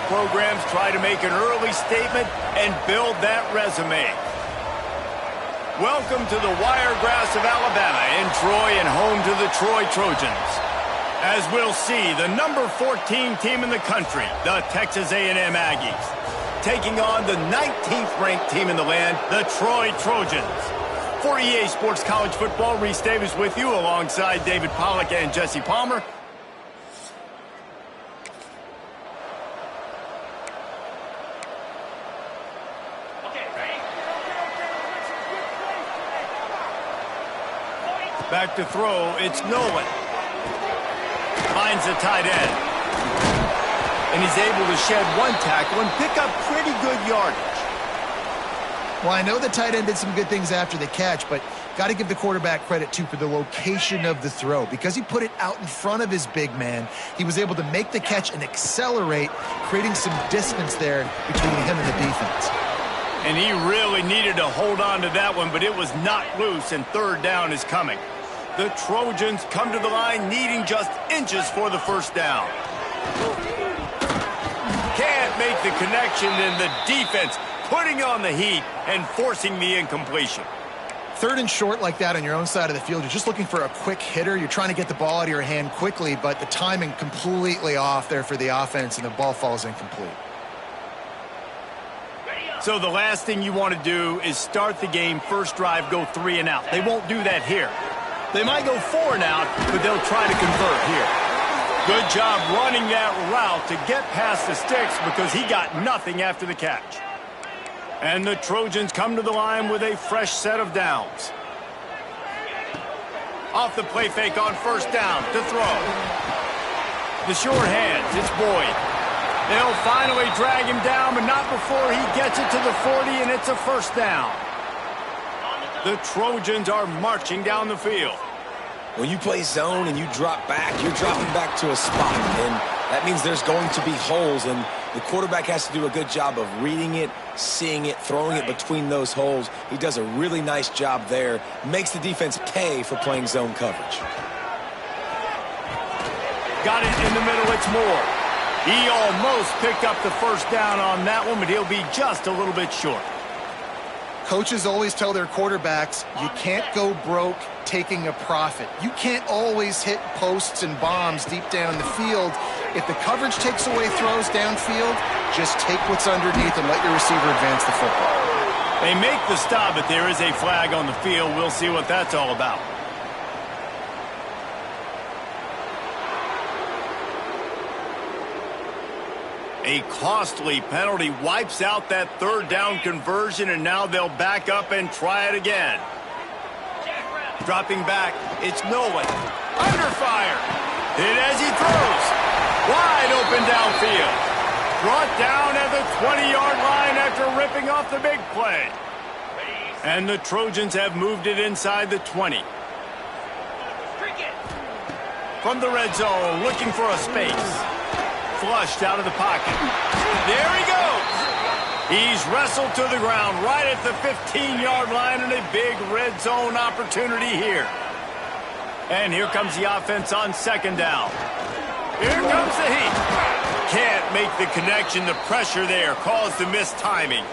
programs try to make an early statement and build that resume. Welcome to the Wiregrass of Alabama in Troy and home to the Troy Trojans. As we'll see, the number 14 team in the country, the Texas A&M Aggies, taking on the 19th ranked team in the land, the Troy Trojans. For EA Sports College Football, Reese Davis with you alongside David Pollack and Jesse Palmer. Back to throw, it's Nolan. Finds the tight end. And he's able to shed one tackle and pick up pretty good yardage. Well, I know the tight end did some good things after the catch, but got to give the quarterback credit, too, for the location of the throw. Because he put it out in front of his big man, he was able to make the catch and accelerate, creating some distance there between him and the defense. And he really needed to hold on to that one, but it was knocked loose, and third down is coming. The Trojans come to the line needing just inches for the first down. Can't make the connection, and the defense putting on the heat and forcing the incompletion. Third and short like that on your own side of the field, you're just looking for a quick hitter. You're trying to get the ball out of your hand quickly, but the timing completely off there for the offense, and the ball falls incomplete. So the last thing you want to do is start the game, first drive, go 3 and out. They won't do that here. They might go 4 and out, but they'll try to convert here. Good job running that route to get past the sticks because he got nothing after the catch. And the Trojans come to the line with a fresh set of downs. Off the play fake on first down to throw. The short hands, it's Boyd. They'll finally drag him down, but not before he gets it to the 40, and it's a first down. The Trojans are marching down the field. When you play zone and you drop back, you're dropping back to a spot, and that means there's going to be holes, and the quarterback has to do a good job of reading it, seeing it, throwing it between those holes. He does a really nice job there, makes the defense pay for playing zone coverage. Got it in the middle, it's Moore. He almost picked up the first down on that one, but he'll be just a little bit short. Coaches always tell their quarterbacks, you can't go broke taking a profit. You can't always hit posts and bombs deep down in the field. If the coverage takes away throws downfield, just take what's underneath and let your receiver advance the football. They make the stop, but there is a flag on the field. We'll see what that's all about. A costly penalty wipes out that third down conversion, and now they'll back up and try it again. Dropping back, it's Nolan. Under fire. Hit as he throws. Wide open downfield. Brought down at the 20-yard line after ripping off the big play. And the Trojans have moved it inside the 20. From the red zone, looking for a space. Flushed out of the pocket. There he goes. He's wrestled to the ground right at the 15-yard line, and a big red zone opportunity here. And here comes the offense on second down. Here comes the heat. Can't make the connection. The pressure there caused the missed timing.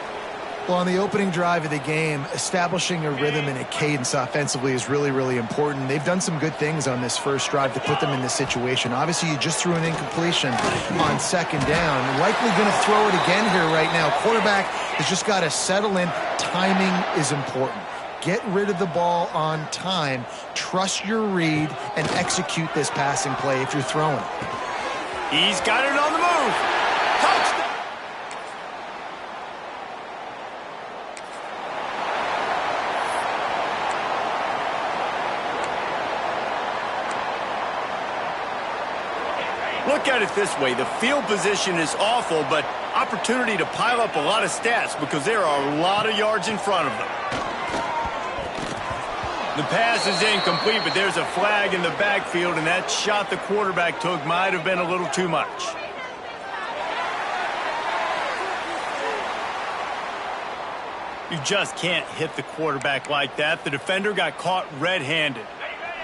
Well, on the opening drive of the game, establishing a rhythm and a cadence offensively is really, really important. They've done some good things on this first drive to put them in this situation. Obviously, you just threw an incompletion on second down. Likely going to throw it again here right now. Quarterback has just got to settle in. Timing is important. Get rid of the ball on time. Trust your read and execute this passing play if you're throwing it. He's got it on the move. Touchdown. Look at it this way. The field position is awful, but opportunity to pile up a lot of stats because there are a lot of yards in front of them. The pass is incomplete, but there's a flag in the backfield, and that shot the quarterback took might have been a little too much. You just can't hit the quarterback like that. The defender got caught red-handed.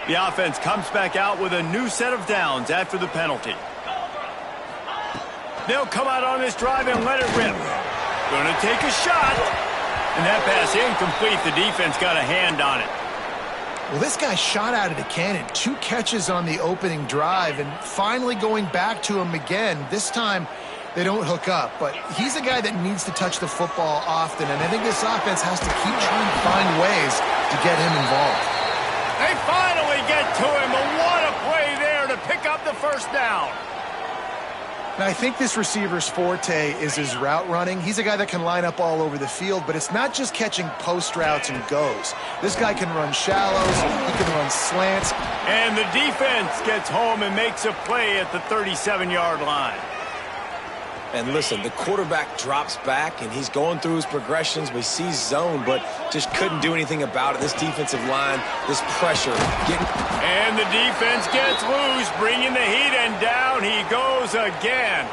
The offense comes back out with a new set of downs after the penalty. They'll come out on this drive and let it rip. Going to take a shot. And that pass incomplete. The defense got a hand on it. Well, this guy shot out of the cannon. 2 catches on the opening drive, and finally going back to him again. This time, they don't hook up. But he's a guy that needs to touch the football often, and I think this offense has to keep trying to find ways to get him involved. They finally get to him, but what a play there to pick up the first down. Now, I think this receiver's forte is his route running. He's a guy that can line up all over the field, but it's not just catching post routes and goes. This guy can run shallows, he can run slants. And the defense gets home and makes a play at the 37-yard line. And listen, the quarterback drops back, and he's going through his progressions. We see zone, but just couldn't do anything about it. This defensive line, this pressure. And the defense gets loose, bringing the heat, and down he goes again.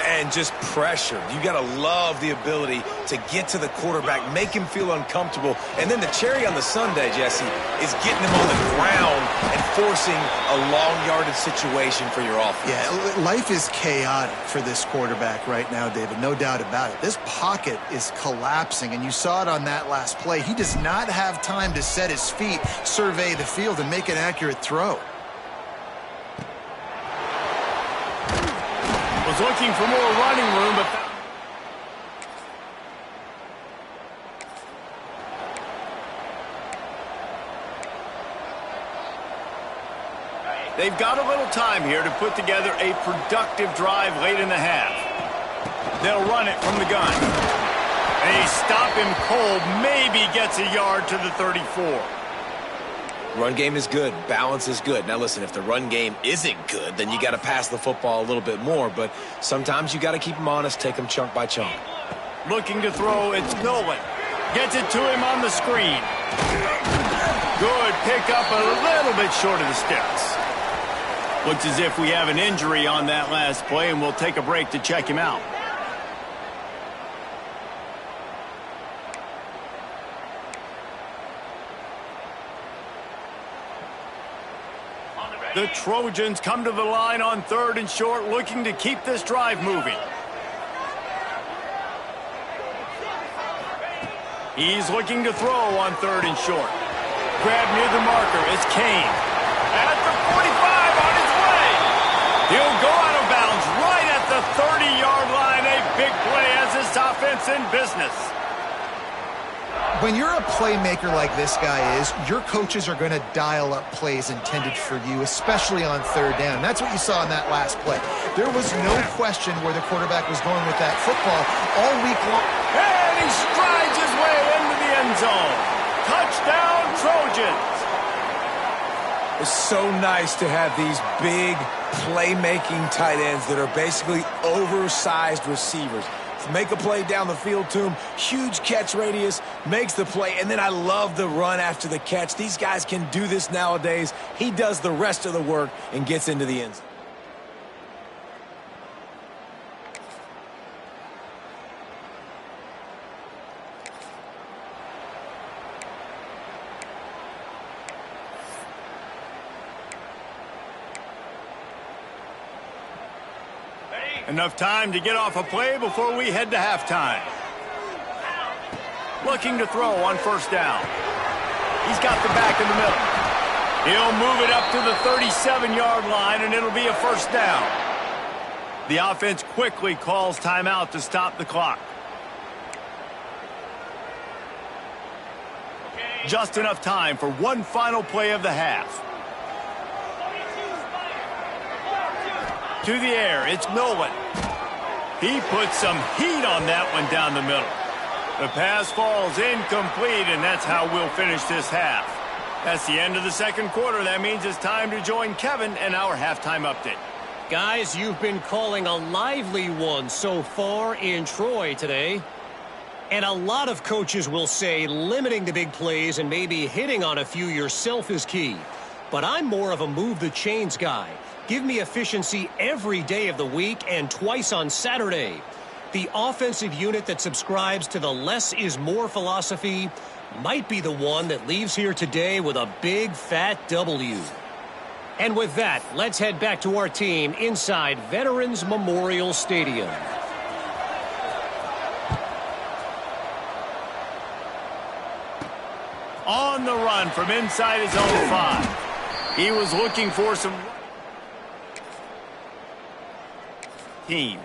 And just pressure. You got to love the ability to get to the quarterback, make him feel uncomfortable. And then the cherry on the sundae, Jesse, is getting him on the ground and forcing a long yardage situation for your offense. Yeah, life is chaotic for this quarterback right now, David, no doubt about it. This pocket is collapsing, and you saw it on that last play. He does not have time to set his feet, survey the field, and make an accurate throw. Was looking for more running room, but they've got a little time here to put together a productive drive late in the half. They'll run it from the gun. They stop him cold, maybe gets a yard to the 34. Run game is good. Balance is good. Now, listen, if the run game isn't good, then you got to pass the football a little bit more. But sometimes you got to keep them honest, take them chunk by chunk. Looking to throw, it's Nolan. Gets it to him on the screen. Good pickup, a little bit short of the sticks. Looks as if we have an injury on that last play, and we'll take a break to check him out. The Trojans come to the line on 3rd and short, looking to keep this drive moving. He's looking to throw on 3rd and short. Grab near the marker. It's Kane. At the 45 on his way. He'll go out of bounds right at the 30-yard line. A big play as this offense in business. When you're a playmaker like this guy is, your coaches are going to dial up plays intended for you, especially on 3rd down. That's what you saw in that last play. There was no question where the quarterback was going with that football all week long. And he strides his way into the end zone. Touchdown, Trojans. It's so nice to have these big playmaking tight ends that are basically oversized receivers. Make a play down the field to him. Huge catch radius, makes the play, and then I love the run after the catch. These guys can do this nowadays. He does the rest of the work and gets into the end zone. Enough time to get off a play before we head to halftime. Looking to throw on 1st down. He's got the back in the middle. He'll move it up to the 37-yard line, and it'll be a 1st down. The offense quickly calls timeout to stop the clock. Just enough time for one final play of the half. To the air, it's Nolan. He puts some heat on that one down the middle. The pass falls incomplete, and that's how we'll finish this half. That's the end of the 2nd quarter. That means it's time to join Kevin and our halftime update. Guys, you've been calling a lively one so far in Troy today. And a lot of coaches will say limiting the big plays and maybe hitting on a few yourself is key. But I'm more of a move the chains guy. Give me efficiency every day of the week and twice on Saturday. The offensive unit that subscribes to the less is more philosophy might be the one that leaves here today with a big fat W. And with that, let's head back to our team inside Veterans Memorial Stadium. On the run from inside his own 5. He was looking for some team.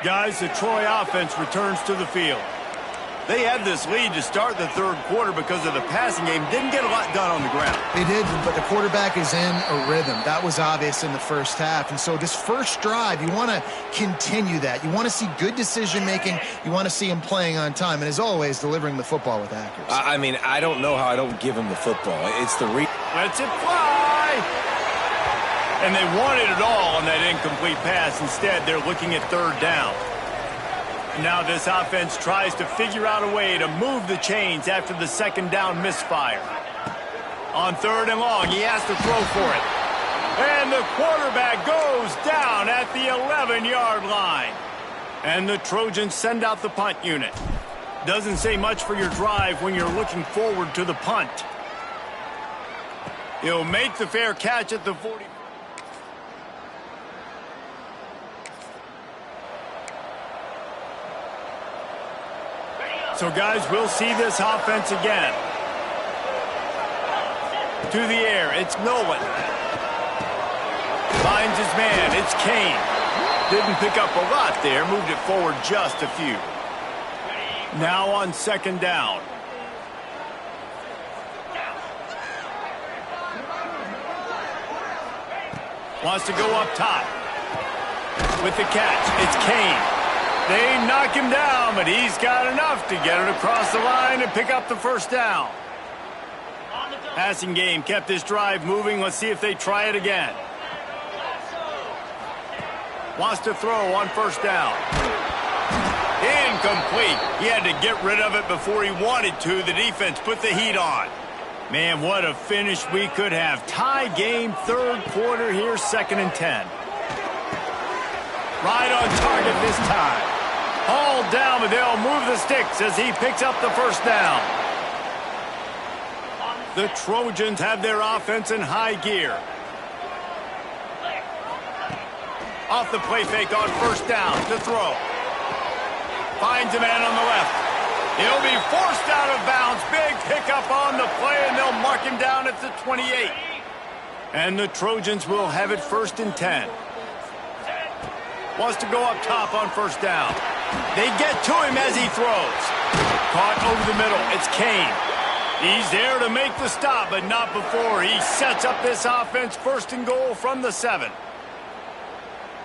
Guys, the Troy offense returns to the field. They had this lead to start the third quarter because of the passing game. Didn't get a lot done on the ground. They did, but the quarterback is in a rhythm. That was obvious in the first half. And so this first drive, you want to continue that. You want to see good decision-making. You want to see him playing on time. And as always, delivering the football with accuracy. I mean, I don't know how I don't give him the football. It's the Lets it fly. And they wanted it all on that incomplete pass. Instead, they're looking at third down. Now this offense tries to figure out a way to move the chains after the second down misfire. On third and long, he has to throw for it. And the quarterback goes down at the 11-yard line. And the Trojans send out the punt unit. Doesn't say much for your drive when you're looking forward to the punt. He'll make the fair catch at the 40. So, guys, we'll see this offense again. To the air, it's Nolan. Finds his man, it's Kane. Didn't pick up a lot there, moved it forward just a few. Now on second down. Wants to go up top. With the catch, it's Kane. They knock him down, but he's got enough to get it across the line and pick up the first down. Passing game kept this drive moving. Let's see if they try it again. Wants to throw on first down. Incomplete. He had to get rid of it before he wanted to. The defense put the heat on. Man, what a finish we could have. Tie game, third quarter here, 2nd and 10. Right on target this time. Hauled down, but they'll move the sticks as he picks up the first down. The Trojans have their offense in high gear. Off the play fake on first down to throw. Finds a man on the left. He'll be forced out of bounds. Big pickup on the play, and they'll mark him down at the 28. And the Trojans will have it 1st and 10. Wants to go up top on first down. They get to him as he throws. Caught over the middle. It's Kane. He's there to make the stop, but not before. He sets up this offense 1st and goal from the 7.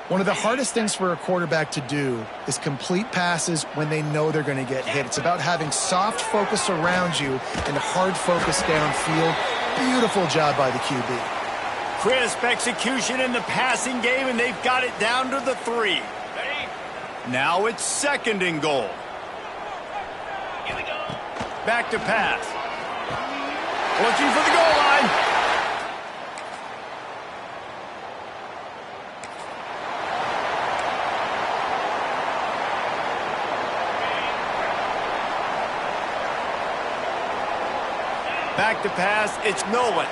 One of the hardest things for a quarterback to do is complete passes when they know they're going to get hit. It's about having soft focus around you and hard focus downfield. Beautiful job by the QB. Crisp execution in the passing game, and they've got it down to the 3. Now it's 2nd and goal. Here we go. Back to pass. Looking for the goal line. Back to pass, it's Nolan.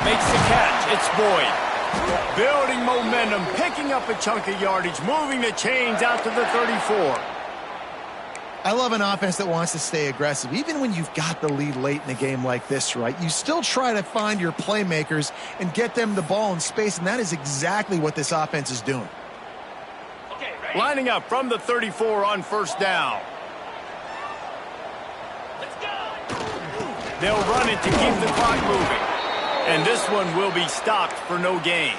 Makes the catch, it's Boyd. Building momentum, picking up a chunk of yardage, moving the chains out to the 34. I love an offense that wants to stay aggressive. Even when you've got the lead late in a game like this, right, you still try to find your playmakers and get them the ball in space, and that is exactly what this offense is doing. Okay, lining up from the 34 on first down. Let's go. They'll run it to keep the clock moving. And this one will be stopped for no gain.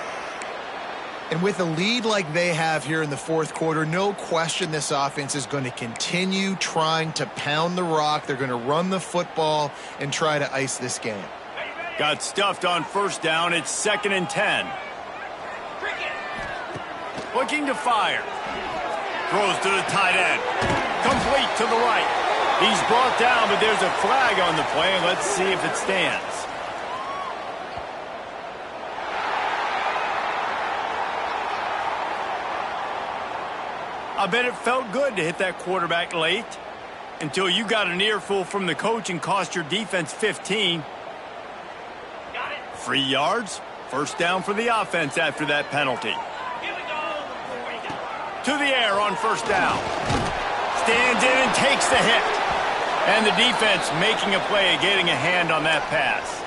And with a lead like they have here in the fourth quarter, no question this offense is going to continue trying to pound the rock. They're going to run the football and try to ice this game. Got stuffed on first down. It's 2nd and 10. Looking to fire. Throws to the tight end. Complete to the right. He's brought down, but there's a flag on the play. Let's see if it stands. I bet it felt good to hit that quarterback late. until you got an earful from the coach and cost your defense 15. Free yards. First down for the offense after that penalty. To the air on first down. Stands in and takes the hit. And the defense making a play of getting a hand on that pass.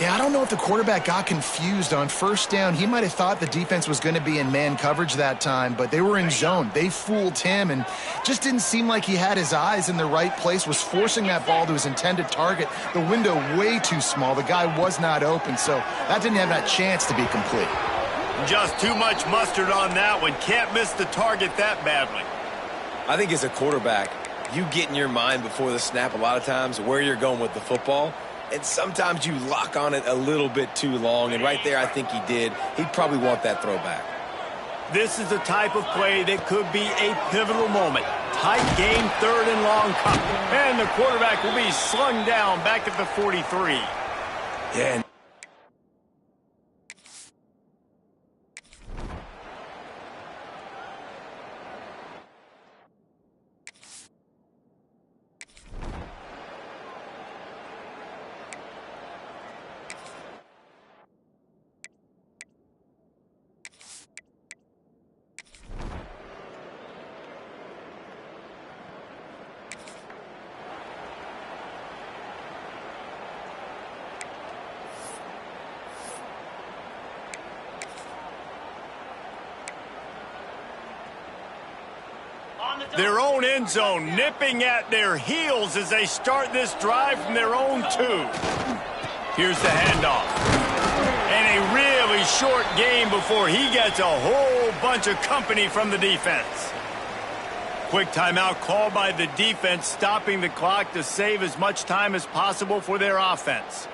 Yeah, I don't know if the quarterback got confused on first down. He might have thought the defense was going to be in man coverage that time, but they were in zone. They fooled him and just didn't seem like he had his eyes in the right place, was forcing that ball to his intended target. The window way too small. The guy was not open, so that didn't have that chance to be complete. Just too much mustard on that one. Can't miss the target that badly. I think as a quarterback, you get in your mind before the snap a lot of times where you're going with the football. And sometimes you lock on it a little bit too long, and right there I think he did. He'd probably want that throwback. This is the type of play that could be a pivotal moment. Tight game, third and long cut. And the quarterback will be slung down back at the 43. Yeah. Their own end zone nipping at their heels as they start this drive from their own 2. Here's the handoff. And a really short game before he gets a whole bunch of company from the defense. Quick timeout called by the defense, stopping the clock to save as much time as possible for their offense.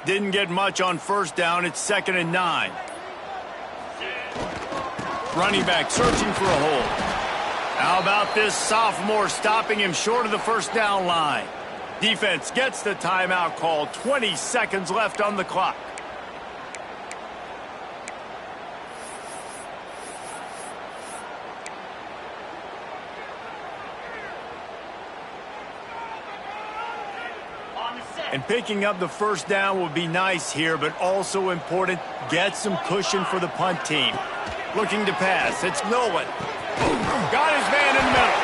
Didn't get much on first down. It's 2nd and 9. Running back searching for a hole. How about this sophomore stopping him short of the first down line? Defense gets the timeout call. 20 seconds left on the clock. And picking up the first down will be nice here, but also important, get some cushion for the punt team. Looking to pass, it's Nolan. Got his man in the middle.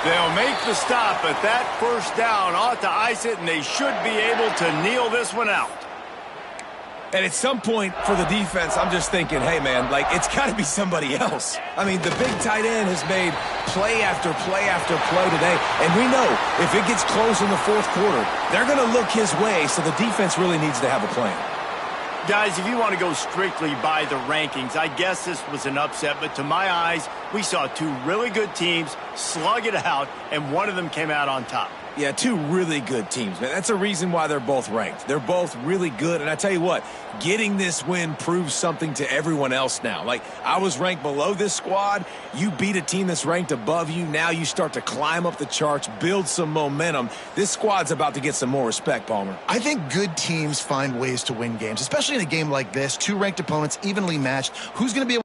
They'll make the stop, but that first down ought to ice it, and they should be able to kneel this one out. And at some point for the defense, I'm just thinking, hey, man, like, it's got to be somebody else. I mean, the big tight end has made play after play after play today. And we know if it gets close in the fourth quarter, they're going to look his way, so the defense really needs to have a plan. Guys, if you want to go strictly by the rankings, I guess this was an upset. But to my eyes, we saw 2 really good teams slug it out, and one of them came out on top. Yeah, 2 really good teams, man. That's a reason why they're both ranked. They're both really good, and I tell you what, getting this win proves something to everyone else now. Like, I was ranked below this squad. You beat a team that's ranked above you. Now you start to climb up the charts, build some momentum. This squad's about to get some more respect, Palmer. I think good teams find ways to win games, especially in a game like this. 2 ranked opponents, evenly matched. Who's going to be able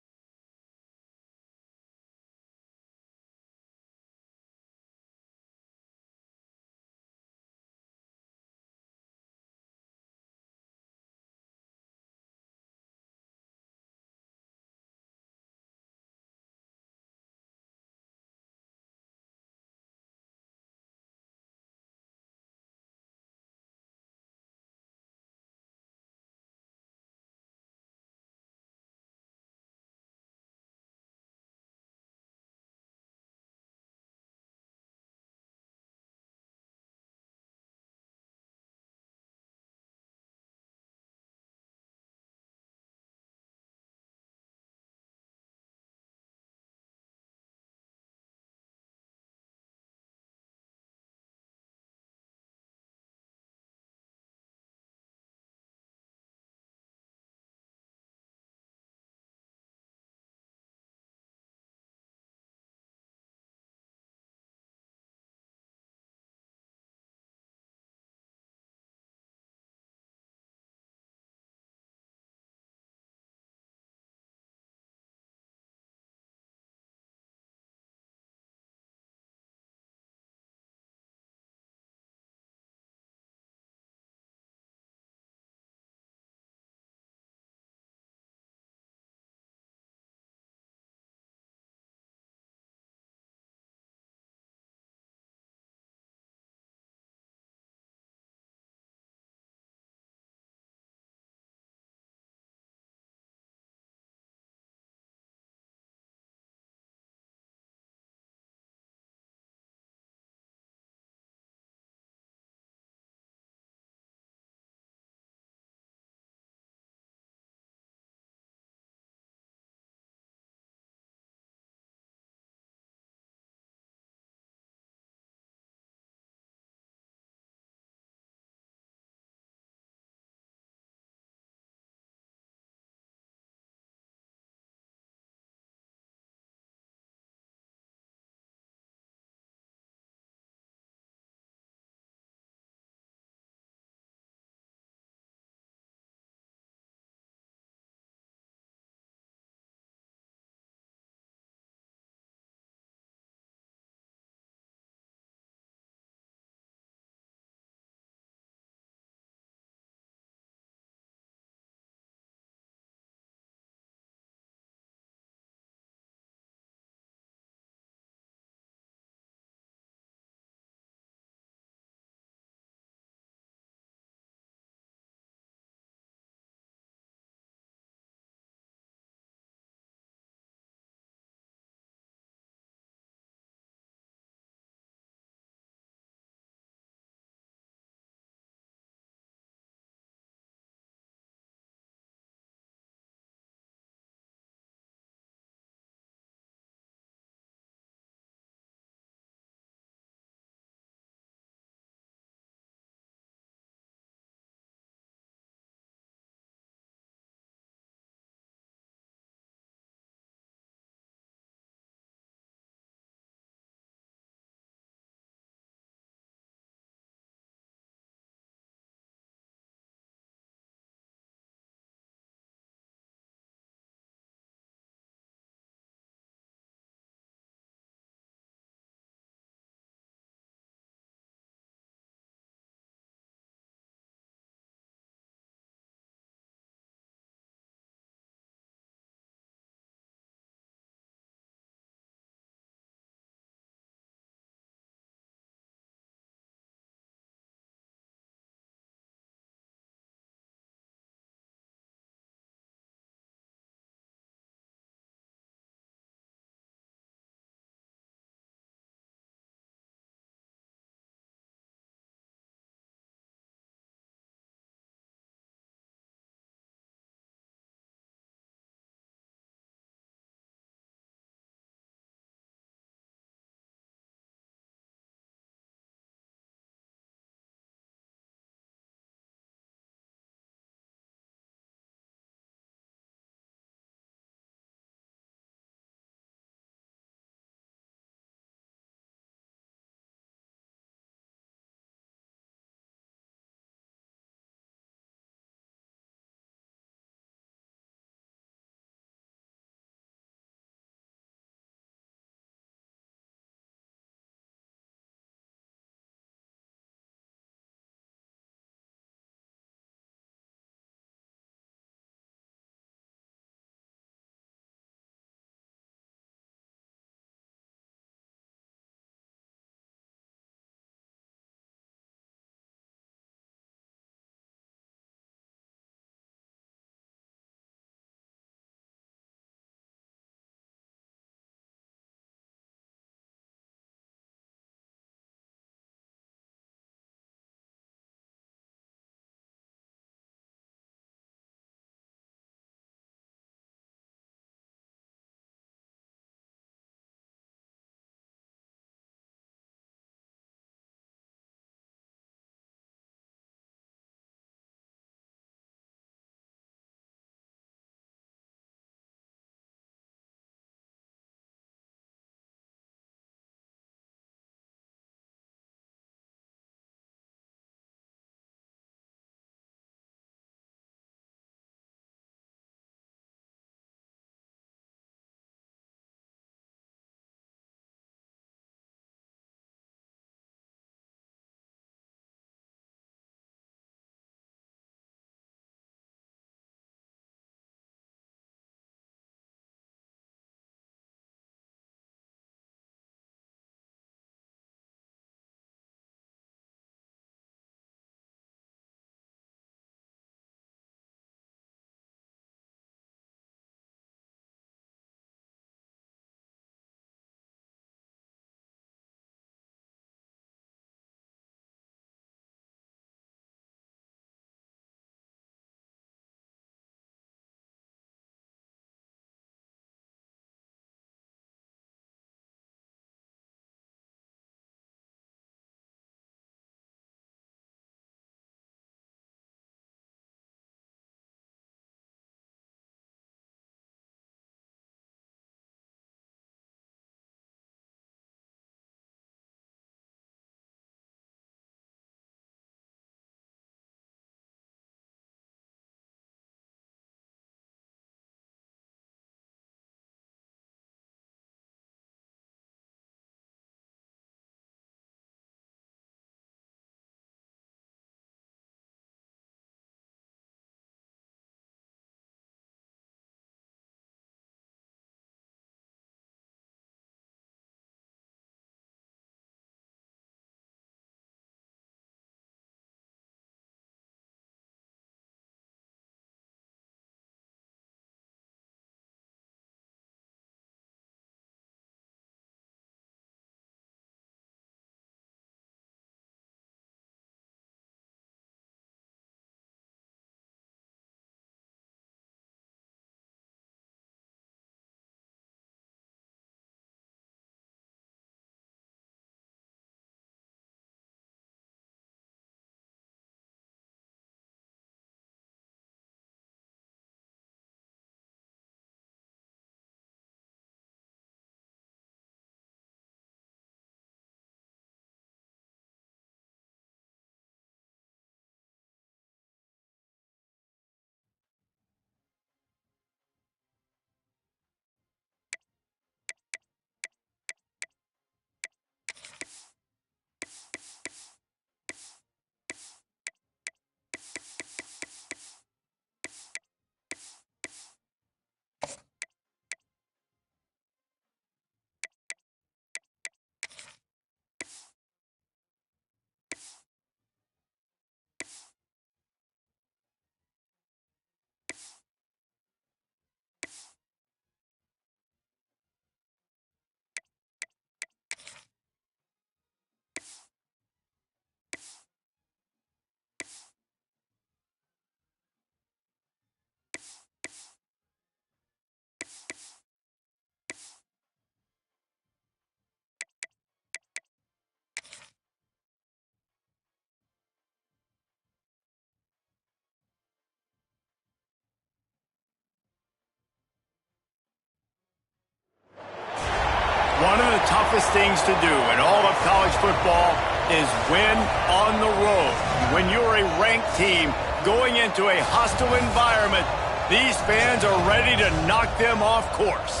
toughest things to do in all of college football is win on the road. When you're a ranked team going into a hostile environment, these fans are ready to knock them off course.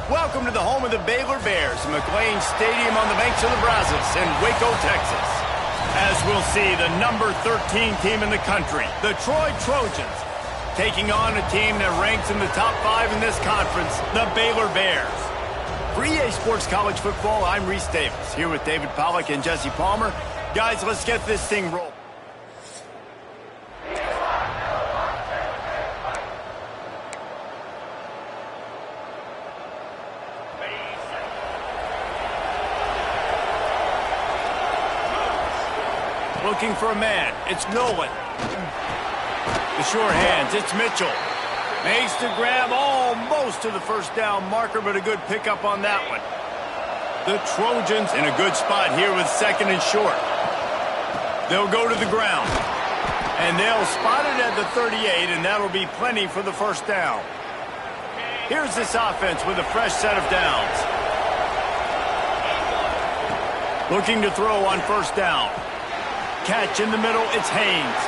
Welcome to the home of the Baylor Bears, McLean Stadium on the banks of the Brazos in Waco, Texas. As we'll see, the number 13 team in the country, the Troy Trojans, taking on a team that ranks in the top 5 in this conference, the Baylor Bears. For EA Sports College Football, I'm Reese Davis, here with David Pollack and Jesse Palmer. Guys, let's get this thing rolling. Looking for a man, it's Nolan. The sure hands, it's Mitchell. Makes the grab almost to the first down marker, but a good pickup on that one. The Trojans in a good spot here with second and short. They'll go to the ground. And they'll spot it at the 38, and that'll be plenty for the first down. Here's this offense with a fresh set of downs. Looking to throw on first down. Catch in the middle, it's Haynes.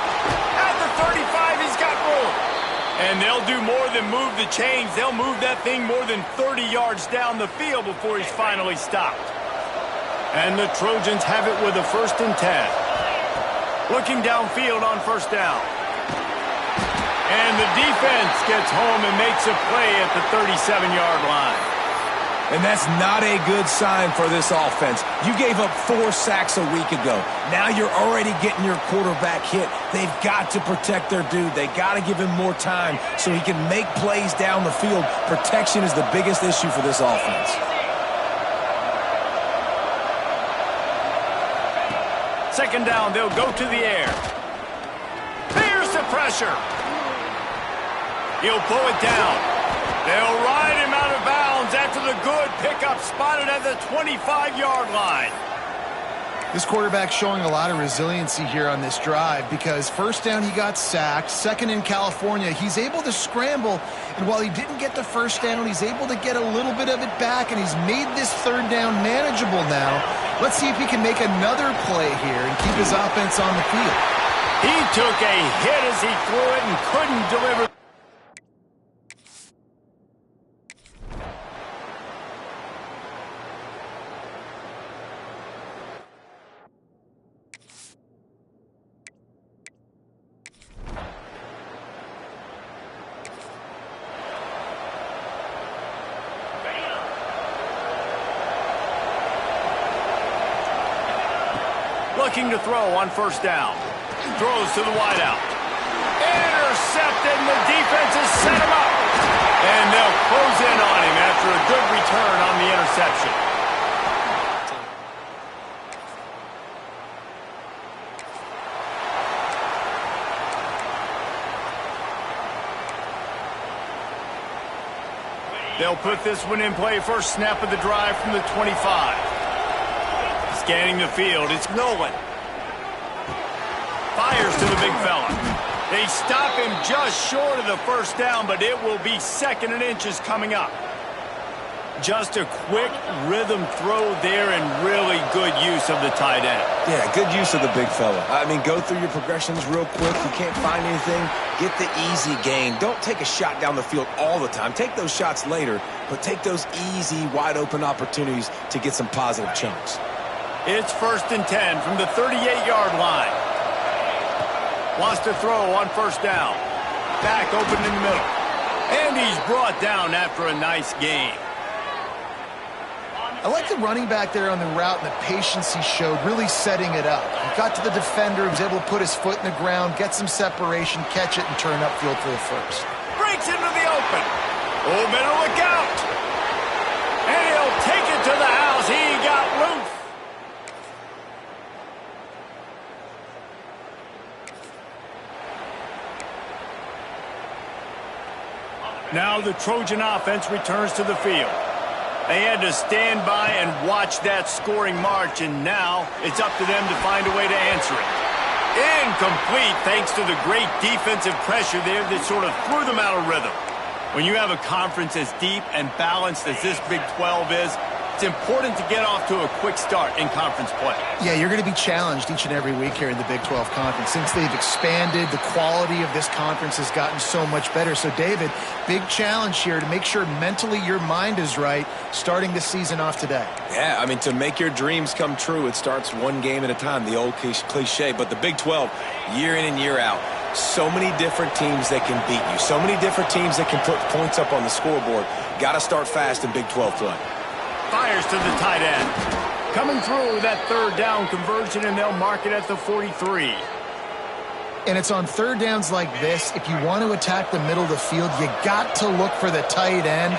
At the 35, he's got room. And they'll do more than move the chains. They'll move that thing more than 30 yards down the field before he's finally stopped. And the Trojans have it with a 1st and 10. Looking downfield on first down. And the defense gets home and makes a play at the 37-yard line. And that's not a good sign for this offense. You gave up 4 sacks a week ago. Now you're already getting your quarterback hit. They've got to protect their dude. They got to give him more time so he can make plays down the field. Protection is the biggest issue for this offense. Second down, they'll go to the air. Here's the pressure. He'll pull it down. They'll ride him out of bounds after the good pickup spotted at the 25-yard line. This quarterback showing a lot of resiliency here on this drive because first down he got sacked, second in California, he's able to scramble, and while he didn't get the first down, he's able to get a little bit of it back, and he's made this third down manageable now. Let's see if he can make another play here and keep his offense on the field. He took a hit as he threw it and couldn't deliver. Looking to throw on first down. Throws to the wideout. Intercepted, and the defense has set him up. And they'll close in on him after a good return on the interception. They'll put this one in play. First snap of the drive from the 25. Scanning the field, it's Nolan. Fires to the big fella. They stop him just short of the first down, but it will be 2nd and inches coming up. Just a quick rhythm throw there and really good use of the tight end. Yeah, good use of the big fella. I mean, go through your progressions real quick. You can't find anything, get the easy gain. Don't take a shot down the field all the time. Take those shots later, but take those easy, wide-open opportunities to get some positive chunks. It's 1st and 10 from the 38-yard line. Wants to throw on first down. Back open in the middle. And he's brought down after a nice gain. I like the running back there on the route and the patience he showed, really setting it up. He got to the defender, was able to put his foot in the ground, get some separation, catch it, and turn upfield for the first. Breaks into the open. Oh, better look out. And he'll take it to the house. He got loose. Now the Trojan offense returns to the field. They had to stand by and watch that scoring march, and now it's up to them to find a way to answer it. Incomplete thanks to the great defensive pressure there that sort of threw them out of rhythm. When you have a conference as deep and balanced as this Big 12 is, It's important to get off to a quick start in conference play. Yeah, you're going to be challenged each and every week here in the Big 12 Conference. Since they've expanded, the quality of this conference has gotten so much better. So, David, big challenge here to make sure mentally your mind is right starting the season off today. Yeah, I mean, to make your dreams come true, it starts one game at a time, the old cliche. But the Big 12, year in and year out, so many different teams that can beat you, so many different teams that can put points up on the scoreboard. Got to start fast in Big 12 play. Fires to the tight end. Coming through with that third down conversion, and they'll mark it at the 43. And it's on third downs like this. If you want to attack the middle of the field, you got to look for the tight end.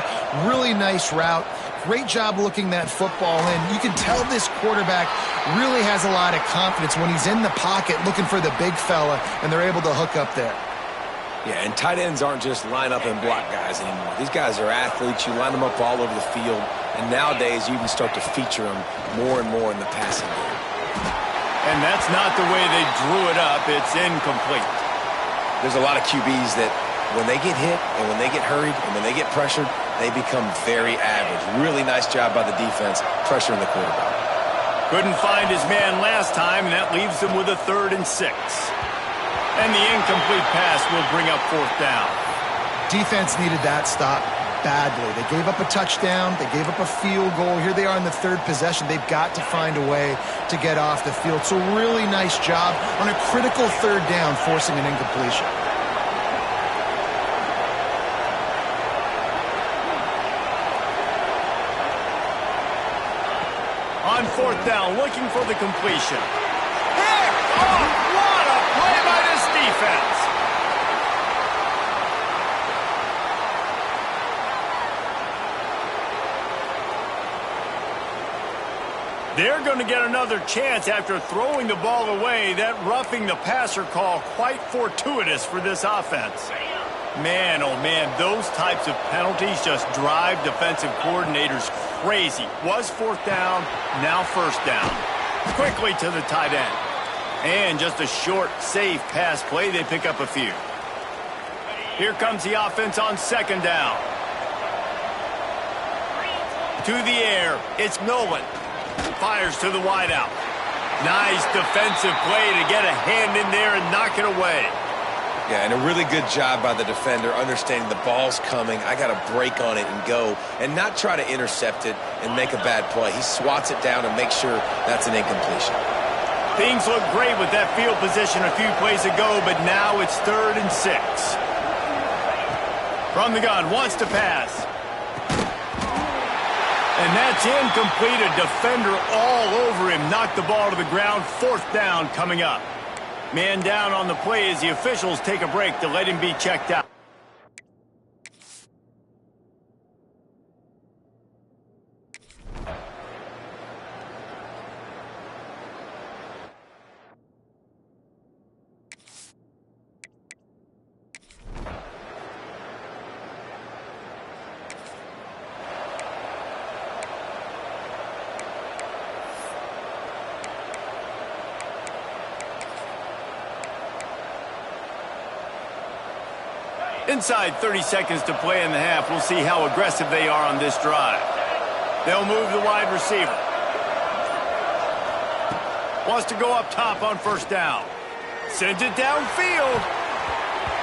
Really nice route. Great job looking that football in. You can tell this quarterback really has a lot of confidence when he's in the pocket looking for the big fella, and they're able to hook up there. Yeah, and tight ends aren't just line up and block guys anymore. These guys are athletes. You line them up all over the field. And nowadays, you can start to feature them more and more in the passing game. And that's not the way they drew it up. It's incomplete. There's a lot of QBs that when they get hit and when they get hurried and when they get pressured, they become very average. Really nice job by the defense pressuring the quarterback. Couldn't find his man last time, and that leaves them with a 3rd and 6. And the incomplete pass will bring up 4th down. Defense needed that stop badly. They gave up a touchdown. They gave up a field goal. Here they are in the 3rd possession. They've got to find a way to get off the field. So really nice job on a critical 3rd down, forcing an incompletion. On 4th down, looking for the completion. Picked off! What a play by this defense! They're going to get another chance after throwing the ball away. That roughing the passer call quite fortuitous for this offense. Man, oh man, those types of penalties just drive defensive coordinators crazy. Was 4th down, now 1st down. Quickly to the tight end. And just a short, safe pass play. They pick up a few. Here comes the offense on 2nd down. To the air, it's Nolan. Fires to the wideout. Nice defensive play to get a hand in there and knock it away. Yeah, and a really good job by the defender understanding the ball's coming. I got to break on it and go and not try to intercept it and make a bad play. He swats it down and makes sure that's an incompletion. Things look great with that field position a few plays ago, but now it's 3rd and 6. From the gun, wants to pass. And that's incomplete. A defender all over him. Knocked the ball to the ground. 4th down coming up. Man down on the play as the officials take a break to let him be checked out. Inside 30 seconds to play in the half. We'll see how aggressive they are on this drive. They'll move the wide receiver. Wants to go up top on 1st down. Sends it downfield.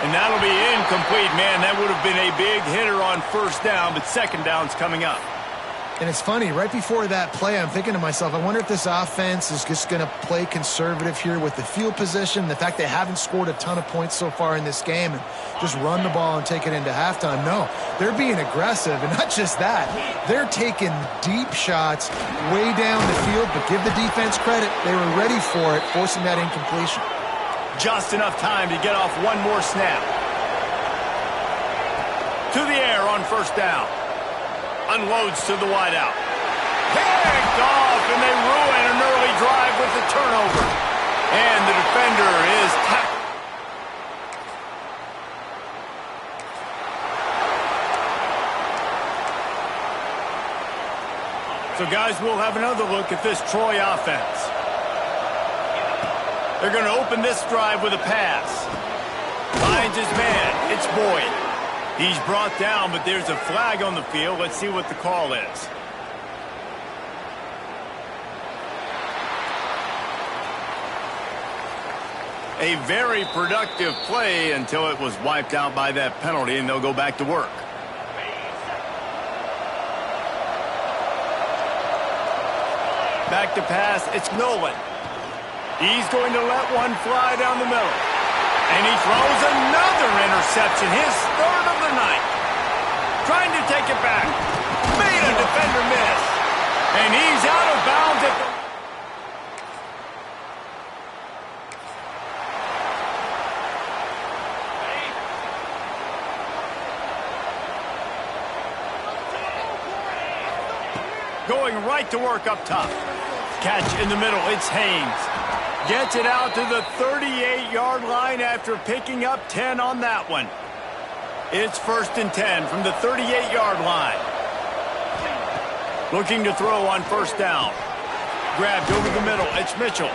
And that'll be incomplete. Man, that would have been a big hitter on 1st down, but 2nd down's coming up. And it's funny, right before that play, I'm thinking to myself, I wonder if this offense is just going to play conservative here with the field position, the fact they haven't scored a ton of points so far in this game, and just run the ball and take it into halftime. No, they're being aggressive, and not just that. They're taking deep shots way down the field, but give the defense credit. They were ready for it, forcing that incompletion. Just enough time to get off one more snap. To the air on 1st down. Unloads to the wideout. Picked off, and they ruin an early drive with the turnover. And the defender is tackled. So, guys, we'll have another look at this Troy offense. They're going to open this drive with a pass. Finds his man. It's Boyd. He's brought down, but there's a flag on the field. Let's see what the call is. A very productive play until it was wiped out by that penalty, and they'll go back to work. Back to pass, it's Nolan. He's going to let one fly down the middle. And he throws another interception, his third of the night. Trying to take it back. Made a defender miss. And he's out of bounds at the... Going right to work up top. Catch in the middle, it's Haynes. Gets it out to the 38-yard line after picking up 10 on that one. It's 1st and 10 from the 38-yard line. Looking to throw on 1st down. Grabbed over the middle, it's Mitchell.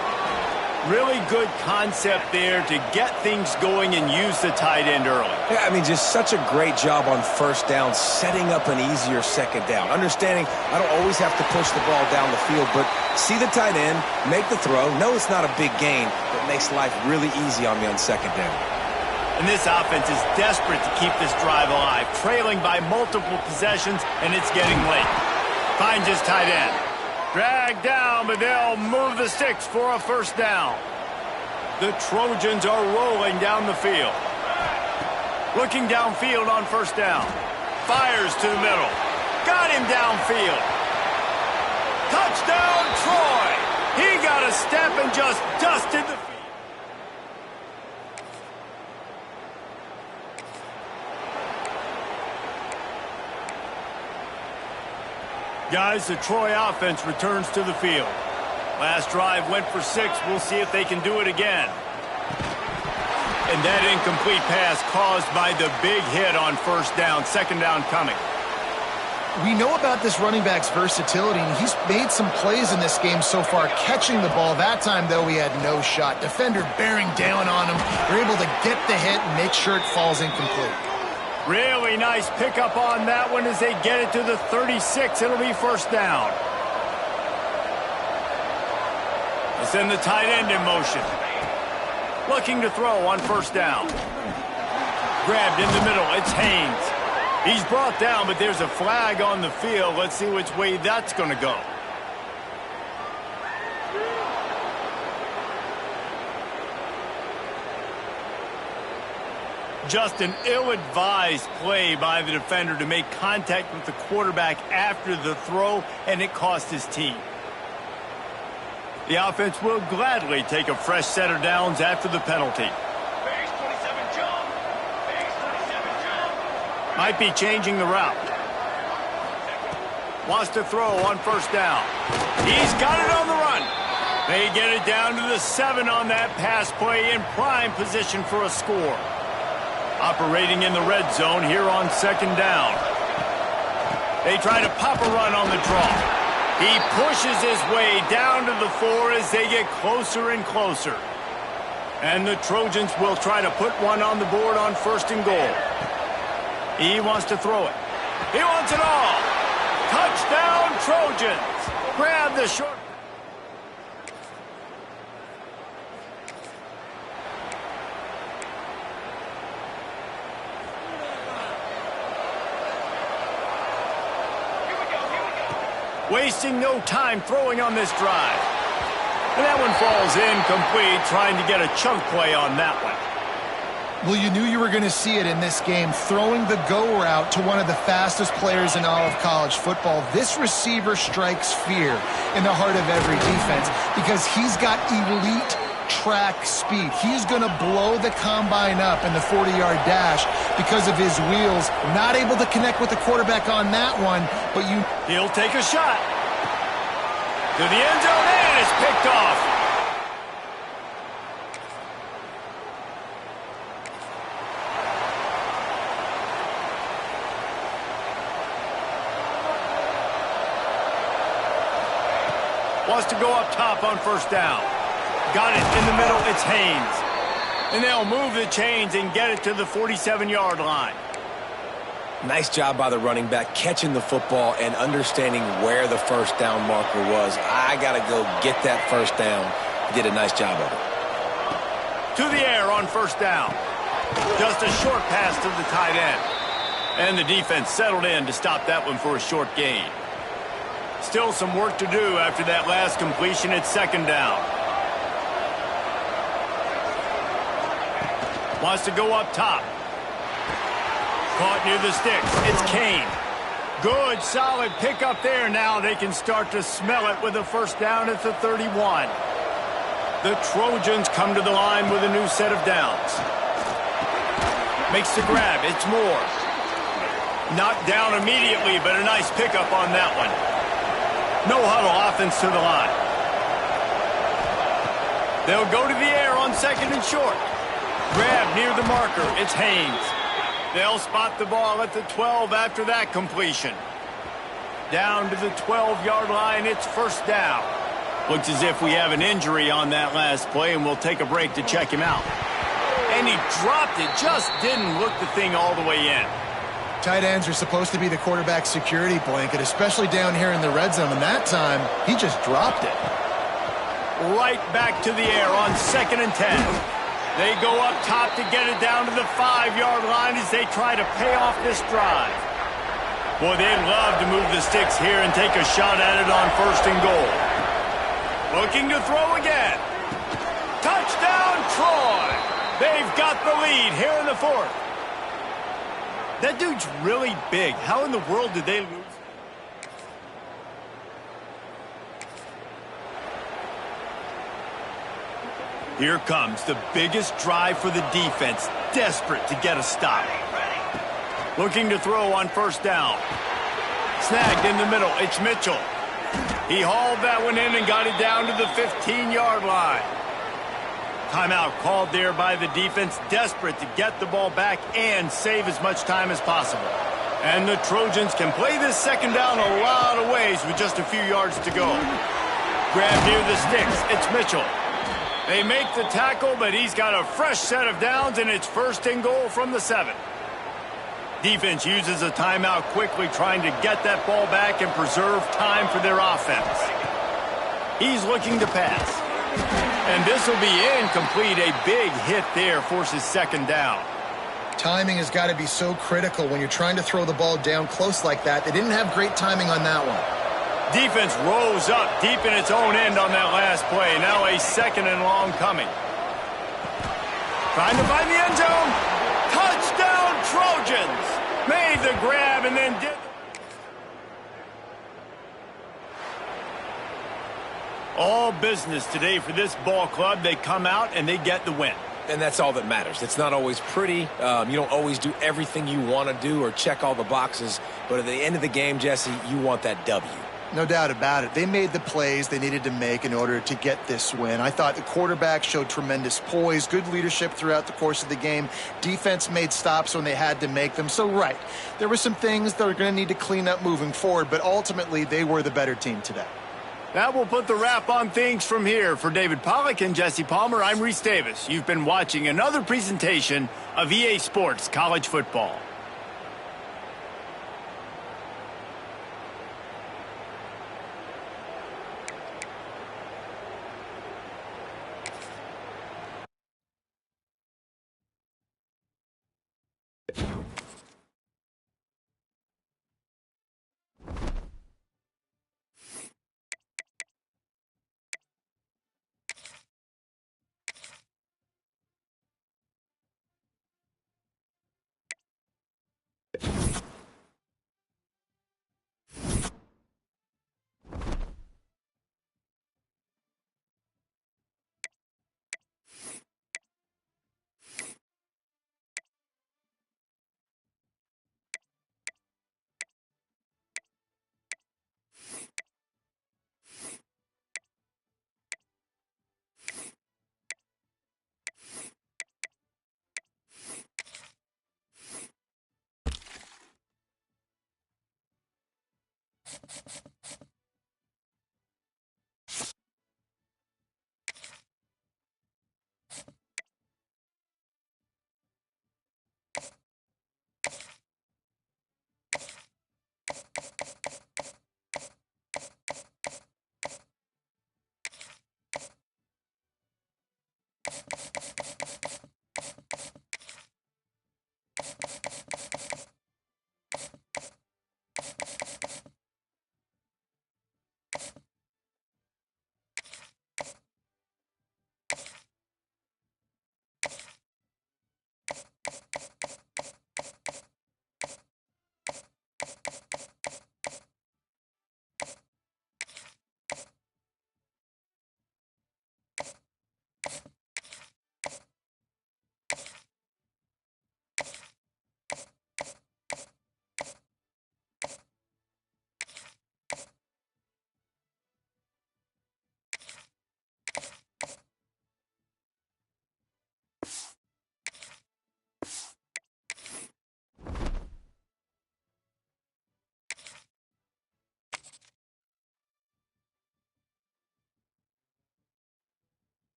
Really good concept there to get things going and use the tight end early. Yeah, I mean, just such a great job on 1st down, setting up an easier 2nd down. Understanding I don't always have to push the ball down the field, but see the tight end, make the throw. No, it's not a big gain, but makes life really easy on me on 2nd down. And this offense is desperate to keep this drive alive, trailing by multiple possessions, and it's getting late. Finds his tight end. Dragged down, but they'll move the sticks for a 1st down. The Trojans are rolling down the field. Looking downfield on 1st down. Fires to the middle. Got him downfield. Touchdown, Troy! He got a step and just dusted the field. Guys, the Troy offense returns to the field. Last drive went for 6. We'll see if they can do it again. And that incomplete pass caused by the big hit on 1st down. 2nd down coming. We know about this running back's versatility, and he's made some plays in this game so far, catching the ball. That time, though, he had no shot. Defender bearing down on him. They're able to get the hit and make sure it falls incomplete. Really nice pickup on that one as they get it to the 36. It'll be 1st down. They send the tight end in motion. Looking to throw on 1st down. Grabbed in the middle. It's Haynes. He's brought down, but there's a flag on the field. Let's see which way that's going to go. Just an ill-advised play by the defender to make contact with the quarterback after the throw, and it cost his team. The offense will gladly take a fresh set of downs after the penalty. Might be changing the route. Wants to throw on 1st down. He's got it on the run. They get it down to the 7 on that pass play in prime position for a score. Operating in the red zone here on 2nd down. They try to pop a run on the draw. He pushes his way down to the 4 as they get closer and closer. And the Trojans will try to put one on the board on 1st and goal. He wants to throw it. He wants it all. Touchdown, Trojans. Grab the short. Wasting no time throwing on this drive. And that one falls incomplete, trying to get a chunk play on that one. Well, you knew you were going to see it in this game, throwing the go route to one of the fastest players in all of college football. This receiver strikes fear in the heart of every defense because he's got elite track speed. He's going to blow the combine up in the 40-yard dash because of his wheels. Not able to connect with the quarterback on that one, but he'll take a shot. To the end zone, and it's picked off. Wants to go up top on 1st down. Got it in the middle, it's Haynes. And they'll move the chains and get it to the 47-yard line. Nice job by the running back, catching the football and understanding where the 1st down marker was. I got to go get that 1st down. He did a nice job of it. to the air on first down. Just a short pass to the tight end. And the defense settled in to stop that one for a short gain. Still some work to do after that last completion at second down. Wants to go up top. Caught near the sticks. It's Kane. Good, solid pickup there. Now they can start to smell it with a first down at the 31. The Trojans come to the line with a new set of downs. Makes the grab. It's Moore. Knocked down immediately, but a nice pickup on that one. No huddle offense to the line. They'll go to the air on second and short. Grab near the marker. It's Haynes. They'll spot the ball at the 12 after that completion. Down to the 12-yard line. It's first down. Looks as if we have an injury on that last play, and we'll take a break to check him out. And he dropped it. Just didn't look the thing all the way in. Tight ends are supposed to be the quarterback's security blanket, especially down here in the red zone. And that time, he just dropped it. Right back to the air on second and 10. They go up top to get it down to the 5-yard line as they try to pay off this drive. Boy, they'd love to move the sticks here and take a shot at it on first and goal. Looking to throw again. Touchdown, Troy! They've got the lead here in the fourth. That dude's really big. How in the world did they lose? Here comes the biggest drive for the defense. Desperate to get a stop. Looking to throw on first down. Snagged in the middle. It's Mitchell. He hauled that one in and got it down to the 15-yard line. Timeout called there by the defense, desperate to get the ball back and save as much time as possible. And the Trojans can play this second down a lot of ways with just a few yards to go. Grab near the sticks. It's Mitchell. They make the tackle, but he's got a fresh set of downs, and it's first and goal from the 7. Defense uses a timeout quickly, trying to get that ball back and preserve time for their offense. He's looking to pass. And this will be incomplete. A big hit there forces second down. Timing has got to be so critical when you're trying to throw the ball down close like that. They didn't have great timing on that one. Defense rose up deep in its own end on that last play. Now a second and long coming. Trying to find the end zone. Touchdown, Trojans. Made the grab and then did. All business today for this ball club. They come out and they get the win. And that's all that matters. It's not always pretty. You don't always do everything you want to do or check all the boxes. But at the end of the game, Jesse, you want that W. No doubt about it. They made the plays they needed to make in order to get this win. I thought the quarterback showed tremendous poise, good leadership throughout the course of the game. Defense made stops when they had to make them. So, right, there were some things that are going to need to clean up moving forward, but ultimately they were the better team today. That will put the wrap on things from here. For David Pollack and Jesse Palmer, I'm Reese Davis. You've been watching another presentation of EA Sports College Football.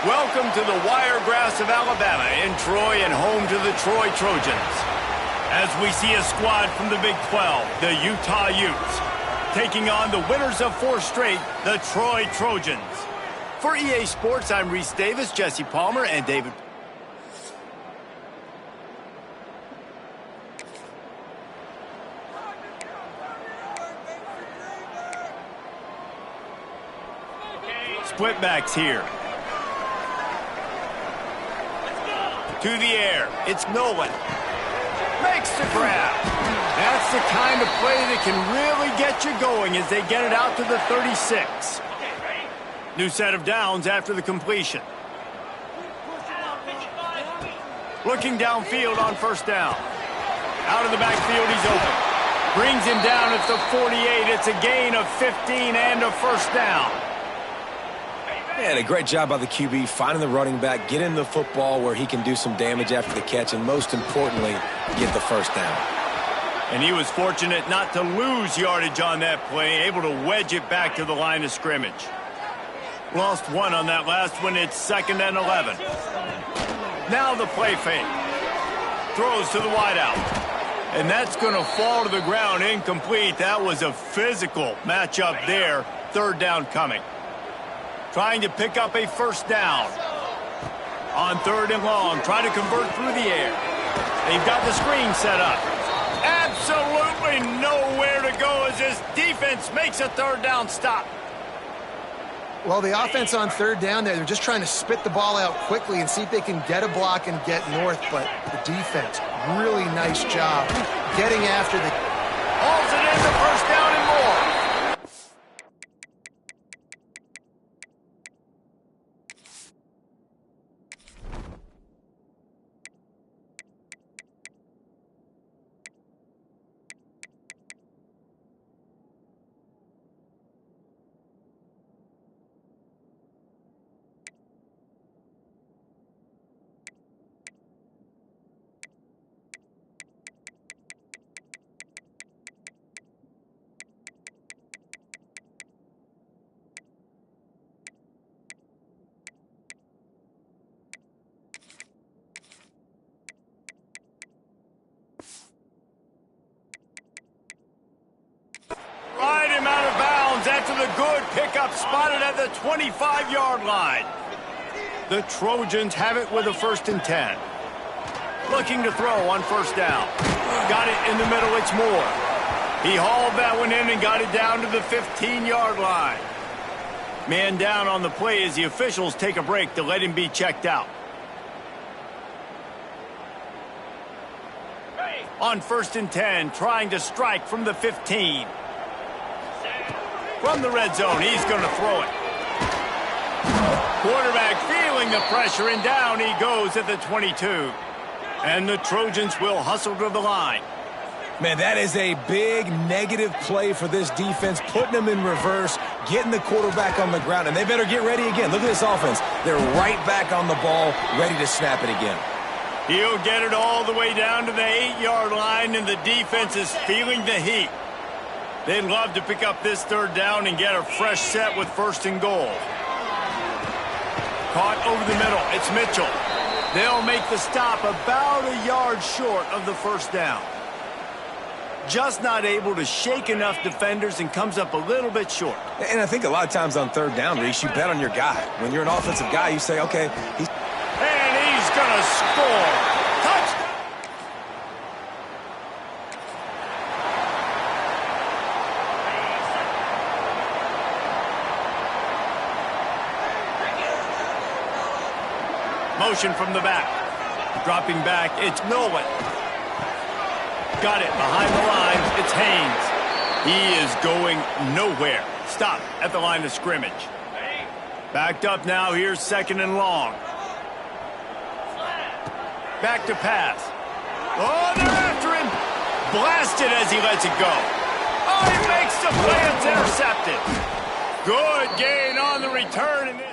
Welcome to the Wiregrass of Alabama in Troy and home to the Troy Trojans. As we see a squad from the Big 12, the Utah Utes, taking on the winners of 4 straight, the Troy Trojans. For EA Sports, I'm Reese Davis, Jesse Palmer, and David. Split backs here. To the air. It's Nolan. Makes the grab. That's the kind of play that can really get you going as they get it out to the 36. New set of downs after the completion. Looking downfield on first down. Out of the backfield, he's open. Brings him down at the 48. It's a gain of 15 and a first down. And a great job by the QB finding the running back, getting the football where he can do some damage after the catch, and most importantly, get the first down. And he was fortunate not to lose yardage on that play, able to wedge it back to the line of scrimmage. Lost 1 on that last one. It's 2nd and 11. Now the play fake. Throws to the wideout. And that's going to fall to the ground incomplete. That was a physical matchup there. 3rd down coming. Trying to pick up a first down. On 3rd and long, try to convert through the air. They've got the screen set up. Absolutely nowhere to go as this defense makes a 3rd down stop. Well, the offense on 3rd down there, they're just trying to spit the ball out quickly and see if they can get a block and get north, but the defense, really nice job getting after the... Hauls it in the first down and more. After the good pickup spotted at the 25-yard line. The Trojans have it with a 1st and 10. Looking to throw on first down. Got it in the middle, it's Moore. He hauled that one in and got it down to the 15-yard line. Man down on the play as the officials take a break to let him be checked out. On 1st and 10, trying to strike from the 15. From the red zone, he's going to throw it. Quarterback feeling the pressure, and down he goes at the 22. And the Trojans will hustle to the line. Man, that is a big negative play for this defense, putting them in reverse, getting the quarterback on the ground, and they better get ready again. Look at this offense. They're right back on the ball, ready to snap it again. He'll get it all the way down to the 8-yard line, and the defense is feeling the heat. They'd love to pick up this 3rd down and get a fresh set with 1st and goal. Caught over the middle. It's Mitchell. They'll make the stop about a yard short of the first down. Just not able to shake enough defenders and comes up a little bit short. And I think a lot of times on 3rd down, Reese, you bet on your guy. When you're an offensive guy, you say, okay, he's... And he's going to score. Touchdown! Motion from the back. Dropping back, it's Nolan. Got it behind the line. It's Haynes. He is going nowhere. Stop at the line of scrimmage. Backed up now. Here's 2nd and long. Back to pass. Oh, they're after him. Blasted as he lets it go. Oh, he makes the play. It's intercepted. Good gain on the return in this.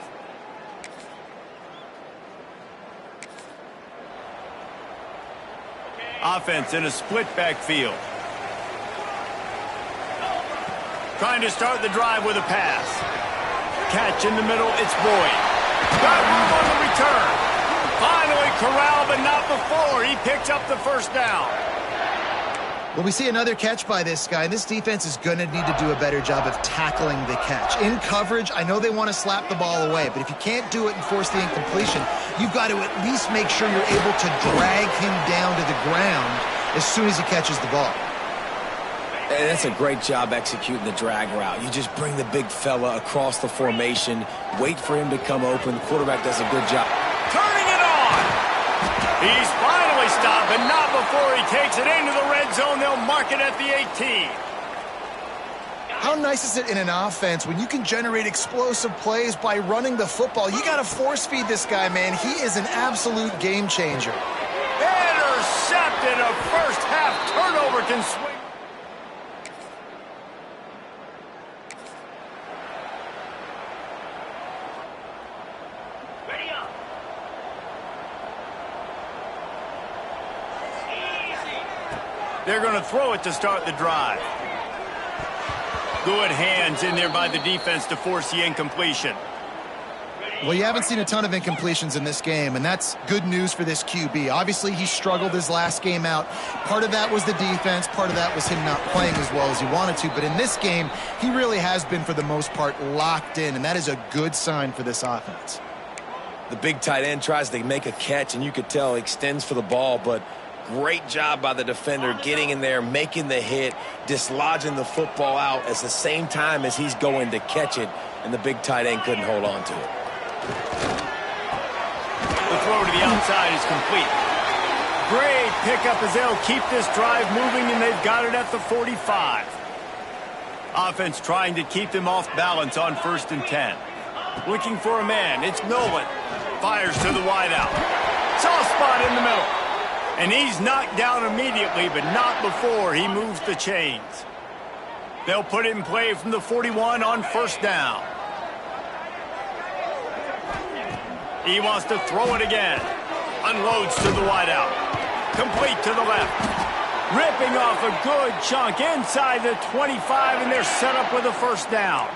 Offense in a split backfield. Trying to start the drive with a pass. Catch in the middle, it's Boyd. Got room on the return. Finally corralled, but not before. He picks up the first down. Well, we see another catch by this guy. This defense is going to need to do a better job of tackling the catch. In coverage, I know they want to slap the ball away, but if you can't do it and force the incompletion, you've got to at least make sure you're able to drag him down to the ground as soon as he catches the ball. And that's a great job executing the drag route. You just bring the big fella across the formation, wait for him to come open. The quarterback does a good job. Turning it on. He's finally stopped, but not before he takes it into the red zone. They'll mark it at the 18. How nice is it in an offense when you can generate explosive plays by running the football? You got to force feed this guy, man. He is an absolute game changer. Intercepted. A first half turnover can swing. They're going to throw it to start the drive. Good hands in there by the defense to force the incompletion. Well, you haven't seen a ton of incompletions in this game, and that's good news for this QB. Obviously, he struggled his last game out. Part of that was the defense. Part of that was him not playing as well as he wanted to. But in this game, he really has been, for the most part, locked in, and that is a good sign for this offense. The big tight end tries to make a catch, and you could tell he extends for the ball, but great job by the defender getting in there, making the hit, dislodging the football out at the same time as he's going to catch it, and the big tight end couldn't hold on to it. The throw to the outside is complete. Great pickup as they'll keep this drive moving, and they've got it at the 45. Offense trying to keep them off balance on 1st and 10. Looking for a man. It's Nolan. Fires to the wideout. Soft spot in the middle. And he's knocked down immediately, but not before he moves the chains. They'll put it in play from the 41 on 1st down. He wants to throw it again. Unloads to the wideout. Complete to the left. Ripping off a good chunk inside the 25, and they're set up with a 1st down.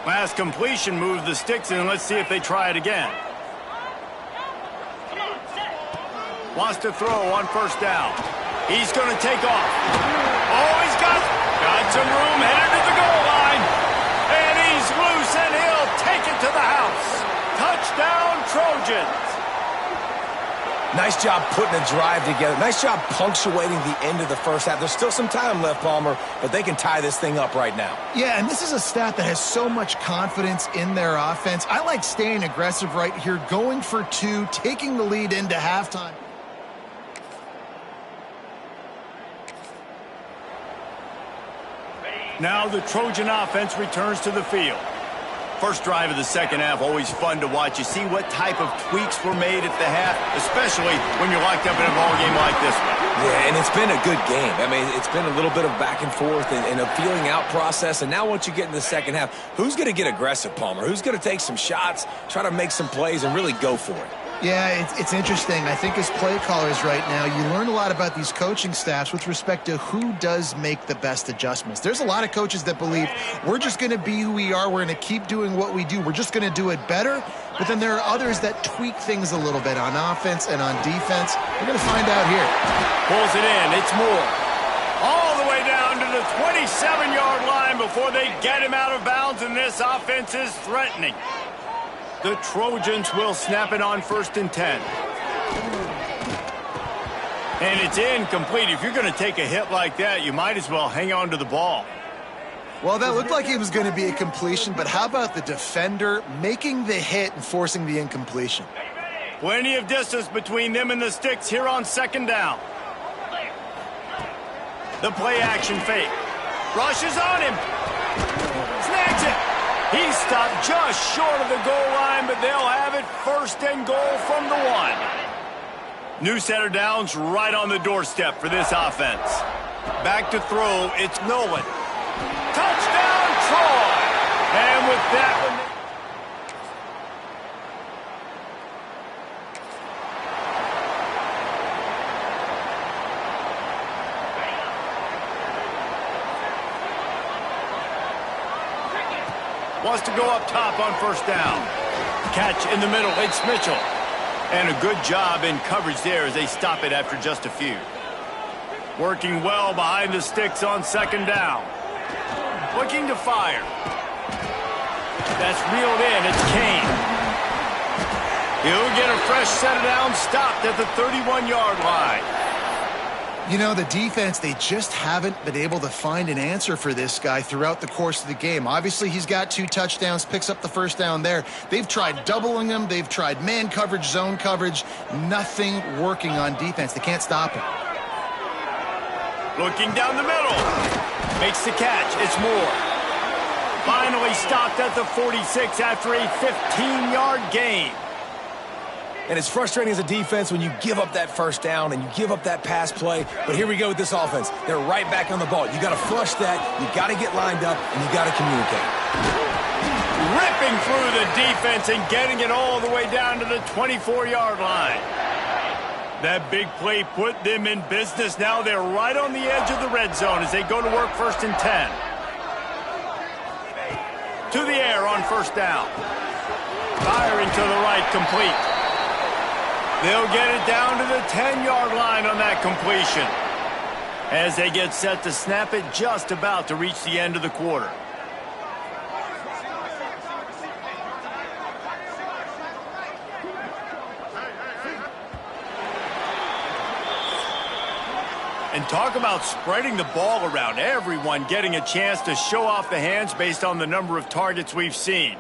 Last completion moves the sticks in. Let's see if they try it again. Wants to throw on 1st down. He's going to take off. Oh, he's got some room, headed to the goal line. And he's loose, and he'll take it to the house. Touchdown, Trojans. Nice job putting a drive together. Nice job punctuating the end of the first half. There's still some time left, Palmer, but they can tie this thing up right now. Yeah, and this is a staff that has so much confidence in their offense. I like staying aggressive right here, going for 2, taking the lead into halftime. Now the Trojan offense returns to the field. First drive of the second half, always fun to watch. You see what type of tweaks were made at the half, especially when you're locked up in a ball game like this one. Yeah, and it's been a good game. I mean, it's been a little bit of back and forth and a feeling out process. And now once you get in the second half, who's going to get aggressive, Palmer? Who's going to take some shots, try to make some plays, and really go for it? Yeah, it's interesting. I think as play callers right now, you learn a lot about these coaching staffs with respect to who does make the best adjustments. There's a lot of coaches that believe we're just going to be who we are. We're going to keep doing what we do. We're just going to do it better. But then there are others that tweak things a little bit on offense and on defense. We're going to find out here. Pulls it in. It's Moore. All the way down to the 27-yard line before they get him out of bounds, and this offense is threatening. The Trojans will snap it on 1st and 10. And it's incomplete. If you're going to take a hit like that, you might as well hang on to the ball. Well, that looked like it was going to be a completion, but how about the defender making the hit and forcing the incompletion? Plenty of distance between them and the sticks here on 2nd down. The play action fake. Rushes on him. Snags it. He stopped just short of the goal line, but they'll have it 1st and goal from the 1. New set of downs right on the doorstep for this offense. Back to throw, it's Nolan. Touchdown, Troy! And with that one... Wants to go up top on 1st down. Catch in the middle. It's Mitchell. And a good job in coverage there as they stop it after just a few. Working well behind the sticks on second down. Looking to fire. That's reeled in. It's Kane. He'll get a fresh set of downs stopped at the 31-yard line. You know, the defense, they just haven't been able to find an answer for this guy throughout the course of the game. Obviously, he's got 2 touchdowns, picks up the first down there. They've tried doubling him. They've tried man coverage, zone coverage. Nothing working on defense. They can't stop him. Looking down the middle. Makes the catch. It's Moore. Finally stopped at the 46 after a 15-yard gain. And it's frustrating as a defense when you give up that first down and you give up that pass play. But here we go with this offense. They're right back on the ball. You got to flush that. You got to get lined up, and you got to communicate. Ripping through the defense and getting it all the way down to the 24-yard line. That big play put them in business. Now they're right on the edge of the red zone as they go to work 1st and 10. To the air on first down. Firing to the right, complete. They'll get it down to the 10-yard line on that completion as they get set to snap it just about to reach the end of the quarter. And talk about spreading the ball around. Everyone getting a chance to show off the hands based on the number of targets we've seen.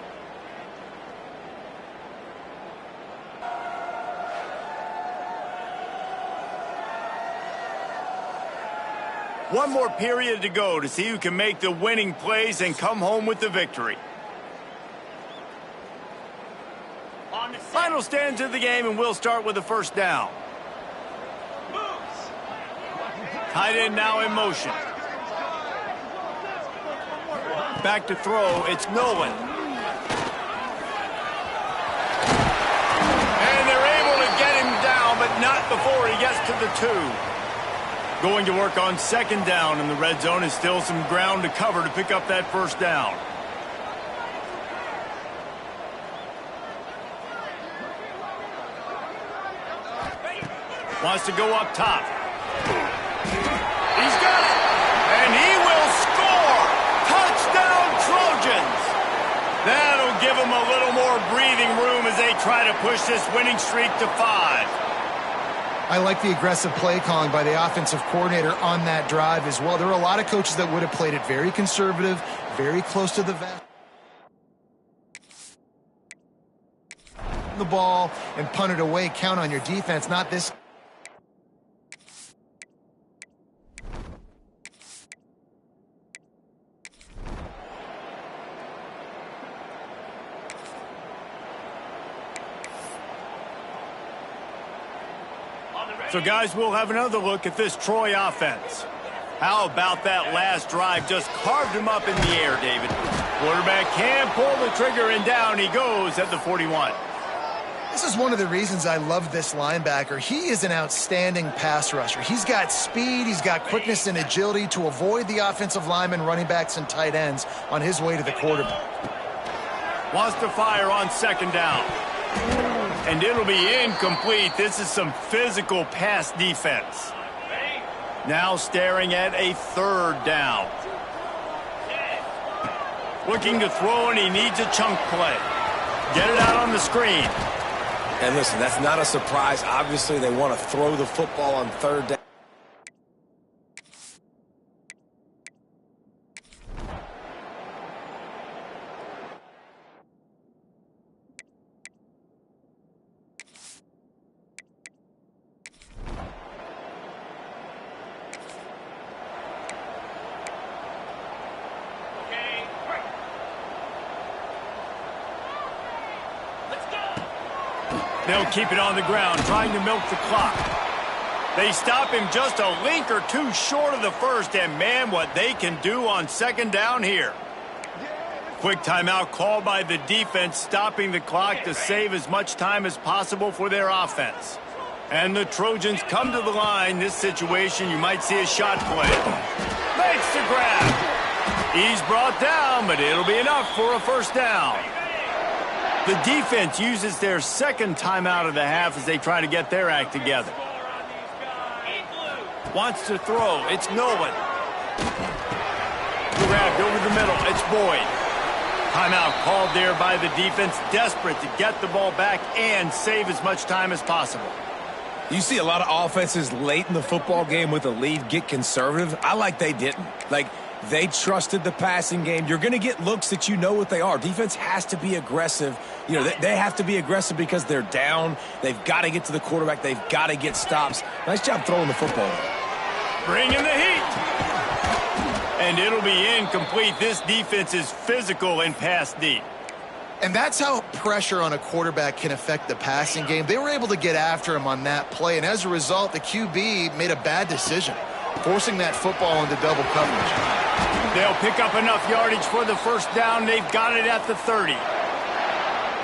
One more period to go to see who can make the winning plays and come home with the victory. Final stands of the game, and we'll start with the first down. Tight end now in motion. Back to throw, it's Nolan. And they're able to get him down, but not before he gets to the 2. Going to work on second down in the red zone. Is still some ground to cover to pick up that first down. Wants to go up top. He's got it. And he will score. Touchdown Trojans. That'll give them a little more breathing room as they try to push this winning streak to 5. I like the aggressive play calling by the offensive coordinator on that drive as well. There are a lot of coaches that would have played it very conservative, very close to the vest. The ball and punt it away. Count on your defense, not this. So, guys, we'll have another look at this Troy offense. How about that last drive? Just carved him up in the air, David. Quarterback can pull the trigger, and down he goes at the 41. This is one of the reasons I love this linebacker. He is an outstanding pass rusher. He's got speed, he's got quickness and agility to avoid the offensive linemen, running backs, and tight ends on his way to the quarterback. Wants to fire on second down. And it'll be incomplete. This is some physical pass defense. Now staring at a third down. Looking to throw, and he needs a chunk play. Get it out on the screen. And listen, that's not a surprise. Obviously, they want to throw the football on third down. They'll keep it on the ground, trying to milk the clock. They stop him just a link or two short of the first, and man, what they can do on second down here. Quick timeout called by the defense, stopping the clock to save as much time as possible for their offense. And the Trojans come to the line. This situation, you might see a shot play. Makes the grab. He's brought down, but it'll be enough for a first down. The defense uses their second timeout of the half as they try to get their act together. Wants to throw. It's Nolan. Grabbed over the middle. It's Boyd. Timeout called there by the defense, desperate to get the ball back and save as much time as possible. You see a lot of offenses late in the football game with a lead get conservative. I like they didn't. Like, they trusted the passing game. You're going to get looks that you know what they are. Defense has to be aggressive. You know, they have to be aggressive because they're down. They've got to get to the quarterback. They've got to get stops. Nice job throwing the football. Bringing the heat. And it'll be incomplete. This defense is physical and pass deep. And that's how pressure on a quarterback can affect the passing game. They were able to get after him on that play, and as a result, the QB made a bad decision, forcing that football into double coverage. They'll pick up enough yardage for the first down. They've got it at the 30.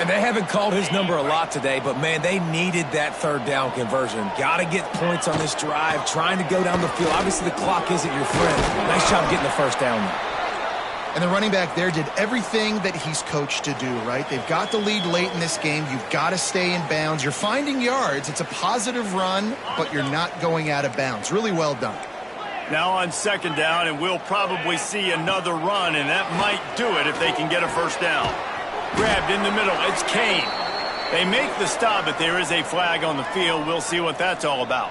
And they haven't called his number a lot today, but, man, they needed that third down conversion. Got to get points on this drive, trying to go down the field. Obviously, the clock isn't your friend. Nice job getting the first down. And the running back there did everything that he's coached to do, right? They've got the lead late in this game. You've got to stay in bounds. You're finding yards. It's a positive run, but you're not going out of bounds. Really well done. Now on second down, and we'll probably see another run, and that might do it if they can get a first down. Grabbed in the middle. It's Kane. They make the stop, but there is a flag on the field. We'll see what that's all about.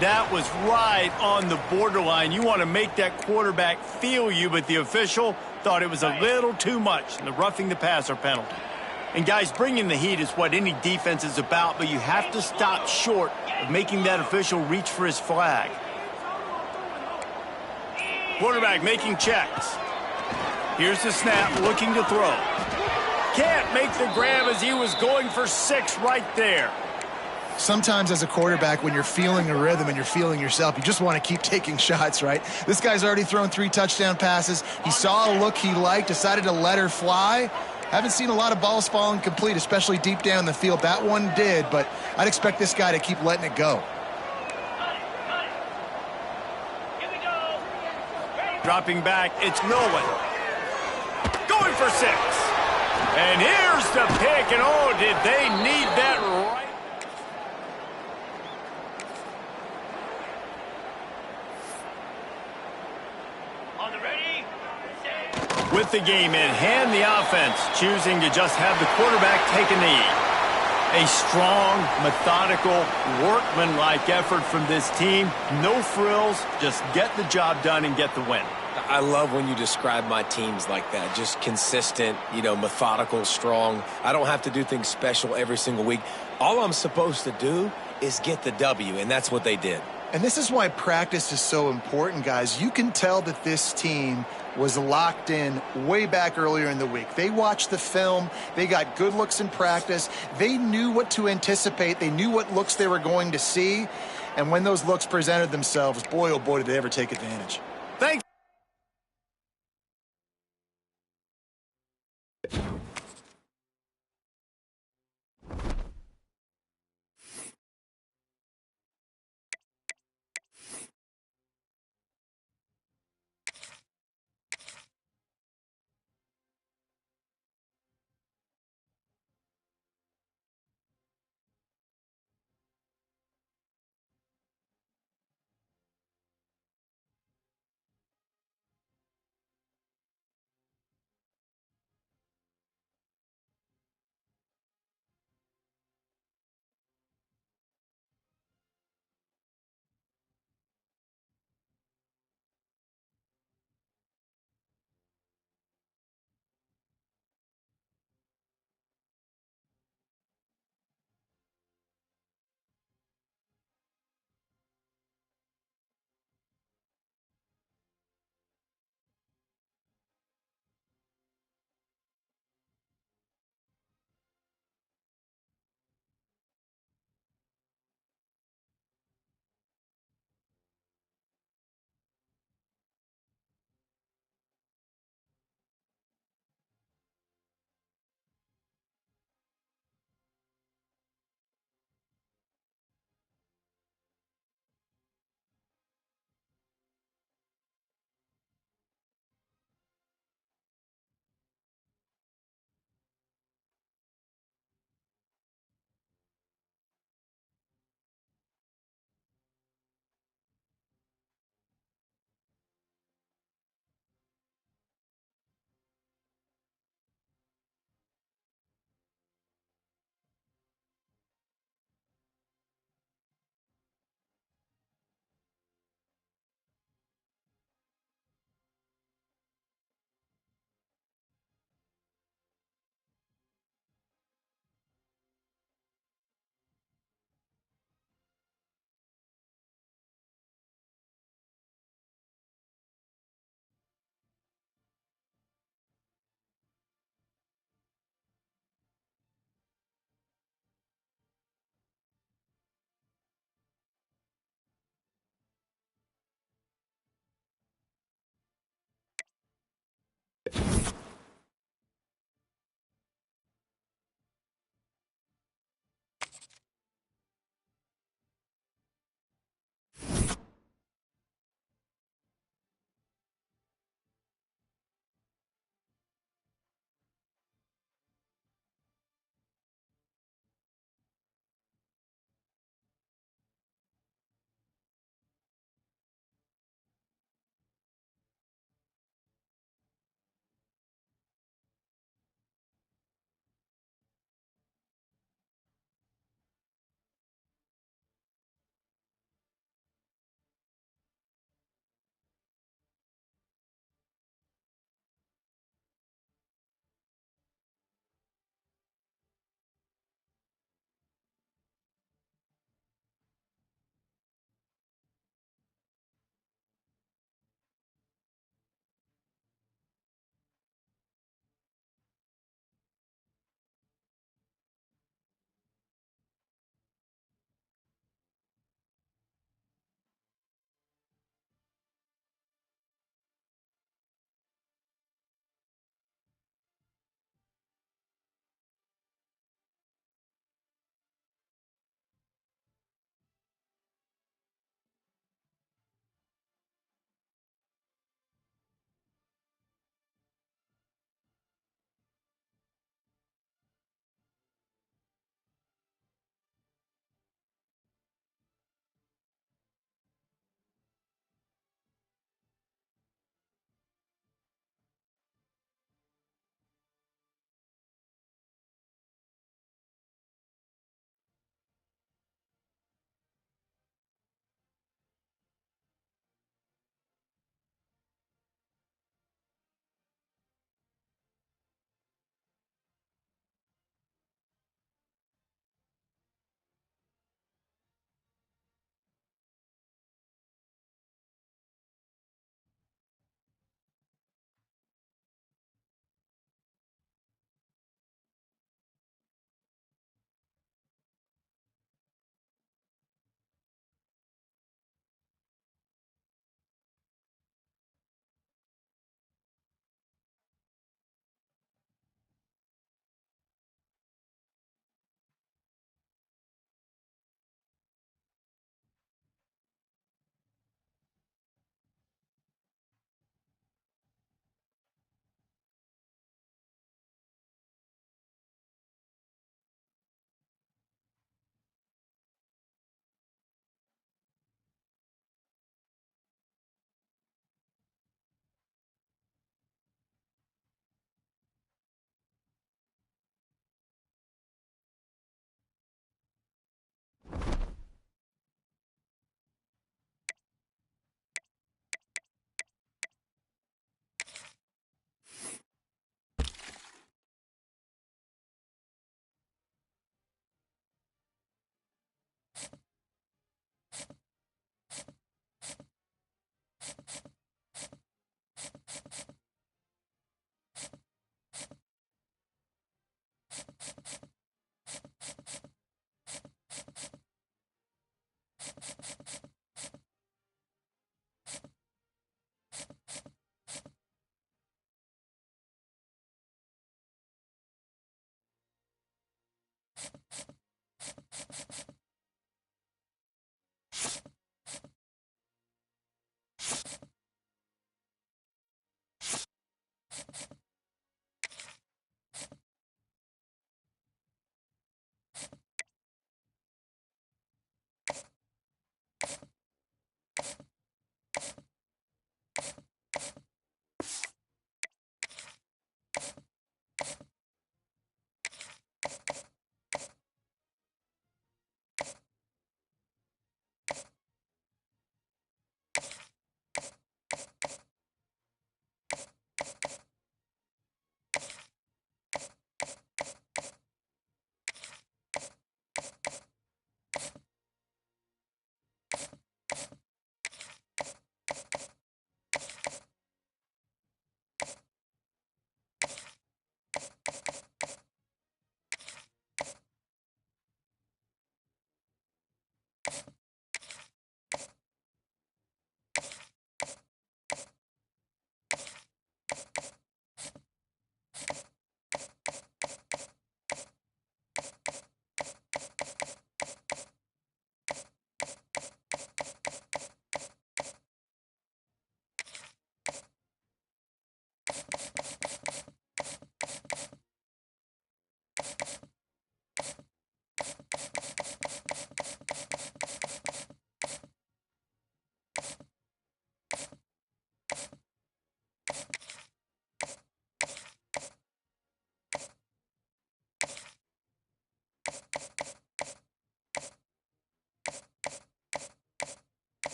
That was right on the borderline. You want to make that quarterback feel you, but the official thought it was a little too much in the roughing the passer penalty. And, guys, bringing the heat is what any defense is about, but you have to stop short of making that official reach for his flag. Quarterback making checks. Here's the snap, looking to throw. Can't make the grab as he was going for 6 right there. Sometimes as a quarterback, when you're feeling a rhythm and you're feeling yourself, you just want to keep taking shots, right? This guy's already thrown 3 touchdown passes. He saw a look he liked, decided to let her fly. Haven't seen a lot of balls falling complete, especially deep down the field. That one did, but I'd expect this guy to keep letting it go. Dropping back, it's Nolan. Going for 6. And here's the pick, and oh, did they need that right? On the ready, set. With the game in hand, the offense choosing to just have the quarterback take a knee. A strong, methodical, workmanlike effort from this team. No frills, just get the job done and get the win. I love when you describe my teams like that. Just consistent, you know, methodical, strong. I don't have to do things special every single week. All I'm supposed to do is get the W, and that's what they did. And this is why practice is so important, guys. You can tell that this team was locked in way back earlier in the week. They watched the film. They got good looks in practice. They knew what to anticipate. They knew what looks they were going to see. And when those looks presented themselves, boy, oh boy, did they ever take advantage. Thanks.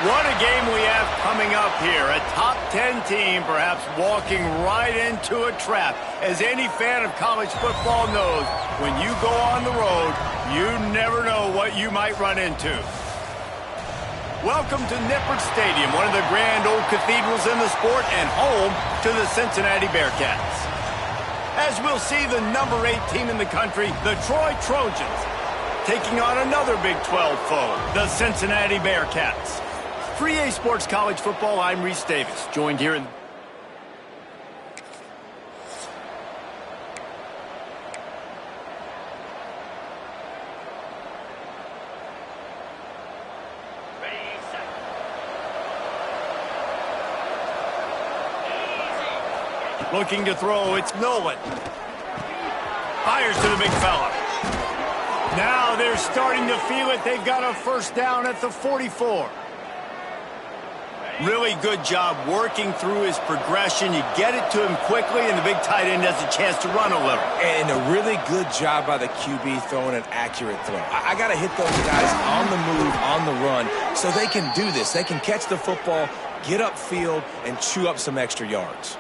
What a game we have coming up here. A top 10 team perhaps walking right into a trap. As any fan of college football knows, when you go on the road, you never know what you might run into. Welcome to Nippert Stadium, one of the grand old cathedrals in the sport and home to the Cincinnati Bearcats. As we'll see, the number 8 team in the country, the Troy Trojans, taking on another Big 12 foe, the Cincinnati Bearcats. For EA Sports College Football, I'm Reese Davis, joined here in... Looking to throw, it's Nolan. Fires to the big fella. Now they're starting to feel it. They've got a first down at the 44. Really good job working through his progression. You get it to him quickly, and the big tight end has a chance to run a little. And a really good job by the QB throwing an accurate throw. I got to hit those guys on the move, on the run, so they can do this. They can catch the football, get upfield, and chew up some extra yards.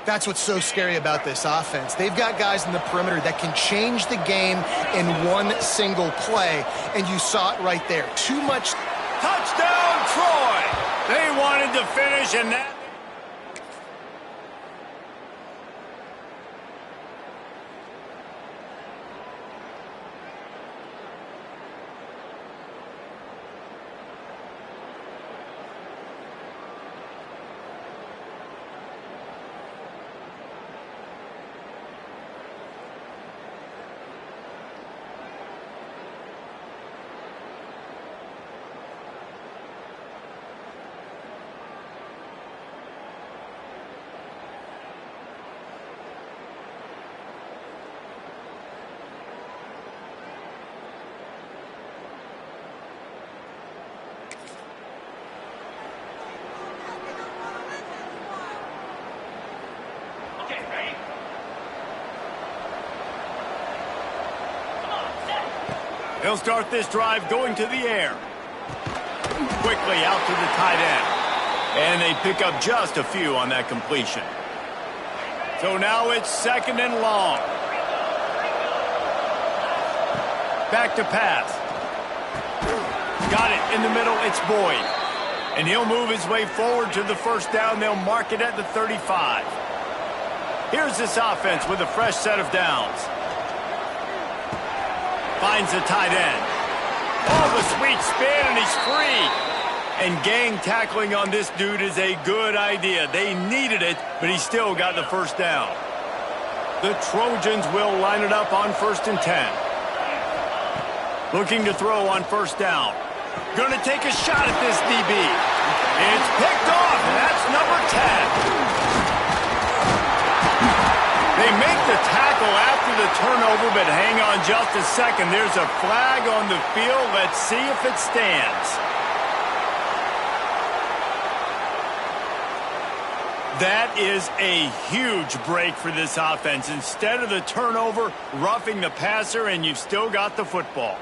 That's what's so scary about this offense. They've got guys in the perimeter that can change the game in one single play, and you saw it right there. Too much. Touchdown, Troy! They wanted to finish, and that... He'll start this drive going to the air. Quickly out to the tight end. And they pick up just a few on that completion. So now it's second and long. Back to pass. Got it in the middle. It's Boyd. And he'll move his way forward to the first down. They'll mark it at the 35. Here's this offense with a fresh set of downs. Finds the tight end. Oh, the sweet spin, and he's free. And gang tackling on this dude is a good idea. They needed it, but he still got the first down. The Trojans will line it up on 1st and 10. Looking to throw on first down. Going to take a shot at this DB. It's picked off, and that's number 10. They make the tackle after the turnover, but hang on just a second. There's a flag on the field. Let's see if it stands. That is a huge break for this offense. Instead of the turnover, roughing the passer, and you've still got the football.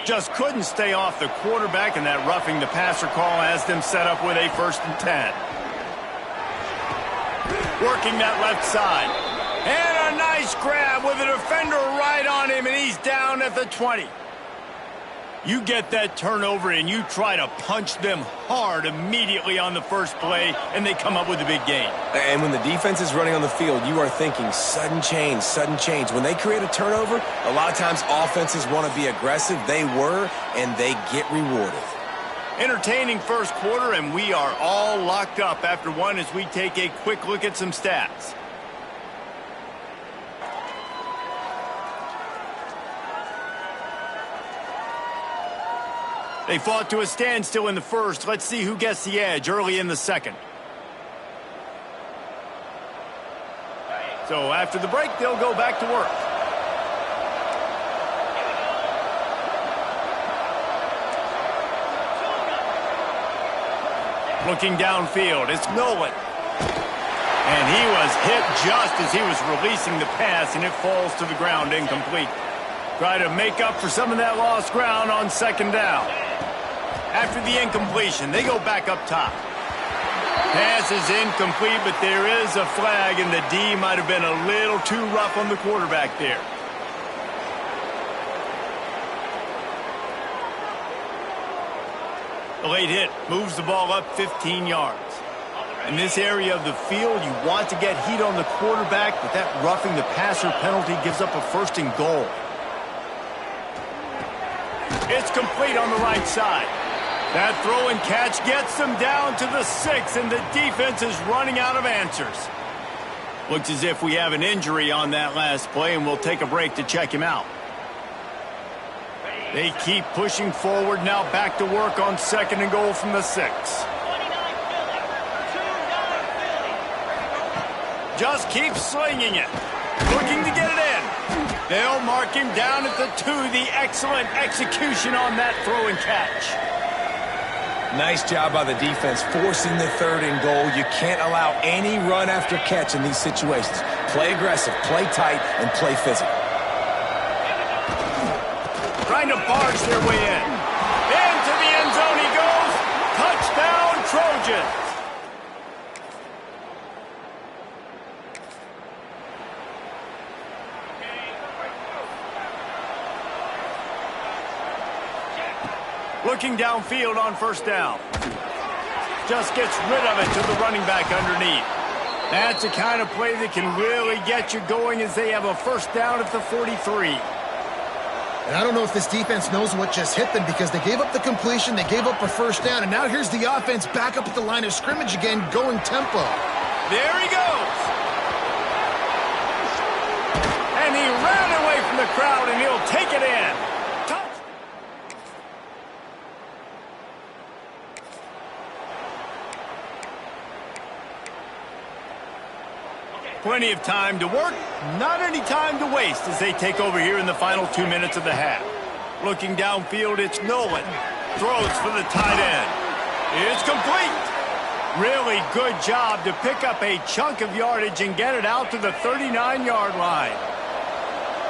Just couldn't stay off the quarterback, and that roughing the passer call has them set up with a 1st and 10. Working that left side. And a nice grab with a defender right on him, and he's down at the 20. You get that turnover, and you try to punch them hard immediately on the first play, and they come up with a big gain. And when the defense is running on the field, you are thinking sudden change, sudden change. When they create a turnover, a lot of times offenses want to be aggressive. They were, and they get rewarded. Entertaining first quarter, and we are all locked up after one as we take a quick look at some stats. They fought to a standstill in the first. Let's see who gets the edge early in the second. So after the break, they'll go back to work. Looking downfield, it's Nolan. And he was hit just as he was releasing the pass, and it falls to the ground incomplete. Try to make up for some of that lost ground on second down. after the incompletion. They go back up top. Pass is incomplete, but there is a flag, and the D might have been a little too rough on the quarterback there. The late hit moves the ball up 15 yards. In this area of the field, you want to get heat on the quarterback, but that roughing the passer penalty gives up a first and goal. It's complete on the right side. That throw and catch gets them down to the 6, and the defense is running out of answers. Looks as if we have an injury on that last play, and we'll take a break to check him out. They keep pushing forward, now back to work on second and goal from the 6. Just keep slinging it. Looking to get it in. They'll mark him down at the 2. The excellent execution on that throw and catch. Nice job by the defense forcing the third and goal. You can't allow any run after catch in these situations. Play aggressive, play tight, and play physical. Trying to barge their way in. Into the end zone he goes. Touchdown, Trojans. Looking downfield on first down. Just gets rid of it to the running back underneath. That's the kind of play that can really get you going as they have a first down at the 43. And I don't know if this defense knows what just hit them because they gave up the completion, they gave up a first down, and now here's the offense back up at the line of scrimmage again, going tempo. There he goes. And he ran away from the crowd, and he'll take it in. Plenty of time to work, not any time to waste as they take over here in the final 2 minutes of the half. Looking downfield, it's Nolan. Throws for the tight end. It's complete. Really good job to pick up a chunk of yardage and get it out to the 39-yard line.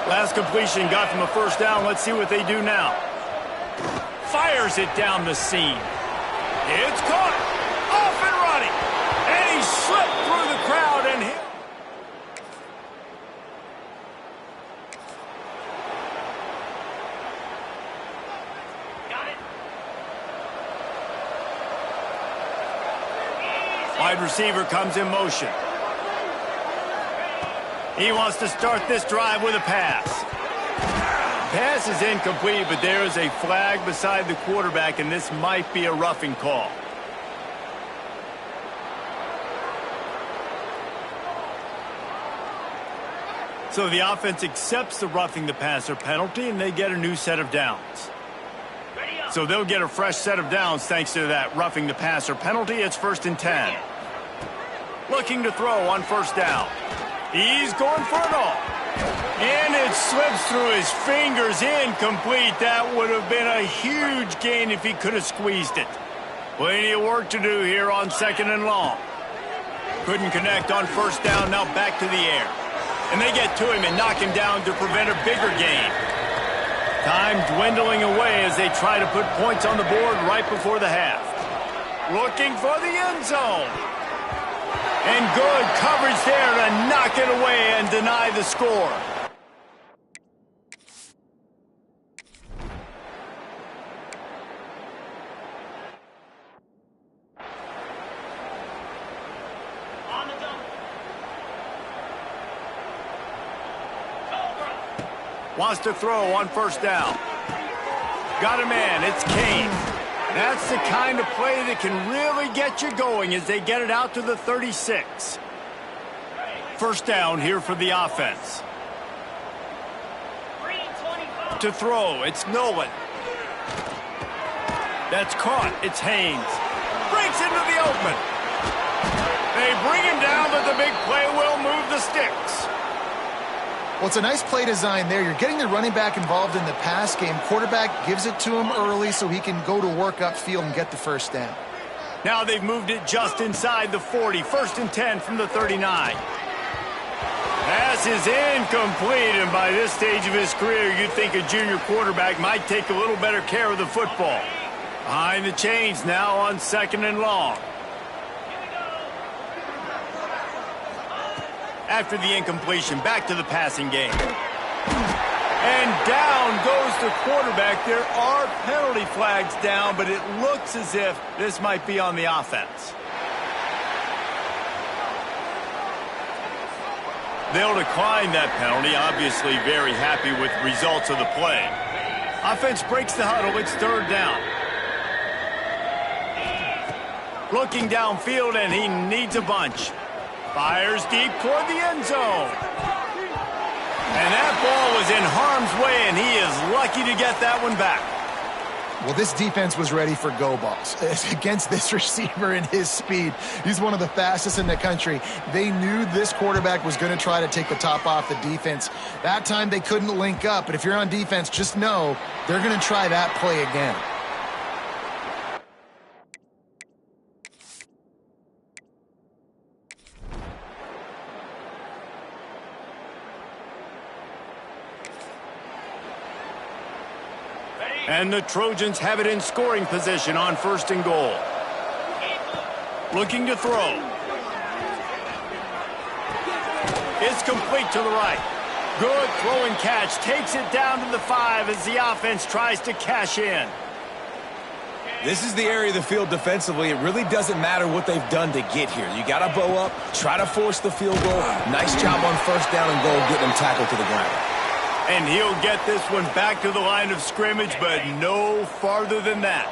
Last completion got them a first down. Let's see what they do now. Fires it down the seam. It's caught. Off and running. And he slipped through the crowd and hit. Wide receiver comes in motion. He wants to start this drive with a pass. Pass is incomplete, but there is a flag beside the quarterback, and this might be a roughing call. So the offense accepts the roughing the passer penalty, and they get a new set of downs. So they'll get a fresh set of downs thanks to that roughing the passer penalty. It's 1st and 10. Looking to throw on first down. He's going for it all. And it slips through his fingers, incomplete. That would have been a huge gain if he could have squeezed it. Plenty of work to do here on second and long. Couldn't connect on first down, now back to the air. And they get to him and knock him down to prevent a bigger gain. Time dwindling away as they try to put points on the board right before the half. Looking for the end zone. And good coverage there to knock it away and deny the score. Wants to throw on first down. Got a man. It's Kane. That's the kind of play that can really get you going as they get it out to the 36. First down here for the offense. To throw, it's Nolan. That's caught. It's Haynes. Breaks into the open. They bring him down, but the big play will move the sticks. Well, it's a nice play design there. You're getting the running back involved in the pass game. Quarterback gives it to him early so he can go to work upfield and get the first down. Now they've moved it just inside the 40. 1st and 10 from the 39. Pass is incomplete, and by this stage of his career, you'd think a junior quarterback might take a little better care of the football. Behind the chains now on 2nd and long. After the incompletion, back to the passing game. And down goes the quarterback. There are penalty flags down, but it looks as if this might be on the offense. They'll decline that penalty, obviously very happy with the results of the play. Offense breaks the huddle, it's 3rd down. Looking downfield, and he needs a bunch. Fires deep toward the end zone. And that ball was in harm's way, and he is lucky to get that one back. Well, this defense was ready for go balls against this receiver and his speed. He's one of the fastest in the country. They knew this quarterback was going to try to take the top off the defense. That time they couldn't link up, but if you're on defense, just know they're going to try that play again. And the Trojans have it in scoring position on 1st and goal. Looking to throw. It's complete to the right. Good throw and catch. Takes it down to the 5 as the offense tries to cash in. This is the area of the field defensively. It really doesn't matter what they've done to get here. You got to bow up, try to force the field goal. Nice job on 1st down and goal, getting them tackled to the ground. And he'll get this one back to the line of scrimmage, but no farther than that.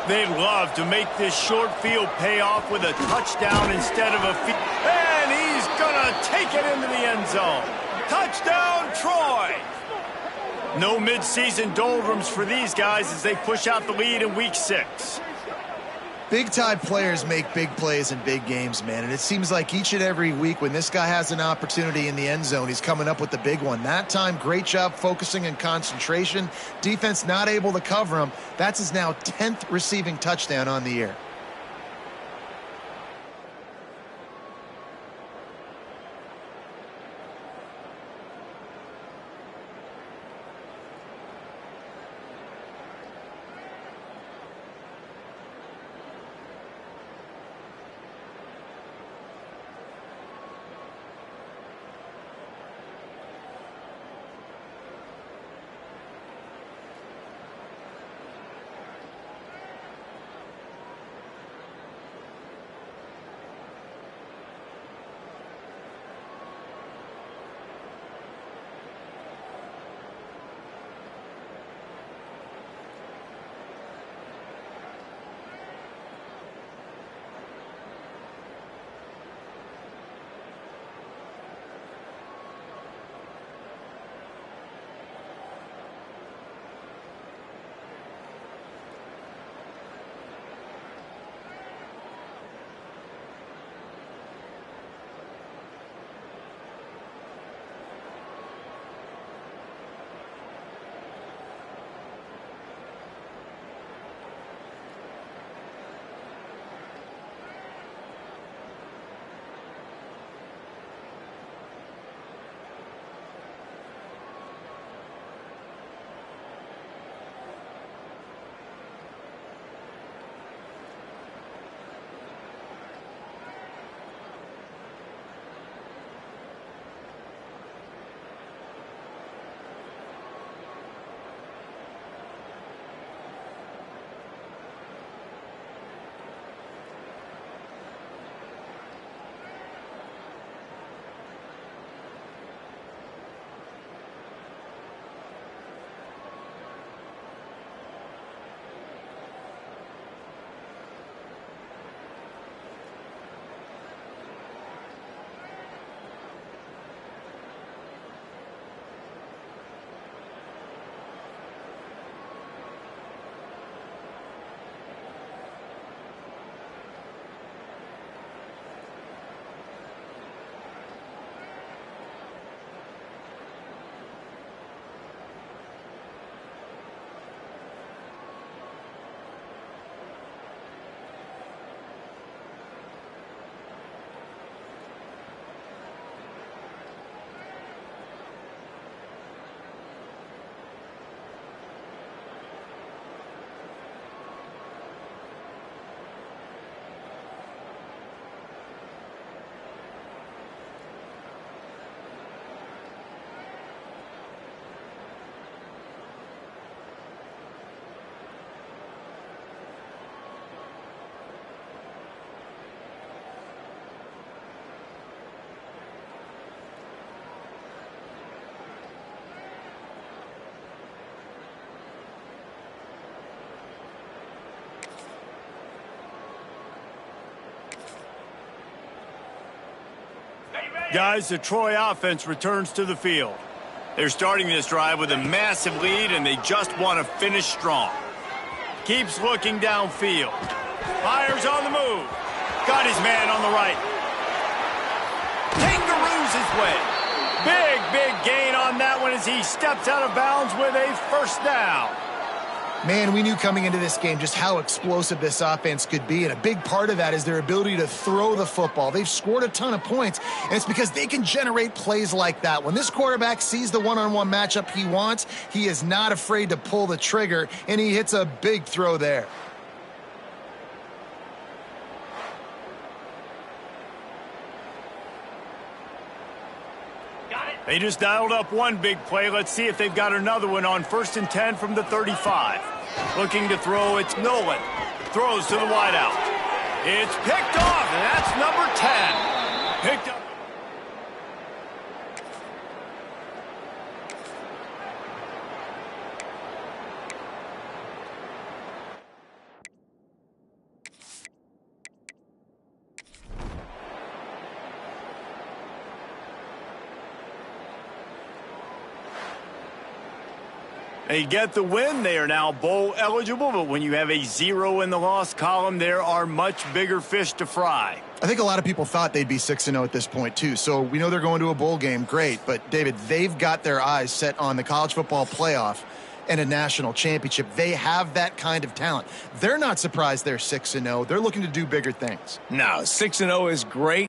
They'd love to make this short field pay off with a touchdown instead of a field. And he's going to take it into the end zone. Touchdown, Troy! No midseason doldrums for these guys as they push out the lead in Week 6. Big-time players make big plays in big games, man, and it seems like each and every week when this guy has an opportunity in the end zone, he's coming up with the big one. That time, great job focusing and concentration. Defense not able to cover him. That's his now 10th receiving touchdown on the year. Guys, the Troy offense returns to the field. They're starting this drive with a massive lead, and they just want to finish strong. Keeps looking downfield. Fires on the move. Got his man on the right. Kangaroos his way. Big gain on that one as he steps out of bounds with a first down. Man, we knew coming into this game just how explosive this offense could be, and a big part of that is their ability to throw the football. They've scored a ton of points, and it's because they can generate plays like that. When this quarterback sees the one-on-one matchup he wants, he is not afraid to pull the trigger, and he hits a big throw there. They just dialed up one big play. Let's see if they've got another one on 1st and 10 from the 35. Looking to throw, it's Nolan. Throws to the wideout. It's picked off, and that's number 10. Picked up. They get the win. They are now bowl eligible, but when you have a 0 in the loss column, there are much bigger fish to fry. I think a lot of people thought they'd be 6-0 at this point, too. So we know they're going to a bowl game. Great. But, David, they've got their eyes set on the college football playoff and a national championship. They have that kind of talent. They're not surprised they're 6-0. They're looking to do bigger things. No, 6-0 is great.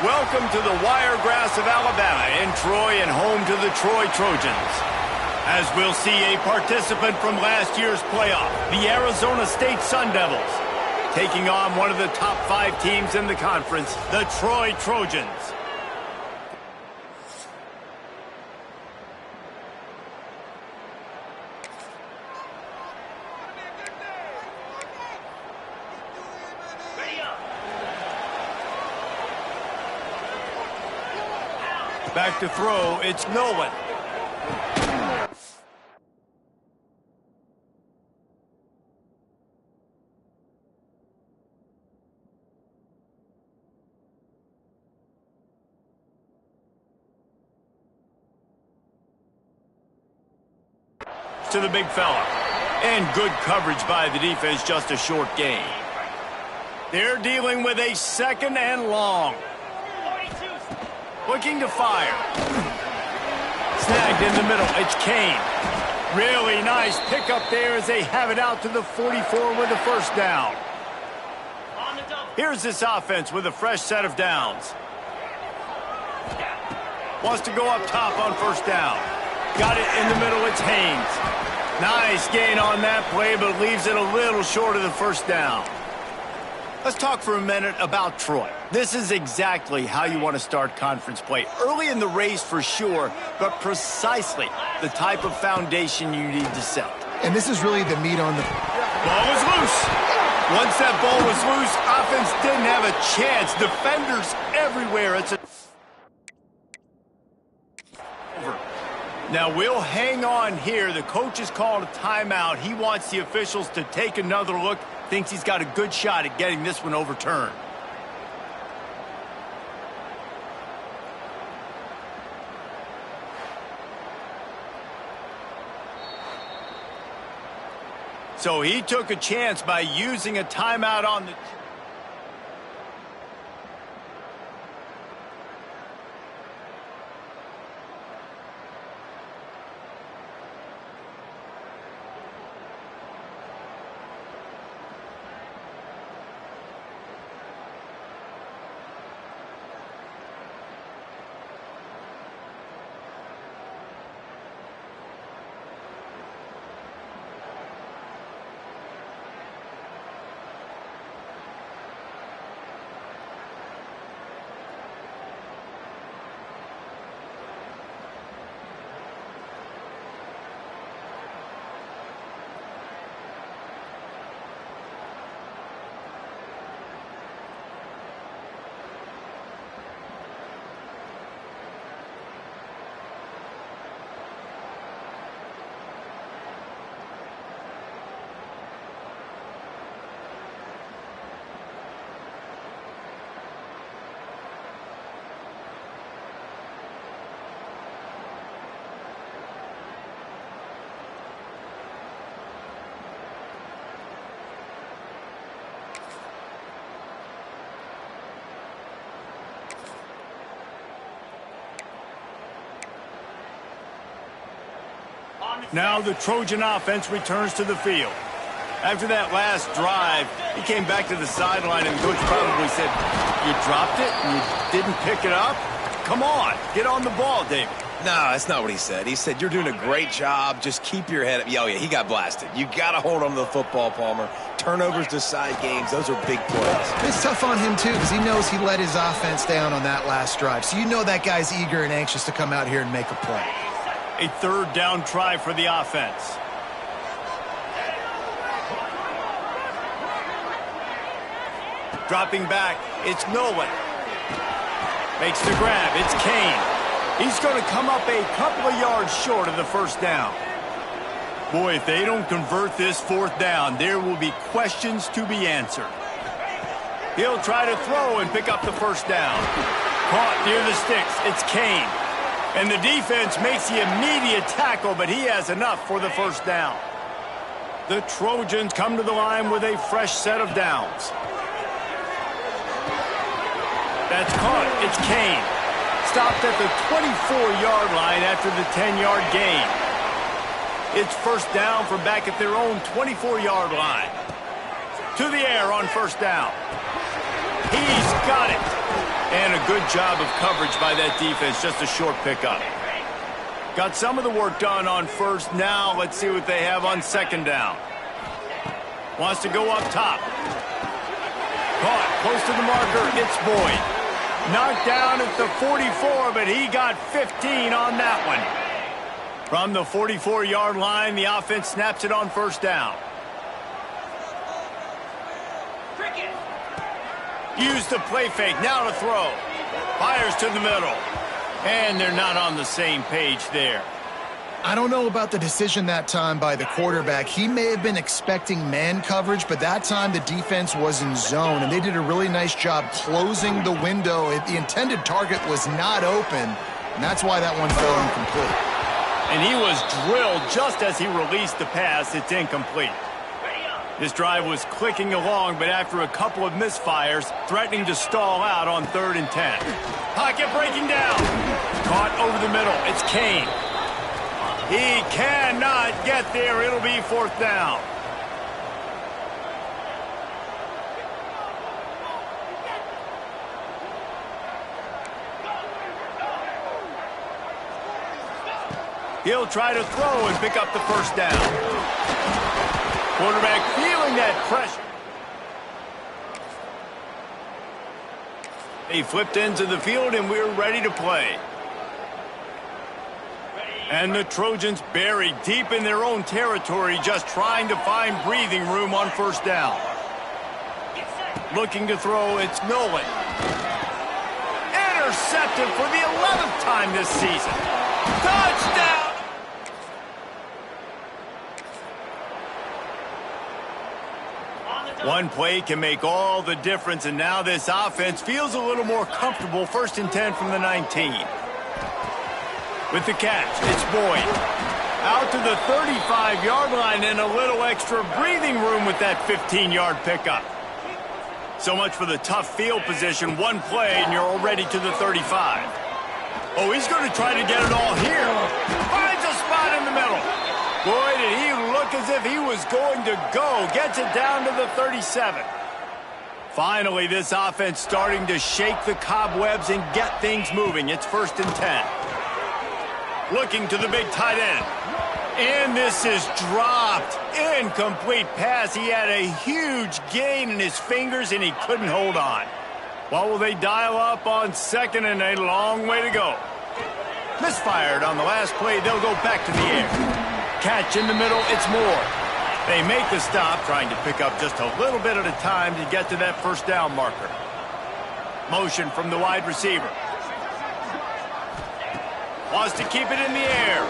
Welcome to the Wiregrass of Alabama in Troy and home to the Troy Trojans. As we'll see a participant from last year's playoff, the Arizona State Sun Devils, taking on one of the top 5 teams in the conference, the Troy Trojans. Back to throw, it's Nolan. To the big fella. And good coverage by the defense, just a short gain. They're dealing with a 2nd and long. Looking to fire. Snagged in the middle. It's Kane. Really nice pickup there as they have it out to the 44 with a first down. Here's this offense with a fresh set of downs. Wants to go up top on first down. Got it in the middle. It's Haynes. Nice gain on that play, but leaves it a little short of the first down. Let's talk for a minute about Troy. This is exactly how you want to start conference play. Early in the race for sure, but precisely the type of foundation you need to set. And this is really the meat on the... Ball was loose. Once that ball was loose, offense didn't have a chance. Defenders everywhere. It's a... Over. Now we'll hang on here. The coach has called a timeout. He wants the officials to take another look. Thinks he's got a good shot at getting this one overturned. So he took a chance by using a timeout on the... Now the Trojan offense returns to the field. After that last drive, he came back to the sideline and the coach probably said, "You dropped it and you didn't pick it up? Come on, get on the ball, David." No, that's not what he said. He said, "You're doing a great job. Just keep your head up." Oh, yeah, he got blasted. You got to hold on to the football, Palmer. Turnovers decide games. Those are big plays. It's tough on him, too, because he knows he let his offense down on that last drive. So you know that guy's eager and anxious to come out here and make a play. A 3rd down try for the offense. Dropping back, it's Nolan. Makes the grab, it's Kane. He's going to come up a couple of yards short of the first down. Boy, if they don't convert this 4th down, there will be questions to be answered. He'll try to throw and pick up the first down. Caught near the sticks, it's Kane. And the defense makes the immediate tackle, but he has enough for the first down. The Trojans come to the line with a fresh set of downs. That's caught. It's Kane. Stopped at the 24-yard line after the 10-yard gain. It's first down from back at their own 24-yard line. To the air on first down. He's got it. And a good job of coverage by that defense, just a short pickup. Got some of the work done on first. Now let's see what they have on second down. Wants to go up top. Caught close to the marker. It's Boyd. Knocked down at the 44, but he got 15 on that one. From the 44-yard line, the offense snaps it on first down. Use the play fake. Now to throw. Fires to the middle. And they're not on the same page there. I don't know about the decision that time by the quarterback. He may have been expecting man coverage, but that time the defense was in zone, and they did a really nice job closing the window. The intended target was not open, and that's why that one fell incomplete. And he was drilled just as he released the pass. It's incomplete. This drive was clicking along, but after a couple of misfires, threatening to stall out on 3rd and 10. Pocket breaking down. Caught over the middle. It's Kane. He cannot get there. It'll be 4th down. He'll try to throw and pick up the first down. Quarterback feeling that pressure. He flipped into the field, and we're ready to play. And the Trojans buried deep in their own territory, just trying to find breathing room on first down. Looking to throw, it's Nolan. Intercepted for the 11th time this season. Touchdown! One play can make all the difference, and now this offense feels a little more comfortable. 1st and 10 from the 19. With the catch, it's Boyd. Out to the 35-yard line, and a little extra breathing room with that 15-yard pickup. So much for the tough field position. One play, and you're already to the 35. Oh, he's going to try to get it all here. Finds a spot in the middle. Boy, did he look as if he was going to go. Gets it down to the 37. Finally, this offense starting to shake the cobwebs and get things moving. It's 1st and 10. Looking to the big tight end. And this is dropped. Incomplete pass. He had a huge gain in his fingers, and he couldn't hold on. What will they dial up on 2nd and a long way to go? Misfired on the last play. They'll go back to the air. Catch in the middle, it's Moore. They make the stop, trying to pick up just a little bit at a time to get to that first down marker. Motion from the wide receiver. Wants to keep it in the air.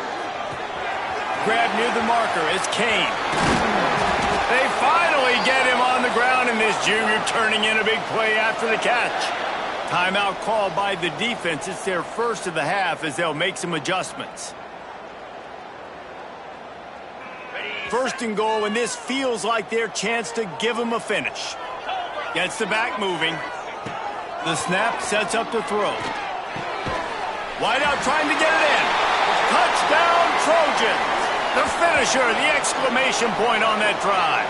Grab near the marker, it's Kane. They finally get him on the ground, and this junior turning in a big play after the catch. Timeout called by the defense. It's their first of the half as they'll make some adjustments. 1st and goal, and this feels like their chance to give them a finish. Gets the back moving. The snap sets up the throw. Wide out trying to get it in. Touchdown, Trojans. The finisher, the exclamation point on that drive.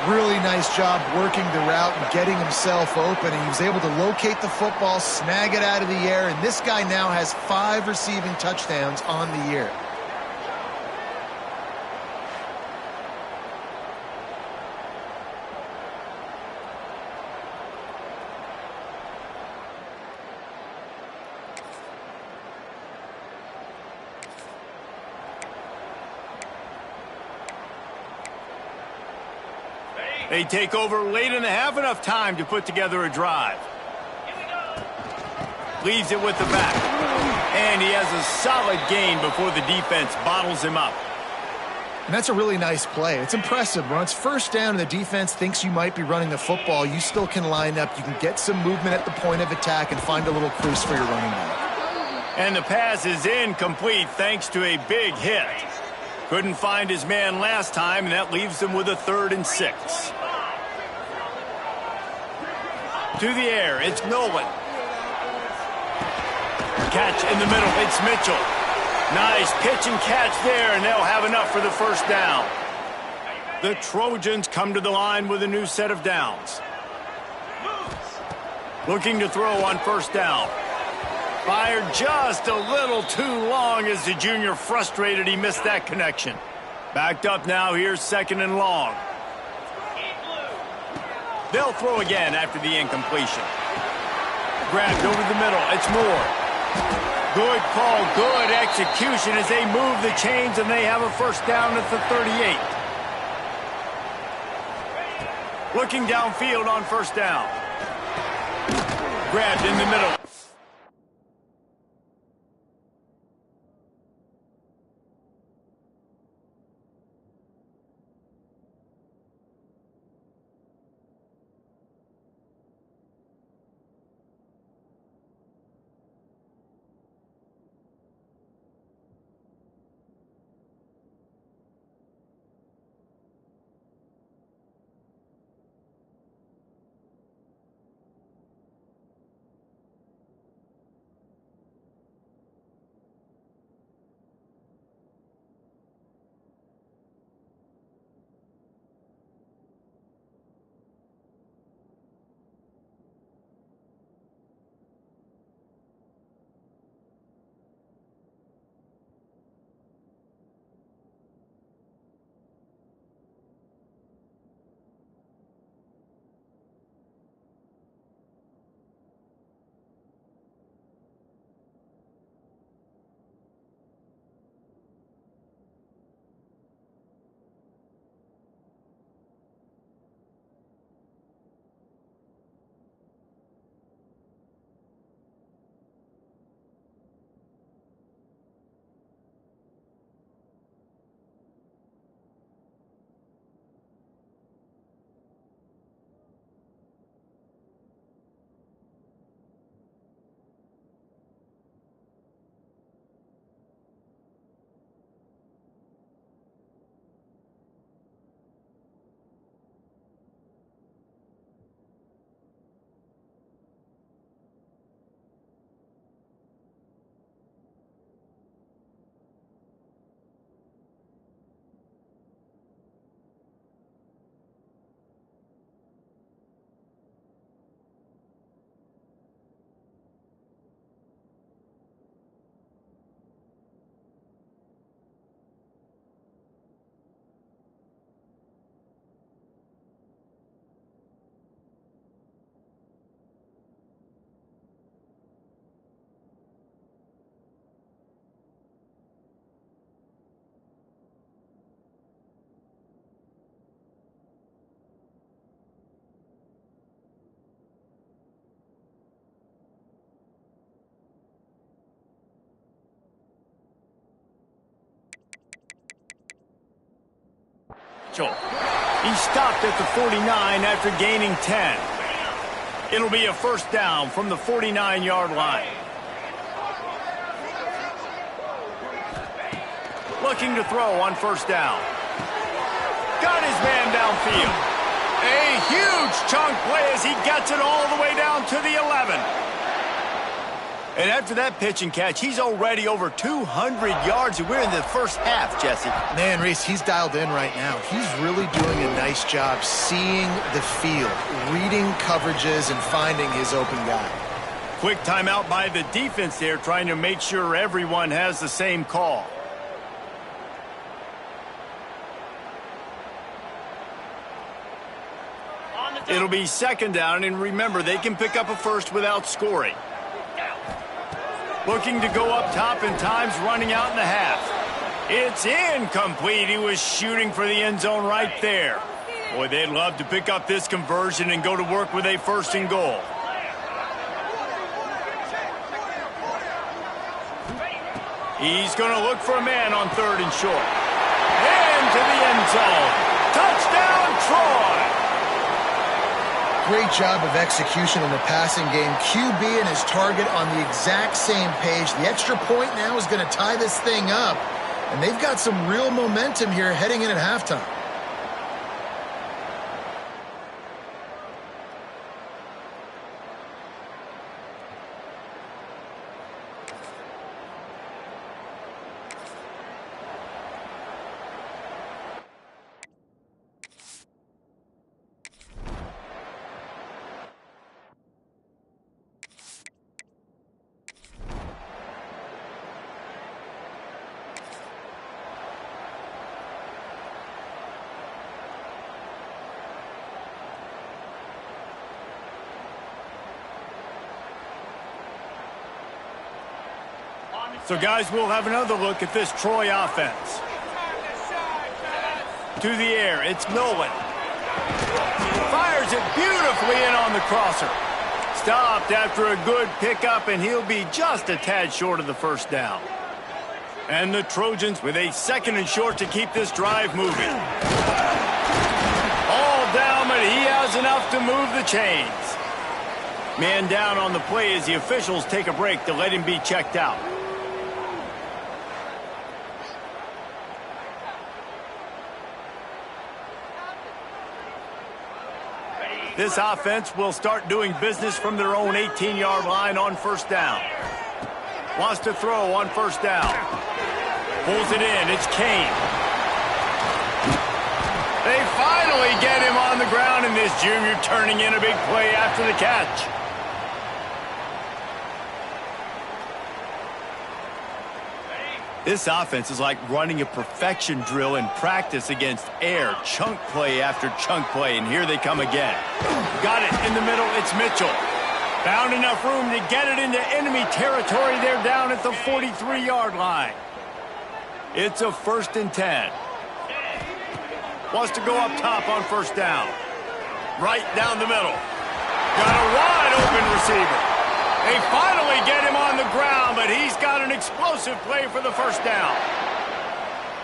Really nice job working the route and getting himself open, and he was able to locate the football, snag it out of the air, and this guy now has 5 receiving touchdowns on the year. They take over late in the half, enough time to put together a drive. Leaves it with the back. And he has a solid gain before the defense bottles him up. And that's a really nice play. It's impressive. When it's 1st down and the defense thinks you might be running the football, you still can line up. You can get some movement at the point of attack and find a little crease for your running back. And the pass is incomplete thanks to a big hit. Couldn't find his man last time, and that leaves them with a 3rd and 6. To the air, it's Nolan. Catch in the middle, it's Mitchell. Nice pitch and catch there, and they'll have enough for the first down. The Trojans come to the line with a new set of downs. Looking to throw on first down. Fired just a little too long as the junior frustrated he missed that connection. Backed up now, here's second and long. They'll throw again after the incompletion. Grabbed over the middle, it's Moore. Good call, good execution as they move the chains and they have a first down at the 38. Looking downfield on first down. Grabbed in the middle. He stopped at the 49 after gaining 10. It'll be a first down from the 49-yard line. Looking to throw on first down. Got his man downfield. A huge chunk play as he gets it all the way down to the 11. And after that pitch and catch, he's already over 200 yards, and we're in the first half, Jesse. Man, Reese, he's dialed in right now. He's really doing a nice job seeing the field, reading coverages, and finding his open guy. Quick timeout by the defense there, trying to make sure everyone has the same call. It'll be second down, and remember, they can pick up a first without scoring. Looking to go up top, and time's running out in the half. It's incomplete. He was shooting for the end zone right there. Boy, they'd love to pick up this conversion and go to work with a first and goal. He's going to look for a man on third and short. Into the end zone. Touchdown, Troy! Great job of execution in the passing game. QB and his target on the exact same page. The extra point now is going to tie this thing up. And they've got some real momentum here heading in at halftime. So, guys, we'll have another look at this Troy offense. To the air, it's Nolan. Fires it beautifully in on the crosser. Stopped after a good pickup, and he'll be just a tad short of the first down. And the Trojans with a 2nd and short to keep this drive moving. All down, but he has enough to move the chains. Man down on the play as the officials take a break to let him be checked out. This offense will start doing business from their own 18-yard line on first down. Wants to throw on first down. Pulls it in. It's Kane. They finally get him on the ground, and this junior turning in a big play after the catch. This offense is like running a perfection drill in practice against air. Chunk play after chunk play, and here they come again. Got it in the middle. It's Mitchell. Found enough room to get it into enemy territory. They're down at the 43-yard line. It's a 1st and 10. Wants to go up top on first down. Right down the middle. Got a wide open receiver. They finally get him on the ground, but he's got an explosive play for the first down.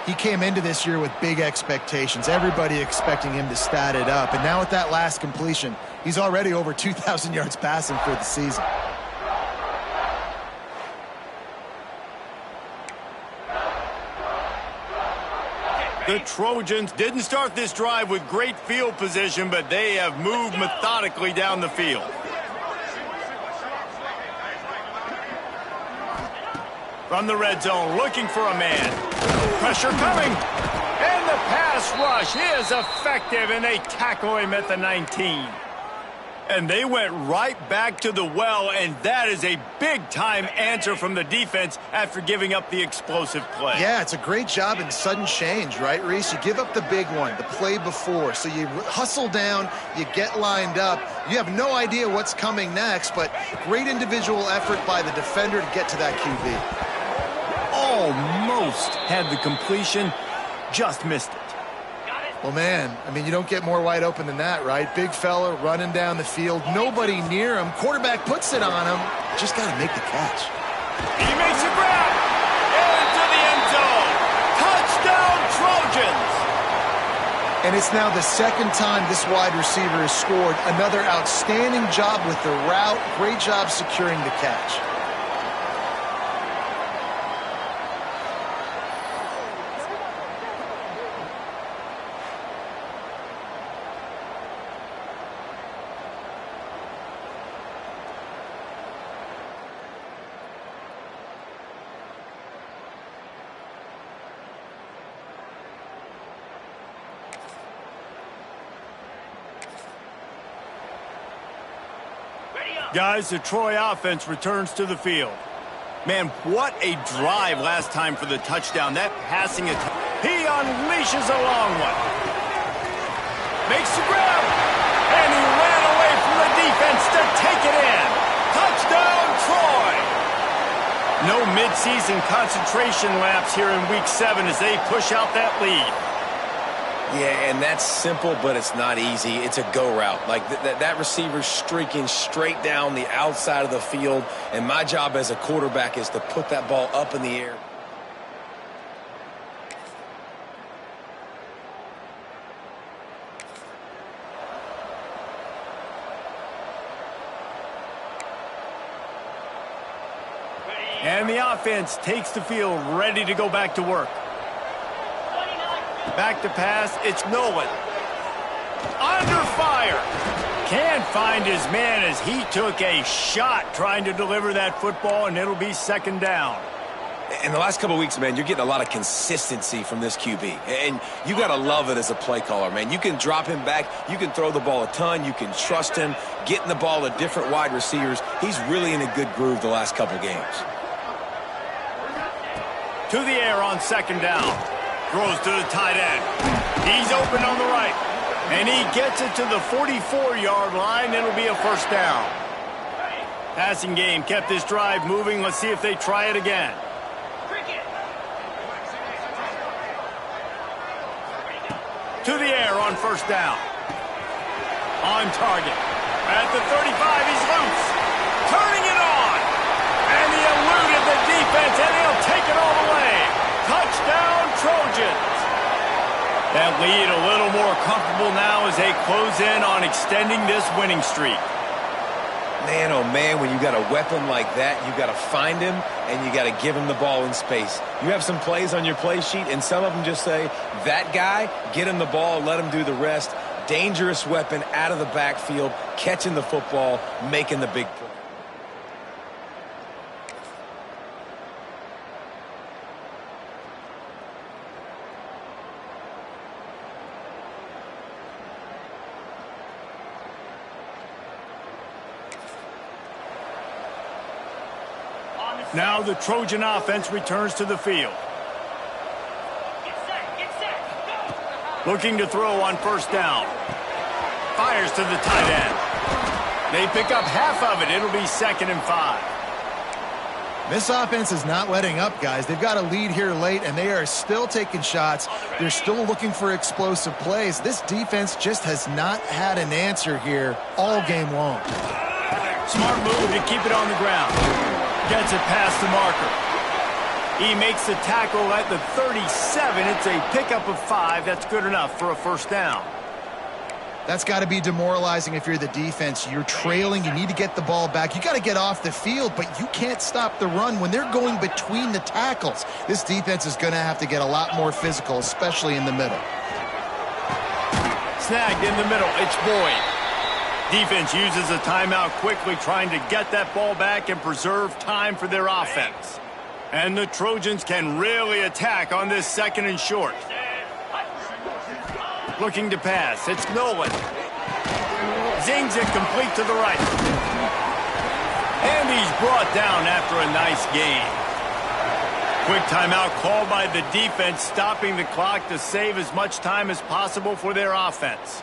He came into this year with big expectations. Everybody expecting him to stat it up. And now with that last completion, he's already over 2,000 yards passing for the season. The Trojans didn't start this drive with great field position, but they have moved methodically down the field. From the red zone, looking for a man. Pressure coming. And the pass rush is effective, and they tackle him at the 19. And they went right back to the well, and that is a big-time answer from the defense after giving up the explosive play. Yeah, it's a great job in sudden change, right, Reese? You give up the big one, the play before, so you hustle down, you get lined up. You have no idea what's coming next, but great individual effort by the defender to get to that QB. Almost had the completion, just missed it. Well, man, I mean, you don't get more wide open than that, right? Big fella running down the field, nobody near him. Quarterback puts it on him. Just got to make the catch. He makes a grab. Into the end zone. Touchdown, Trojans. And it's now the 2nd time this wide receiver has scored. Another outstanding job with the route. Great job securing the catch. Guys, the Troy offense returns to the field. Man, what a drive last time for the touchdown. That passing attack. He unleashes a long one. Makes the grab. And he ran away from the defense to take it in. Touchdown, Troy. No midseason concentration laps here in Week 7 as they push out that lead. Yeah, and that's simple, but it's not easy. It's a go route. Like that receiver's streaking straight down the outside of the field, and my job as a quarterback is to put that ball up in the air. And the offense takes the field, ready to go back to work. Back to pass, it's Nolan. Under fire. Can't find his man as he took a shot trying to deliver that football, and it'll be 2nd down. In the last couple of weeks, man, you're getting a lot of consistency from this QB. And you got to love it as a play caller, man. You can drop him back. You can throw the ball a ton. You can trust him, getting the ball to different wide receivers. He's really in a good groove the last couple games. To the air on 2nd down. Throws to the tight end. He's open on the right. And he gets it to the 44-yard line. It'll be a 1st down. Passing game kept this drive moving. Let's see if they try it again. to the air on first down. On target. At the 35, he's loose. Turning it on. And he eluded the defense, and he'll take it all the way. Touchdown, Trojans. That lead a little more comfortable now as they close in on extending this winning streak. Man, oh man, when you got a weapon like that, you got to find him and you got to give him the ball in space. You have some plays on your play sheet, and some of them just say, that guy, get him the ball, let him do the rest. Dangerous weapon out of the backfield, catching the football, making the big play. Now the Trojan offense returns to the field. Looking to throw on first down. Fires to the tight end. They pick up half of it. It'll be 2nd and 5. This offense is not letting up, guys. They've got a lead here late, and they are still taking shots. They're still looking for explosive plays. This defense just has not had an answer here all game long. Smart move to keep it on the ground. Gets it past the marker. He makes the tackle at the 37. It's a pickup of 5. That's good enough for a first down. That's got to be demoralizing if you're the defense. You're trailing. You need to get the ball back. You got to get off the field, but you can't stop the run when they're going between the tackles. This defense is going to have to get a lot more physical, especially in the middle. Snagged in the middle. It's Boyd. Defense uses a timeout quickly, trying to get that ball back and preserve time for their offense. And the Trojans can really attack on this 2nd and short. Looking to pass. It's Nolan. Zings it complete to the right. And he's brought down after a nice gain. Quick timeout called by the defense, stopping the clock to save as much time as possible for their offense.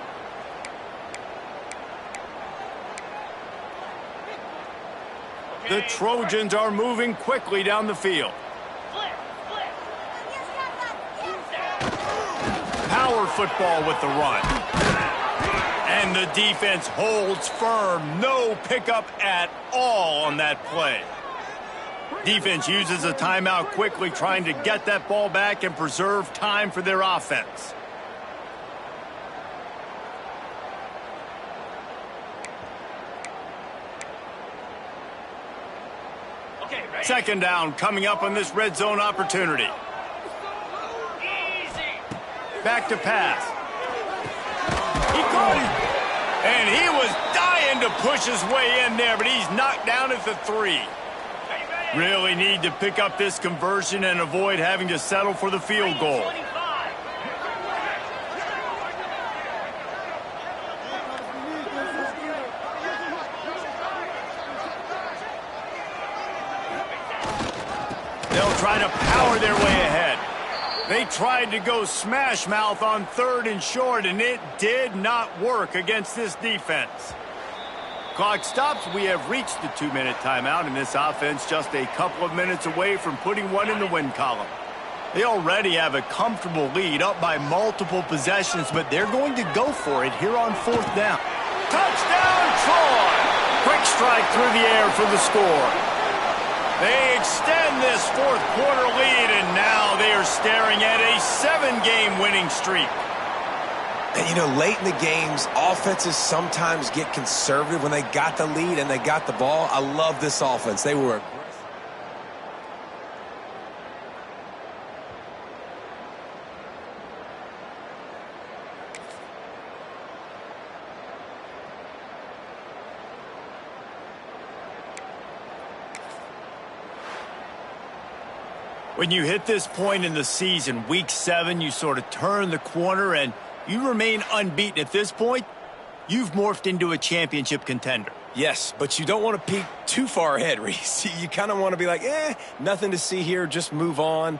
The Trojans are moving quickly down the field. Power football with the run. And the defense holds firm. No pickup at all on that play. Defense uses a timeout quickly, trying to get that ball back and preserve time for their offense. Second down coming up on this red zone opportunity. Back to pass. He caught it. And he was dying to push his way in there, but he's knocked down at the 3. Really need to pick up this conversion and avoid having to settle for the field goal. They'll try to power their way ahead. They tried to go smash mouth on 3rd and short, and it did not work against this defense. Clock stops. We have reached the 2-minute timeout, and this offense just a couple of minutes away from putting one in the win column. They already have a comfortable lead, up by multiple possessions, but they're going to go for it here on 4th down. Touchdown, Troy! Quick strike through the air for the score. They extend this 4th quarter lead, and now they are staring at a 7-game winning streak. And, you know, late in the games, offenses sometimes get conservative when they got the lead and they got the ball. I love this offense. They were aggressive. When you hit this point in the season, week 7, you sort of turn the corner and you remain unbeaten. At this point, you've morphed into a championship contender. Yes, but you don't want to peek too far ahead, Reese. You kind of want to be like, nothing to see here, just move on.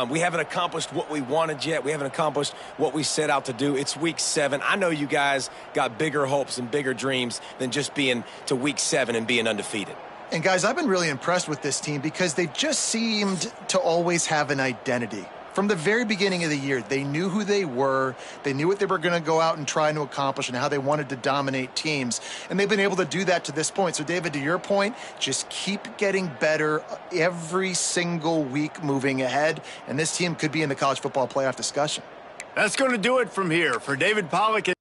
We haven't accomplished what we wanted yet. We haven't accomplished what we set out to do. It's week 7. I know you guys got bigger hopes and bigger dreams than just being to week 7 and being undefeated. And guys, I've been really impressed with this team because they've just seemed to always have an identity. From the very beginning of the year, they knew who they were. They knew what they were going to go out and try to accomplish and how they wanted to dominate teams. And they've been able to do that to this point. So, David, to your point, just keep getting better every single week moving ahead. And this team could be in the college football playoff discussion. That's going to do it from here. For David Pollack.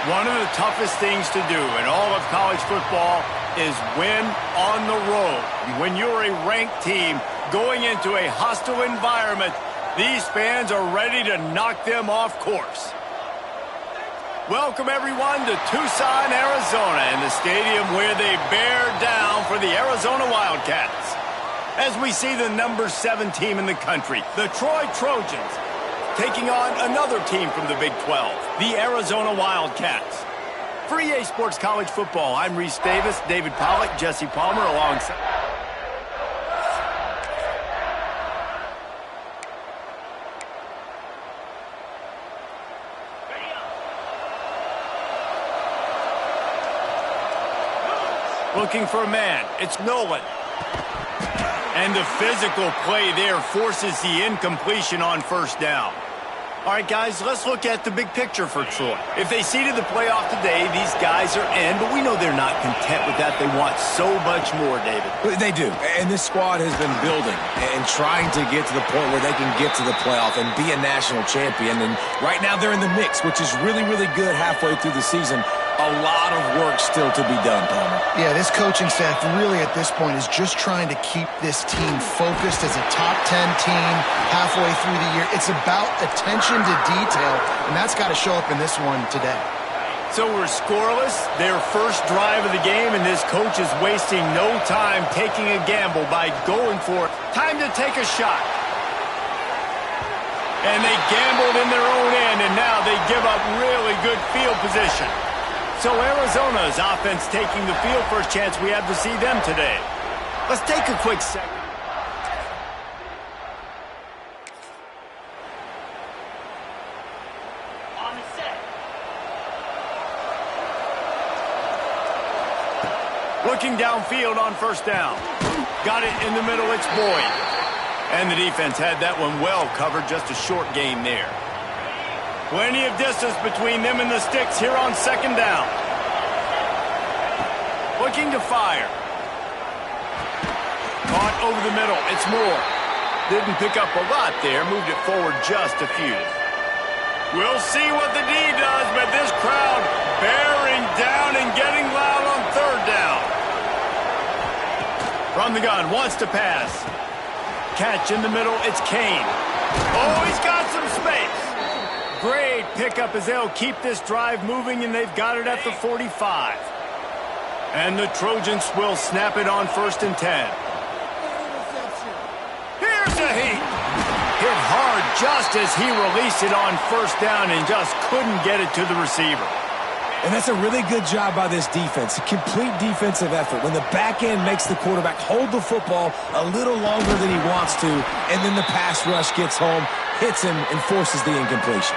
One of the toughest things to do in all of college football is win on the road. When you're a ranked team going into a hostile environment, these fans are ready to knock them off course. Welcome, everyone, to Tucson, Arizona, and the stadium where they bear down for the Arizona Wildcats. As we see the number 7 team in the country, the Troy Trojans, taking on another team from the Big 12, the Arizona Wildcats. For EA Sports College Football, I'm Reese Davis, David Pollack, Jesse Palmer alongside. Looking for a man, it's Nolan. And the physical play there forces the incompletion on first down. All right, guys, let's look at the big picture for Troy. If they seeded the playoff today, these guys are in, but we know they're not content with that. They want so much more, David. They do, and this squad has been building and trying to get to the point where they can get to the playoff and be a national champion. And right now they're in the mix, which is really, really good halfway through the season. A lot of work still to be done, Palmer. Yeah, this coaching staff really at this point is just trying to keep this team focused as a top 10 team halfway through the year. It's about attention to detail, and that's got to show up in this one today. So we're scoreless, their first drive of the game, and this coach is wasting no time taking a gamble by going for it. Time to take a shot. And they gambled in their own end, and now they give up really good field position. So Arizona's offense taking the field. First chance we have to see them today. Let's take a quick second. On the set. Looking downfield on first down. Got it in the middle, it's Boyd. And the defense had that one well covered, just a short gain there. Plenty of distance between them and the sticks here on second down. Looking to fire. Caught over the middle. It's Moore. Didn't pick up a lot there. Moved it forward just a few. We'll see what the D does, but this crowd bearing down and getting loud on third down. From the gun, wants to pass. Catch in the middle. It's Kane. Oh, he's got some space. Great pickup as they'll keep this drive moving, and they've got it at the 45. And the Trojans will snap it on 1st and 10. Here's a heat. Hit hard just as he released it on first down and just couldn't get it to the receiver. And that's a really good job by this defense, a complete defensive effort. When the back end makes the quarterback hold the football a little longer than he wants to, and then the pass rush gets home, hits him, and forces the incompletion.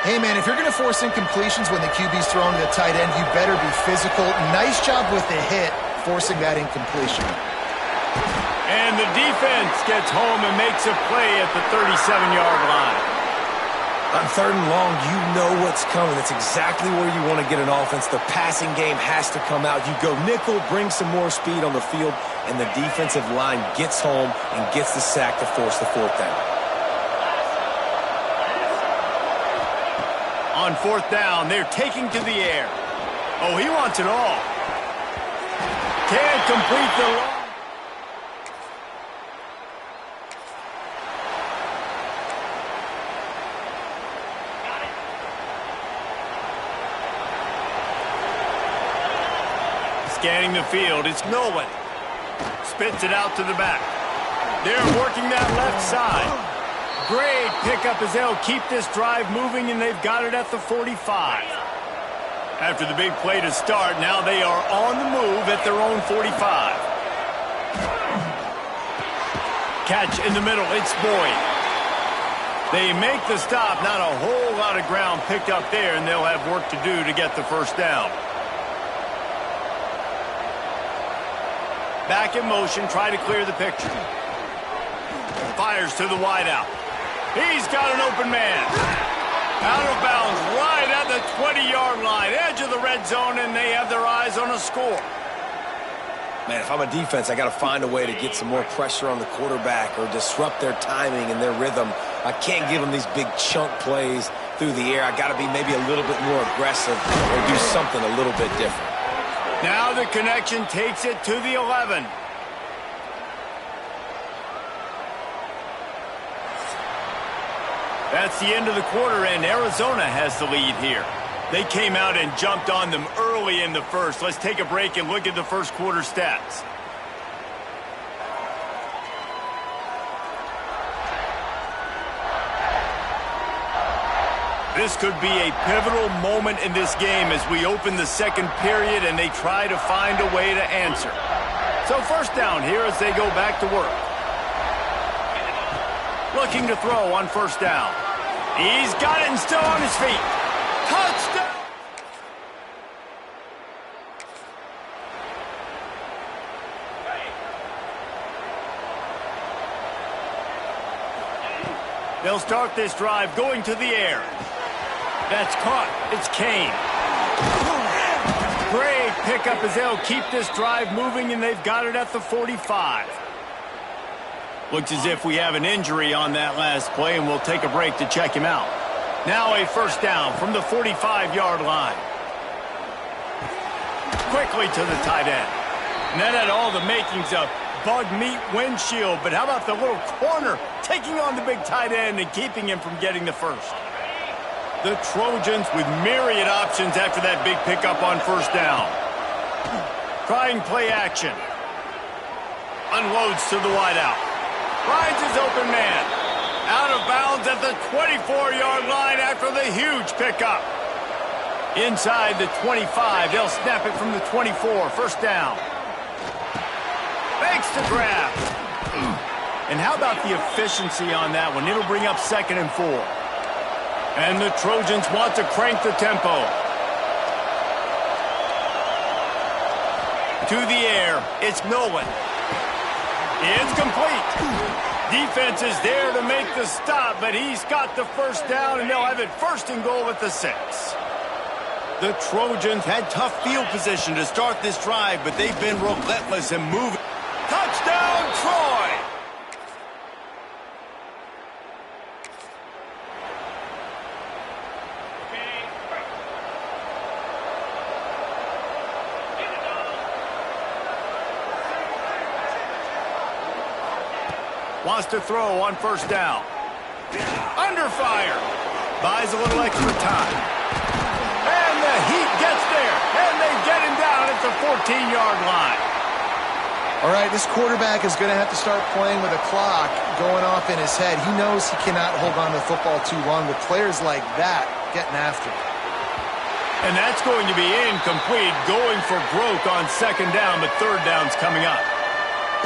Hey, man, if you're going to force incompletions when the QB's throwing to the tight end, you better be physical. Nice job with the hit, forcing that incompletion. And the defense gets home and makes a play at the 37-yard line. On third and long, you know what's coming. That's exactly where you want to get an offense. The passing game has to come out. You go nickel, bring some more speed on the field, and the defensive line gets home and gets the sack to force the fourth down. On fourth down, they're taking to the air. Oh, he wants it all. Can't complete the long. Scanning the field, it's Nolan. Spits it out to the back. They're working that left side. Great pickup as they'll keep this drive moving, and they've got it at the 45. After the big play to start, now they are on the move at their own 45. Catch in the middle, it's Boyd. They make the stop, not a whole lot of ground picked up there, and they'll have work to do to get the first down. Back in motion, try to clear the picture. Fires to the wideout. He's got an open man. Out of bounds, right at the 20-yard line, edge of the red zone, and they have their eyes on a score. Man, if I'm a defense, I got to find a way to get some more pressure on the quarterback or disrupt their timing and their rhythm. I can't give them these big chunk plays through the air. I got to be maybe a little bit more aggressive or do something a little bit different. Now the connection takes it to the 11. That's the end of the quarter, and Arizona has the lead here. They came out and jumped on them early in the first. Let's take a break and look at the first quarter stats. This could be a pivotal moment in this game as we open the second period and they try to find a way to answer. So first down here as they go back to work. Looking to throw on first down. He's got it and still on his feet. Touchdown! They'll start this drive going to the air. That's caught. It's Kane. Great pickup as they'll keep this drive moving, and they've got it at the 45. Looks as if we have an injury on that last play, and we'll take a break to check him out. Now a first down from the 45-yard line. Quickly to the tight end. And that had all the makings of bug meat windshield, but how about the little corner taking on the big tight end and keeping him from getting the first? The Trojans with myriad options after that big pickup on first down. Trying play action. Unloads to the wideout. Finds his open man. Out of bounds at the 24-yard line after the huge pickup. Inside the 25, they'll snap it from the 24. First down. Fakes to grab. And how about the efficiency on that one? It'll bring up 2nd and 4. And the Trojans want to crank the tempo. To the air, it's Nolan. It's complete. Defense is there to make the stop, but he's got the first down, and they'll have it 1st and goal at the 6. The Trojans had tough field position to start this drive, but they've been relentless in moving. Touchdown, Troy! Wants to throw on first down. Under fire. Buys a little extra time. And the heat gets there. And they get him down at the 14-yard line. All right, this quarterback is going to have to start playing with a clock going off in his head. He knows he cannot hold on to the football too long with players like that getting after him. And that's going to be incomplete, going for broke on 2nd down, but 3rd down's coming up.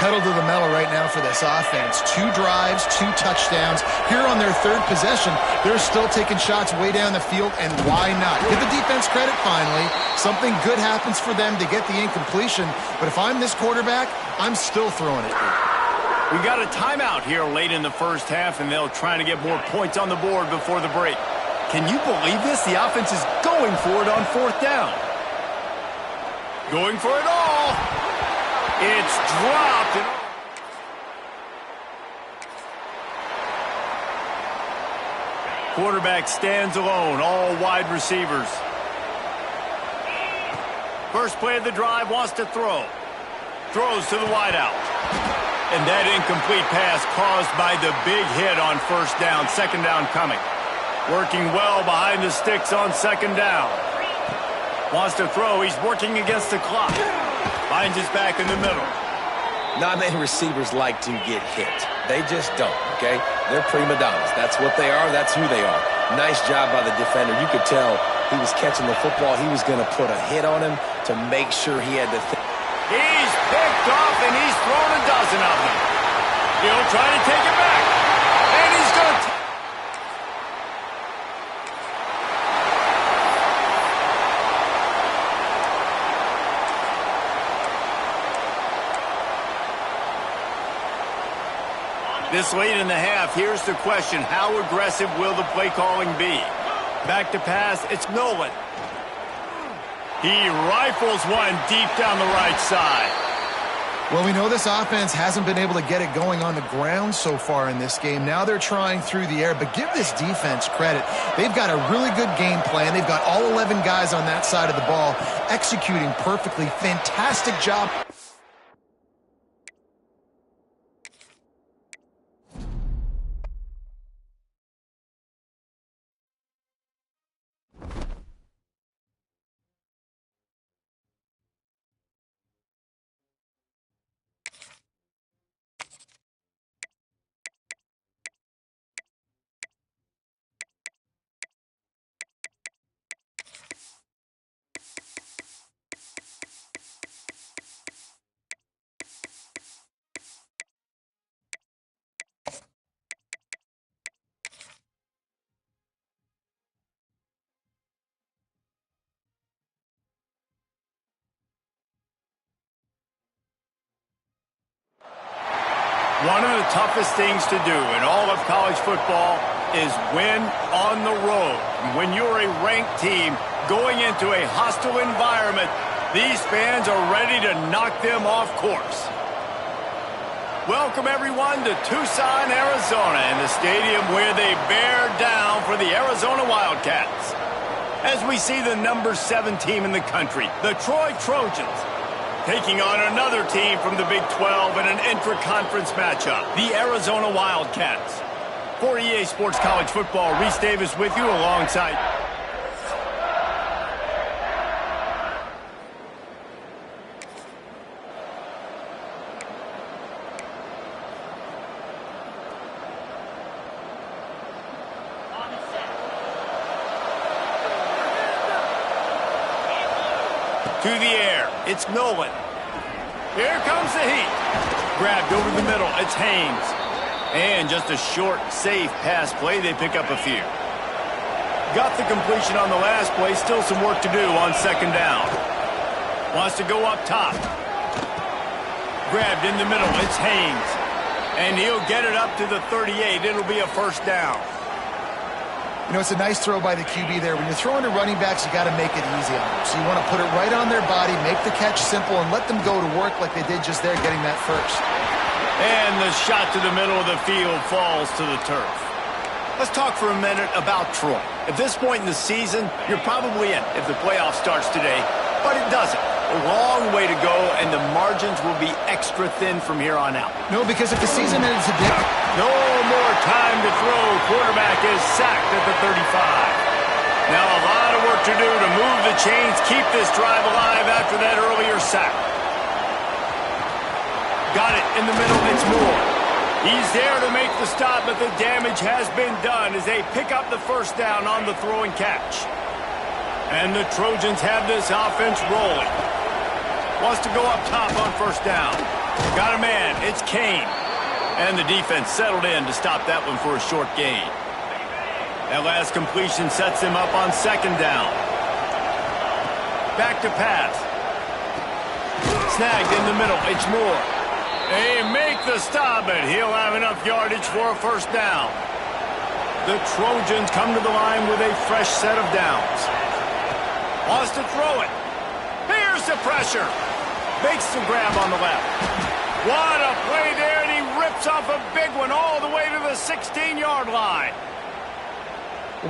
Pedal to the metal right now for this offense. 2 drives, 2 touchdowns. Here on their 3rd possession, they're still taking shots way down the field, and why not? Give the defense credit finally. Something good happens for them to get the incompletion, but if I'm this quarterback, I'm still throwing it. We got a timeout here late in the first half, and they'll try to get more points on the board before the break. Can you believe this? The offense is going for it on 4th down. Going for it all. It's dropped. Quarterback stands alone, all wide receivers. First play of the drive, wants to throw. Throws to the wideout. And that incomplete pass caused by the big hit on first down. 2nd down coming. Working well behind the sticks on 2nd down. Wants to throw. He's working against the clock. Finds his back in the middle. Not many receivers like to get hit. They just don't, okay? They're prima donnas. That's what they are. That's who they are. Nice job by the defender. You could tell he was catching the football. He was going to put a hit on him to make sure he had to He's picked off, and he's thrown a dozen of them. He'll try to take it back. And he's going to... This late in the half, here's the question. How aggressive will the play calling be? Back to pass, it's Nolan. He rifles one deep down the right side. Well, we know this offense hasn't been able to get it going on the ground so far in this game. Now they're trying through the air, but give this defense credit. They've got a really good game plan. They've got all 11 guys on that side of the ball executing perfectly. Fantastic job. One of the toughest things to do in all of college football is win on the road. When you're a ranked team going into a hostile environment, these fans are ready to knock them off course. Welcome, everyone, to Tucson, Arizona, and the stadium where they bear down for the Arizona Wildcats. As we see the number 7 team in the country, the Troy Trojans, taking on another team from the Big 12 in an intra-conference matchup, the Arizona Wildcats. For EA Sports College Football, Reese Davis with you alongside... To the air, it's Nolan. Here comes the heat. Grabbed over the middle, it's Haynes. And just a short, safe pass play, they pick up a few. Got the completion on the last play, still some work to do on second down. Wants to go up top. Grabbed in the middle, it's Haynes. And he'll get it up to the 38, it'll be a first down. You know, it's a nice throw by the QB there. When you're throwing to running backs, you got to make it easy on them. So you want to put it right on their body, make the catch simple, and let them go to work like they did just there, getting that first. And the shot to the middle of the field falls to the turf. Let's talk for a minute about Troy. At this point in the season, you're probably in if the playoff starts today, but it doesn't. A long way to go, and the margins will be extra thin from here on out. No, because if the season ends today... No more time to throw. Quarterback is sacked at the 35. Now a lot of work to do to move the chains, keep this drive alive after that earlier sack. Got it in the middle, it's Moore. He's there to make the stop, but the damage has been done as they pick up the first down on the throw and catch. And the Trojans have this offense rolling. Wants to go up top on first down. Got a man, it's Kane. And the defense settled in to stop that one for a short gain. That last completion sets him up on second down. Back to pass. Snagged in the middle, it's Moore. They make the stop, but he'll have enough yardage for a first down. The Trojans come to the line with a fresh set of downs. Wants to throw it. Here's the pressure. Makes the grab on the left. What a play there, and he rips off a big one all the way to the 16-yard line.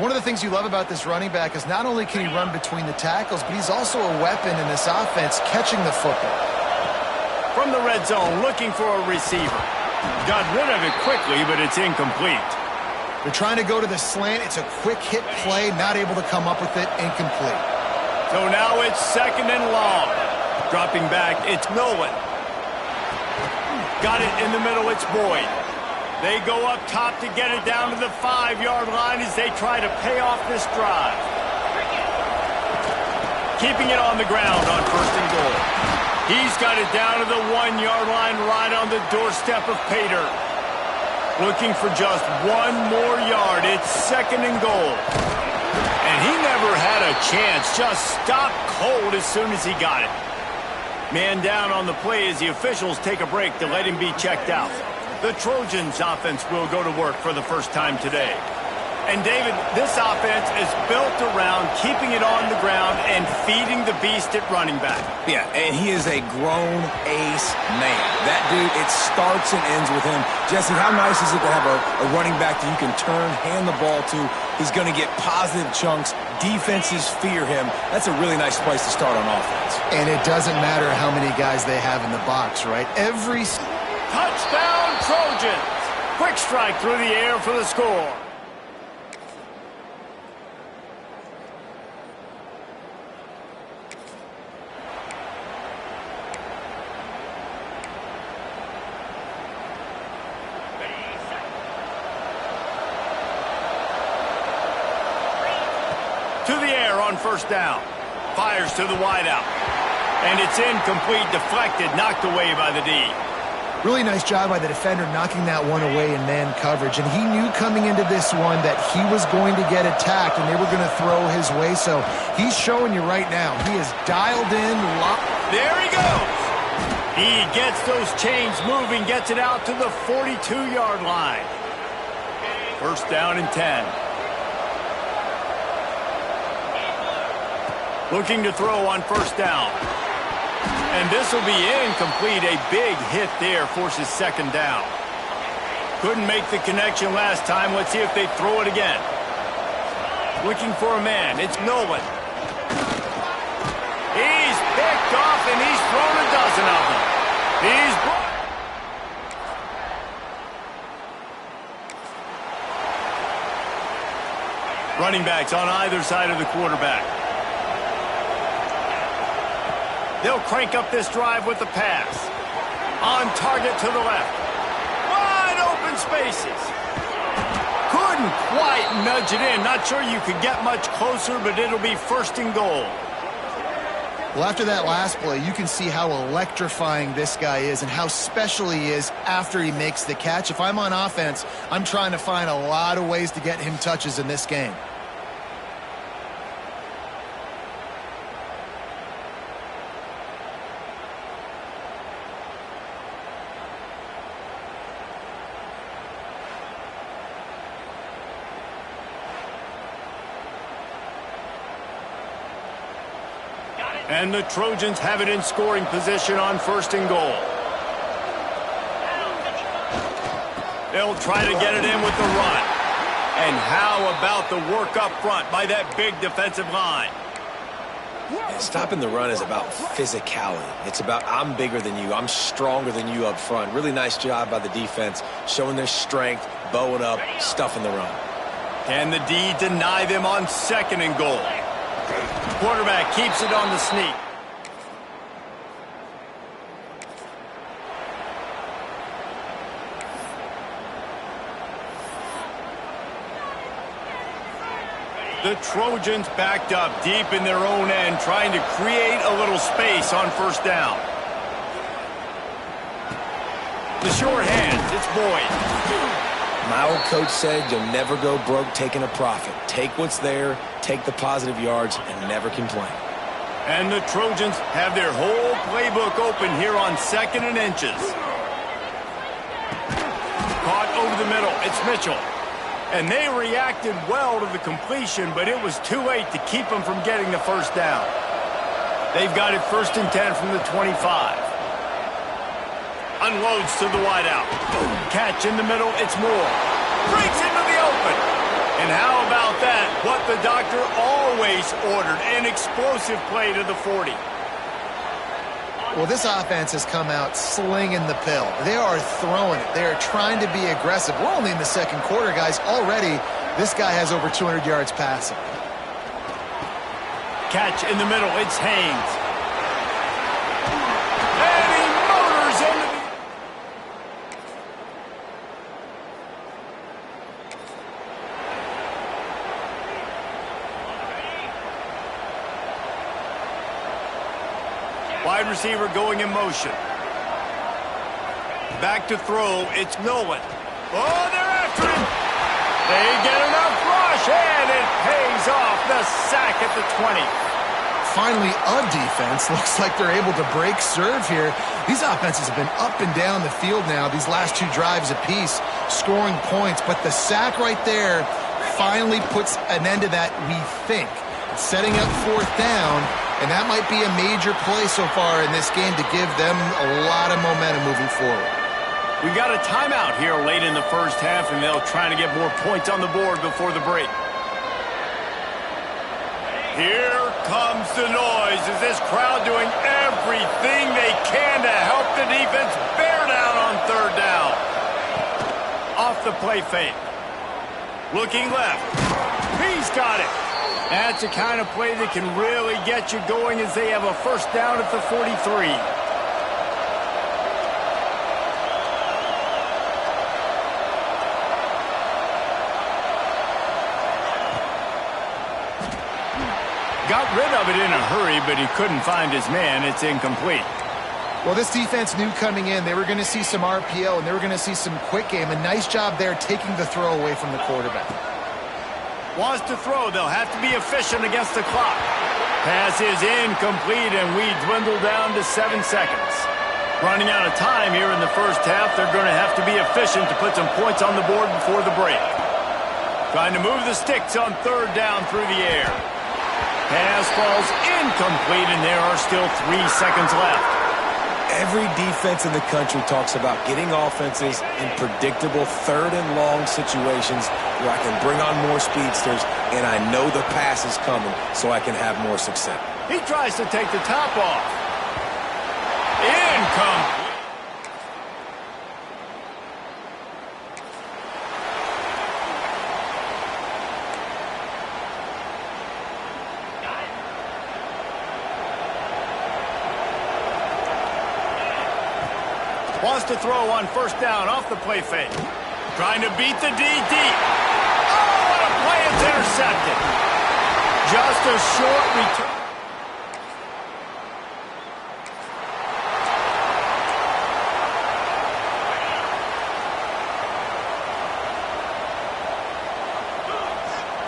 One of the things you love about this running back is not only can he run between the tackles, but he's also a weapon in this offense catching the football. From the red zone, looking for a receiver. Got rid of it quickly, but it's incomplete. They're trying to go to the slant. It's a quick hit play, not able to come up with it, incomplete. So now it's second and long. Dropping back, it's Nolan. Got it in the middle, it's Boyd. They go up top to get it down to the 5-yard line as they try to pay off this drive. Keeping it on the ground on 1st and goal. He's got it down to the 1-yard line right on the doorstep of Pater. Looking for just one more yard. It's 2nd and goal. And he never had a chance. Just stopped cold as soon as he got it. Man down on the play as the officials take a break to let him be checked out. The Trojans offense will go to work for the first time today. And David, this offense is built around keeping it on the ground and feeding the beast at running back. Yeah, and he is a grown ace man. That dude, it starts and ends with him. Jesse, how nice is it to have a running back that you can turn, hand the ball to? He's going to get positive chunks. Defenses fear him. That's a really nice place to start on offense. And it doesn't matter how many guys they have in the box, right? Touchdown, Trojans! Quick strike through the air for the score. To the air on 1st down. Fires to the wideout. And it's incomplete, deflected, knocked away by the D. Really nice job by the defender knocking that one away in man coverage. And he knew coming into this one that he was going to get attacked and they were going to throw his way. So he's showing you right now. He is dialed in. There he goes. He gets those chains moving, gets it out to the 42-yard line. 1st down and 10. Looking to throw on 1st down. And this will be incomplete. A big hit there forces 2nd down. Couldn't make the connection last time. Let's see if they throw it again. Looking for a man. It's Nolan. He's picked off and he's thrown a dozen of them. He's running backs on either side of the quarterback. They'll crank up this drive with the pass. On target to the left. Wide open spaces. Couldn't quite nudge it in. Not sure you could get much closer, but it'll be 1st and goal. Well, after that last play, you can see how electrifying this guy is and how special he is after he makes the catch. If I'm on offense, I'm trying to find a lot of ways to get him touches in this game. And the Trojans have it in scoring position on 1st and goal. They'll try to get it in with the run. And how about the work up front by that big defensive line? Yeah, stopping the run is about physicality. It's about I'm bigger than you. I'm stronger than you up front. Really nice job by the defense, showing their strength, bowing up, stuffing the run. Can the D deny them on 2nd and goal? Quarterback keeps it on the sneak. The Trojans backed up deep in their own end, trying to create a little space on 1st down. The short hands, it's Boyd. My old coach said you'll never go broke taking a profit. Take what's there, take the positive yards, and never complain. And the Trojans have their whole playbook open here on 2nd and inches. Caught over the middle, it's Mitchell. And they reacted well to the completion, but it was too late to keep them from getting the 1st down. They've got it 1st and 10 from the 25. Unloads to the wideout. Catch in the middle, it's Moore. Breaks into the open. And how about that? What the doctor always ordered, an explosive play to the 40. Well, this offense has come out slinging the pill. They are throwing it. They are trying to be aggressive. We're only in the 2nd quarter, guys. Already, this guy has over 200 yards passing. Catch in the middle, it's Haynes. wide receiver going in motion. Back to throw, it's Nolan. Oh, they're after him. They get enough rush, and it pays off. The sack at the 20. Finally, a defense. Looks like they're able to break serve here. These offenses have been up and down the field now, these last two drives apiece, scoring points. But the sack right there finally puts an end to that, we think. It's setting up fourth down, and that might be a major play so far in this game to give them a lot of momentum moving forward. We got a timeout here late in the first half, and they'll try to get more points on the board before the break. Here comes the noise as this crowd doing everything they can to help the defense bear down on third down. Off the play fake. Looking left. He's got it. That's the kind of play that can really get you going as they have a first down at the 43. Got rid of it in a hurry, but he couldn't find his man. It's incomplete. Well, this defense knew coming in they were going to see some RPO and they were going to see some quick game. A nice job there taking the throw away from the quarterback. Wants to throw. They'll have to be efficient against the clock. Pass is incomplete, and we dwindle down to 7 seconds. Running out of time here in the first half. They're going to have to be efficient to put some points on the board before the break. Trying to move the sticks on third down through the air. Pass falls incomplete, and there are still 3 seconds left. Every defense in the country talks about getting offenses in predictable third and long situations where I can bring on more speedsters and I know the pass is coming so I can have more success. He tries to take the top off. Incomplete. Wants to throw on first down off the play fake. Trying to beat the D deep. Oh, what a play. It's intercepted. Just a short return.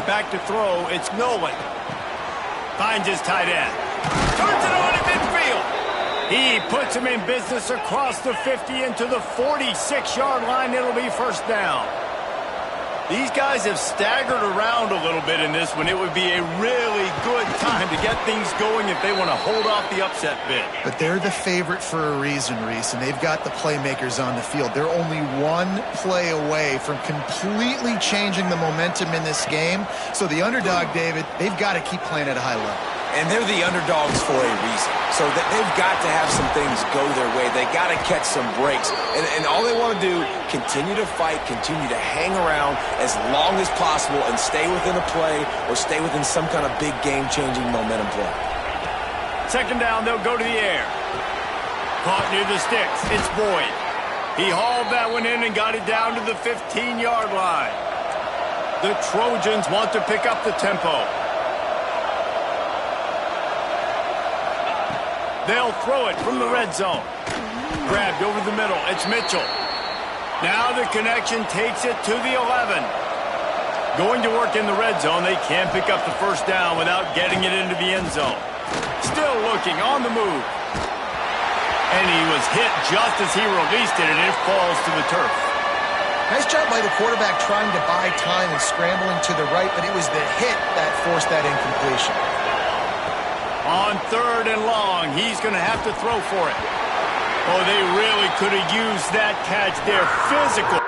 Back to throw. It's Nolan. Finds his tight end. Turns it on to midfield. He puts him in business across the 50 into the 46-yard line. It'll be first down. These guys have staggered around a little bit in this one. It would be a really good time to get things going if they want to hold off the upset bid. But they're the favorite for a reason, Reese, and they've got the playmakers on the field. They're only one play away from completely changing the momentum in this game. So the underdog, David, they've got to keep playing at a high level. And they're the underdogs for a reason. So they've got to have some things go their way. They got to catch some breaks. And all they want to do, continue to fight, continue to hang around as long as possible and stay within a play or stay within some kind of big game-changing momentum play. Second down, they'll go to the air. Caught near the sticks. It's Boyd. He hauled that one in and got it down to the 15-yard line. The Trojans want to pick up the tempo. They'll throw it from the red zone. Grabbed over the middle. It's Mitchell. Now the connection takes it to the 11. Going to work in the red zone. They can't pick up the first down without getting it into the end zone. Still looking on the move. And he was hit just as he released it, and it falls to the turf. Nice job by the quarterback trying to buy time and scrambling to the right, but it was the hit that forced that incompletion. On third and long, he's going to have to throw for it. Oh, they really could have used that catch there. Physical.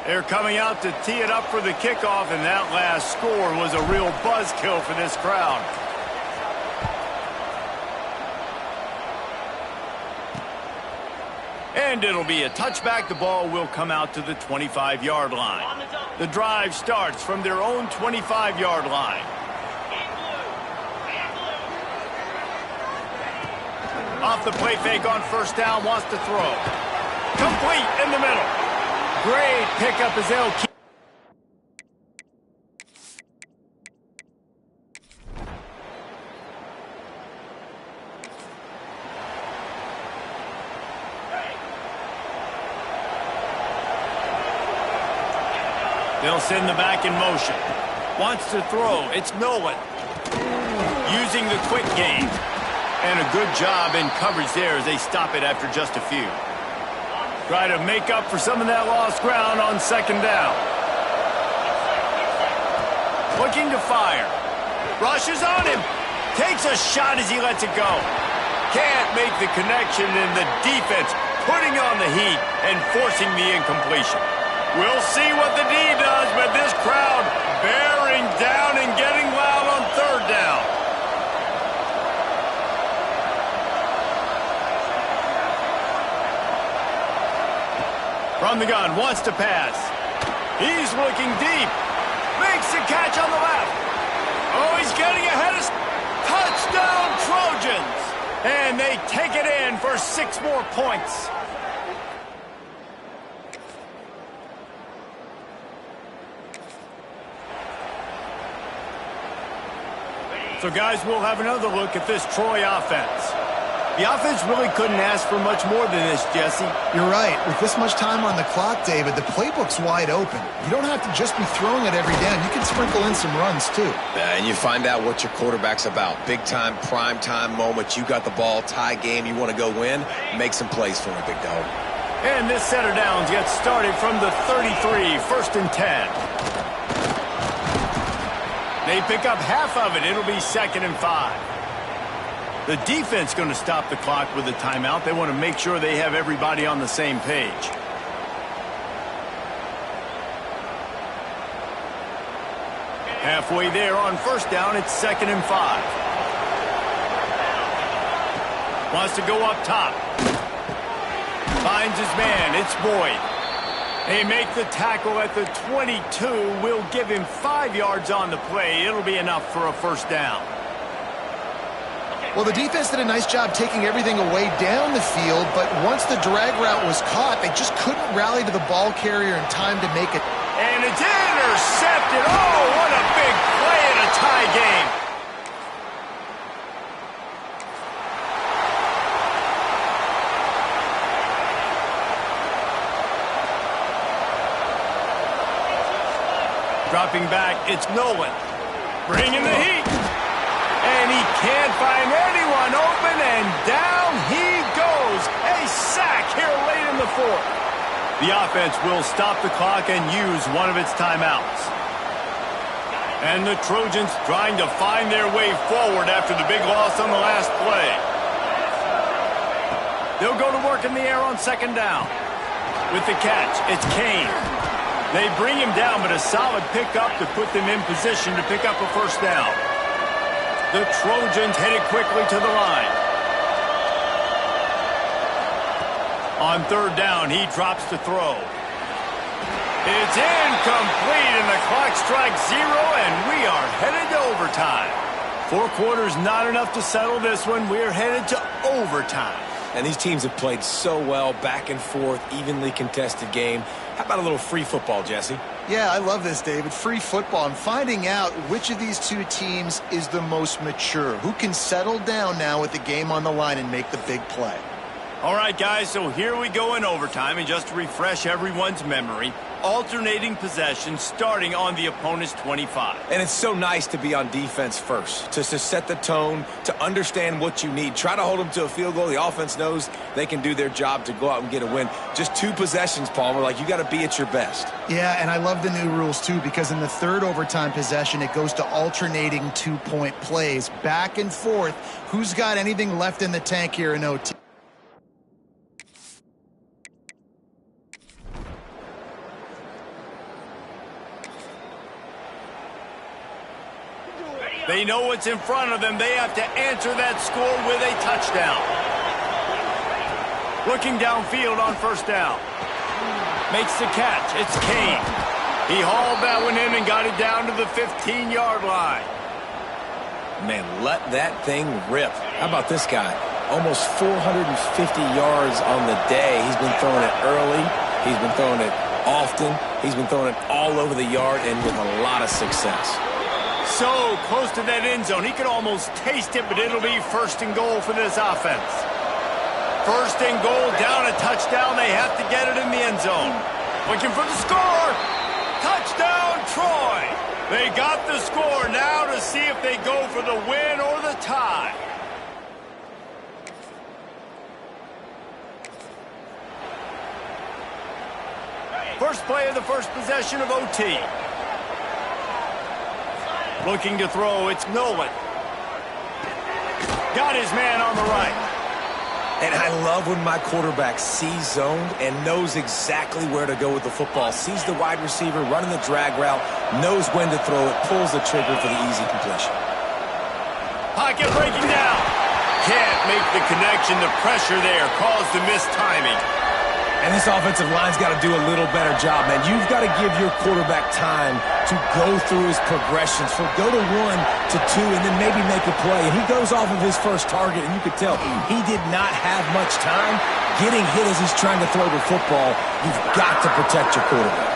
They're coming out to tee it up for the kickoff, and that last score was a real buzzkill for this crowd. And it'll be a touchback. The ball will come out to the 25-yard line. The drive starts from their own 25-yard line. Off the play fake on first down, wants to throw. Complete in the middle. Great pickup as they'll keep. They'll send the back in motion. Wants to throw. It's Nolan. Using the quick game. And a good job in coverage there as they stop it after just a few. Try to make up for some of that lost ground on second down. Looking to fire. Rushes on him. Takes a shot as he lets it go. Can't make the connection, and the defense putting on the heat and forcing the incompletion. We'll see what the D does, but this crowd bearing down and getting loud on third down. From the gun, wants to pass. He's looking deep. Makes the catch on the left. Oh, he's getting ahead of... Touchdown, Trojans! And they take it in for 6 more points. So, guys, we'll have another look at this Troy offense. The offense really couldn't ask for much more than this, Jesse. You're right. With this much time on the clock, David, the playbook's wide open. You don't have to just be throwing it every down. You can sprinkle in some runs, too. And you find out what your quarterback's about. Big-time, prime-time moments. You got the ball, tie game, you want to go win. Make some plays for me, big dog. And this set of downs gets started from the 33, 1st and 10. They pick up half of it. It'll be 2nd and 5. The defense going to stop the clock with a timeout. They want to make sure they have everybody on the same page. Halfway there on first down, it's 2nd and 5. Wants to go up top. Finds his man. It's Boyd. They make the tackle at the 22. Will give him 5 yards on the play. It'll be enough for a first down. Well, the defense did a nice job taking everything away down the field, but once the drag route was caught, they just couldn't rally to the ball carrier in time to make it. And it's intercepted. Oh, what a big play in a tie game. Dropping back, it's Nolan. Bringing the heat. And he can't find anyone open, and down he goes. A sack here late in the 4th. The offense will stop the clock and use one of its timeouts. And the Trojans trying to find their way forward after the big loss on the last play. They'll go to work in the air on 2nd down. With the catch, it's Kane. They bring him down, but a solid pickup to put them in position to pick up a first down. The Trojans headed quickly to the line. On 3rd down, he drops to throw. It's incomplete, and the clock strikes 0, and we are headed to overtime. 4 quarters not enough to settle this one. We're headed to overtime. And these teams have played so well, back and forth, evenly contested game. How about a little free football, Jesse? Yeah, I love this, David. Free football. I'm finding out which of these two teams is the most mature. Who can settle down now with the game on the line and make the big play? All right, guys, so here we go in overtime, and just to refresh everyone's memory, alternating possessions starting on the opponent's 25. And it's so nice to be on defense first, to set the tone, to understand what you need. Try to hold them to a field goal. The offense knows they can do their job to go out and get a win. Just 2 possessions, Palmer, like you got to be at your best. Yeah, and I love the new rules, too, because in the 3rd overtime possession, it goes to alternating 2-point plays, back and forth. Who's got anything left in the tank here in OT? They know what's in front of them. They have to answer that score with a touchdown. Looking downfield on first down. Makes the catch. It's Kane. He hauled that one in and got it down to the 15-yard line. Man, let that thing rip. How about this guy? Almost 450 yards on the day. He's been throwing it early. He's been throwing it often. He's been throwing it all over the yard and with a lot of success. So close to that end zone. He could almost taste it, but it'll be first and goal for this offense. First and goal, down a touchdown. They have to get it in the end zone. Looking for the score. Touchdown, Troy. They got the score now to see if they go for the win or the tie. First play of the first possession of OT. Looking to throw, it's Nolan. Got his man on the right. And I love when my quarterback sees zoned and knows exactly where to go with the football. Sees the wide receiver running the drag route, knows when to throw it, pulls the trigger for the easy completion. Pocket breaking down. Can't make the connection. The pressure there caused the missed timing. And this offensive line's got to do a little better job, man. You've got to give your quarterback time to go through his progressions. So go to 1 to 2 and then maybe make a play. And he goes off of his first target, and you could tell he did not have much time getting hit as he's trying to throw the football. You've got to protect your quarterback.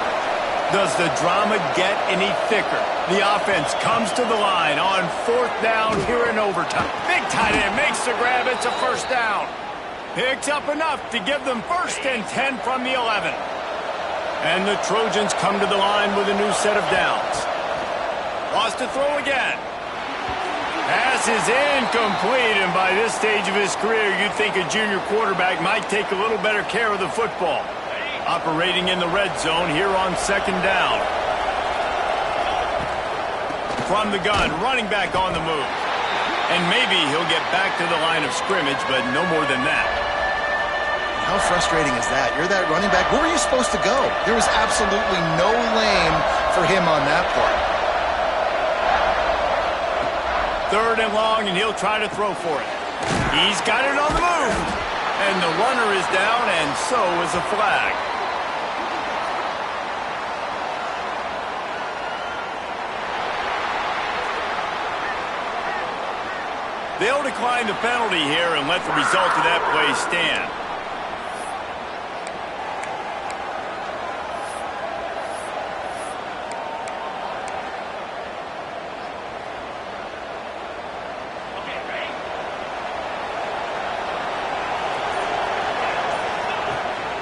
Does the drama get any thicker? The offense comes to the line on fourth down here in overtime. Big tight end makes the grab. It's a first down. Picks up enough to give them first and 10 from the 11. And the Trojans come to the line with a new set of downs. Lost to throw again. Pass is incomplete, and by this stage of his career, you'd think a junior quarterback might take a little better care of the football. Operating in the red zone here on second down. From the gun, running back on the move. And maybe he'll get back to the line of scrimmage, but no more than that. How frustrating is that? You're that running back. Where were you supposed to go? There was absolutely no lane for him on that part. Third and long, and he'll try to throw for it. He's got it on the move. And the runner is down, and so is a flag. They'll decline the penalty here and let the result of that play stand.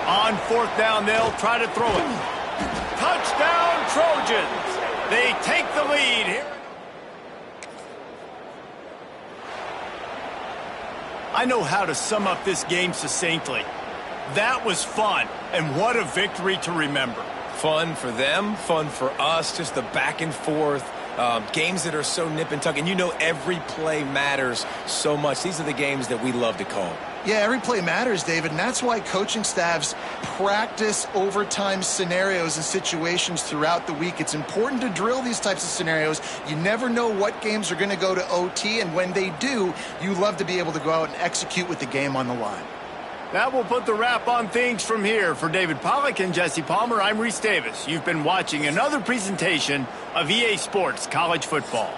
On fourth down, they'll try to throw it. Touchdown, Trojans. They take the lead here. I know how to sum up this game succinctly. That was fun, and what a victory to remember. Fun for them, fun for us, just the back and forth, games that are so nip and tuck, and you know every play matters so much. These are the games that we love to call. Yeah, every play matters, David, and that's why coaching staffs practice overtime scenarios and situations throughout the week. It's important to drill these types of scenarios. You never know what games are going to go to OT, and when they do, you love to be able to go out and execute with the game on the line. That will put the wrap on things from here. For David Pollack and Jesse Palmer, I'm Reese Davis. You've been watching another presentation of EA Sports College Football.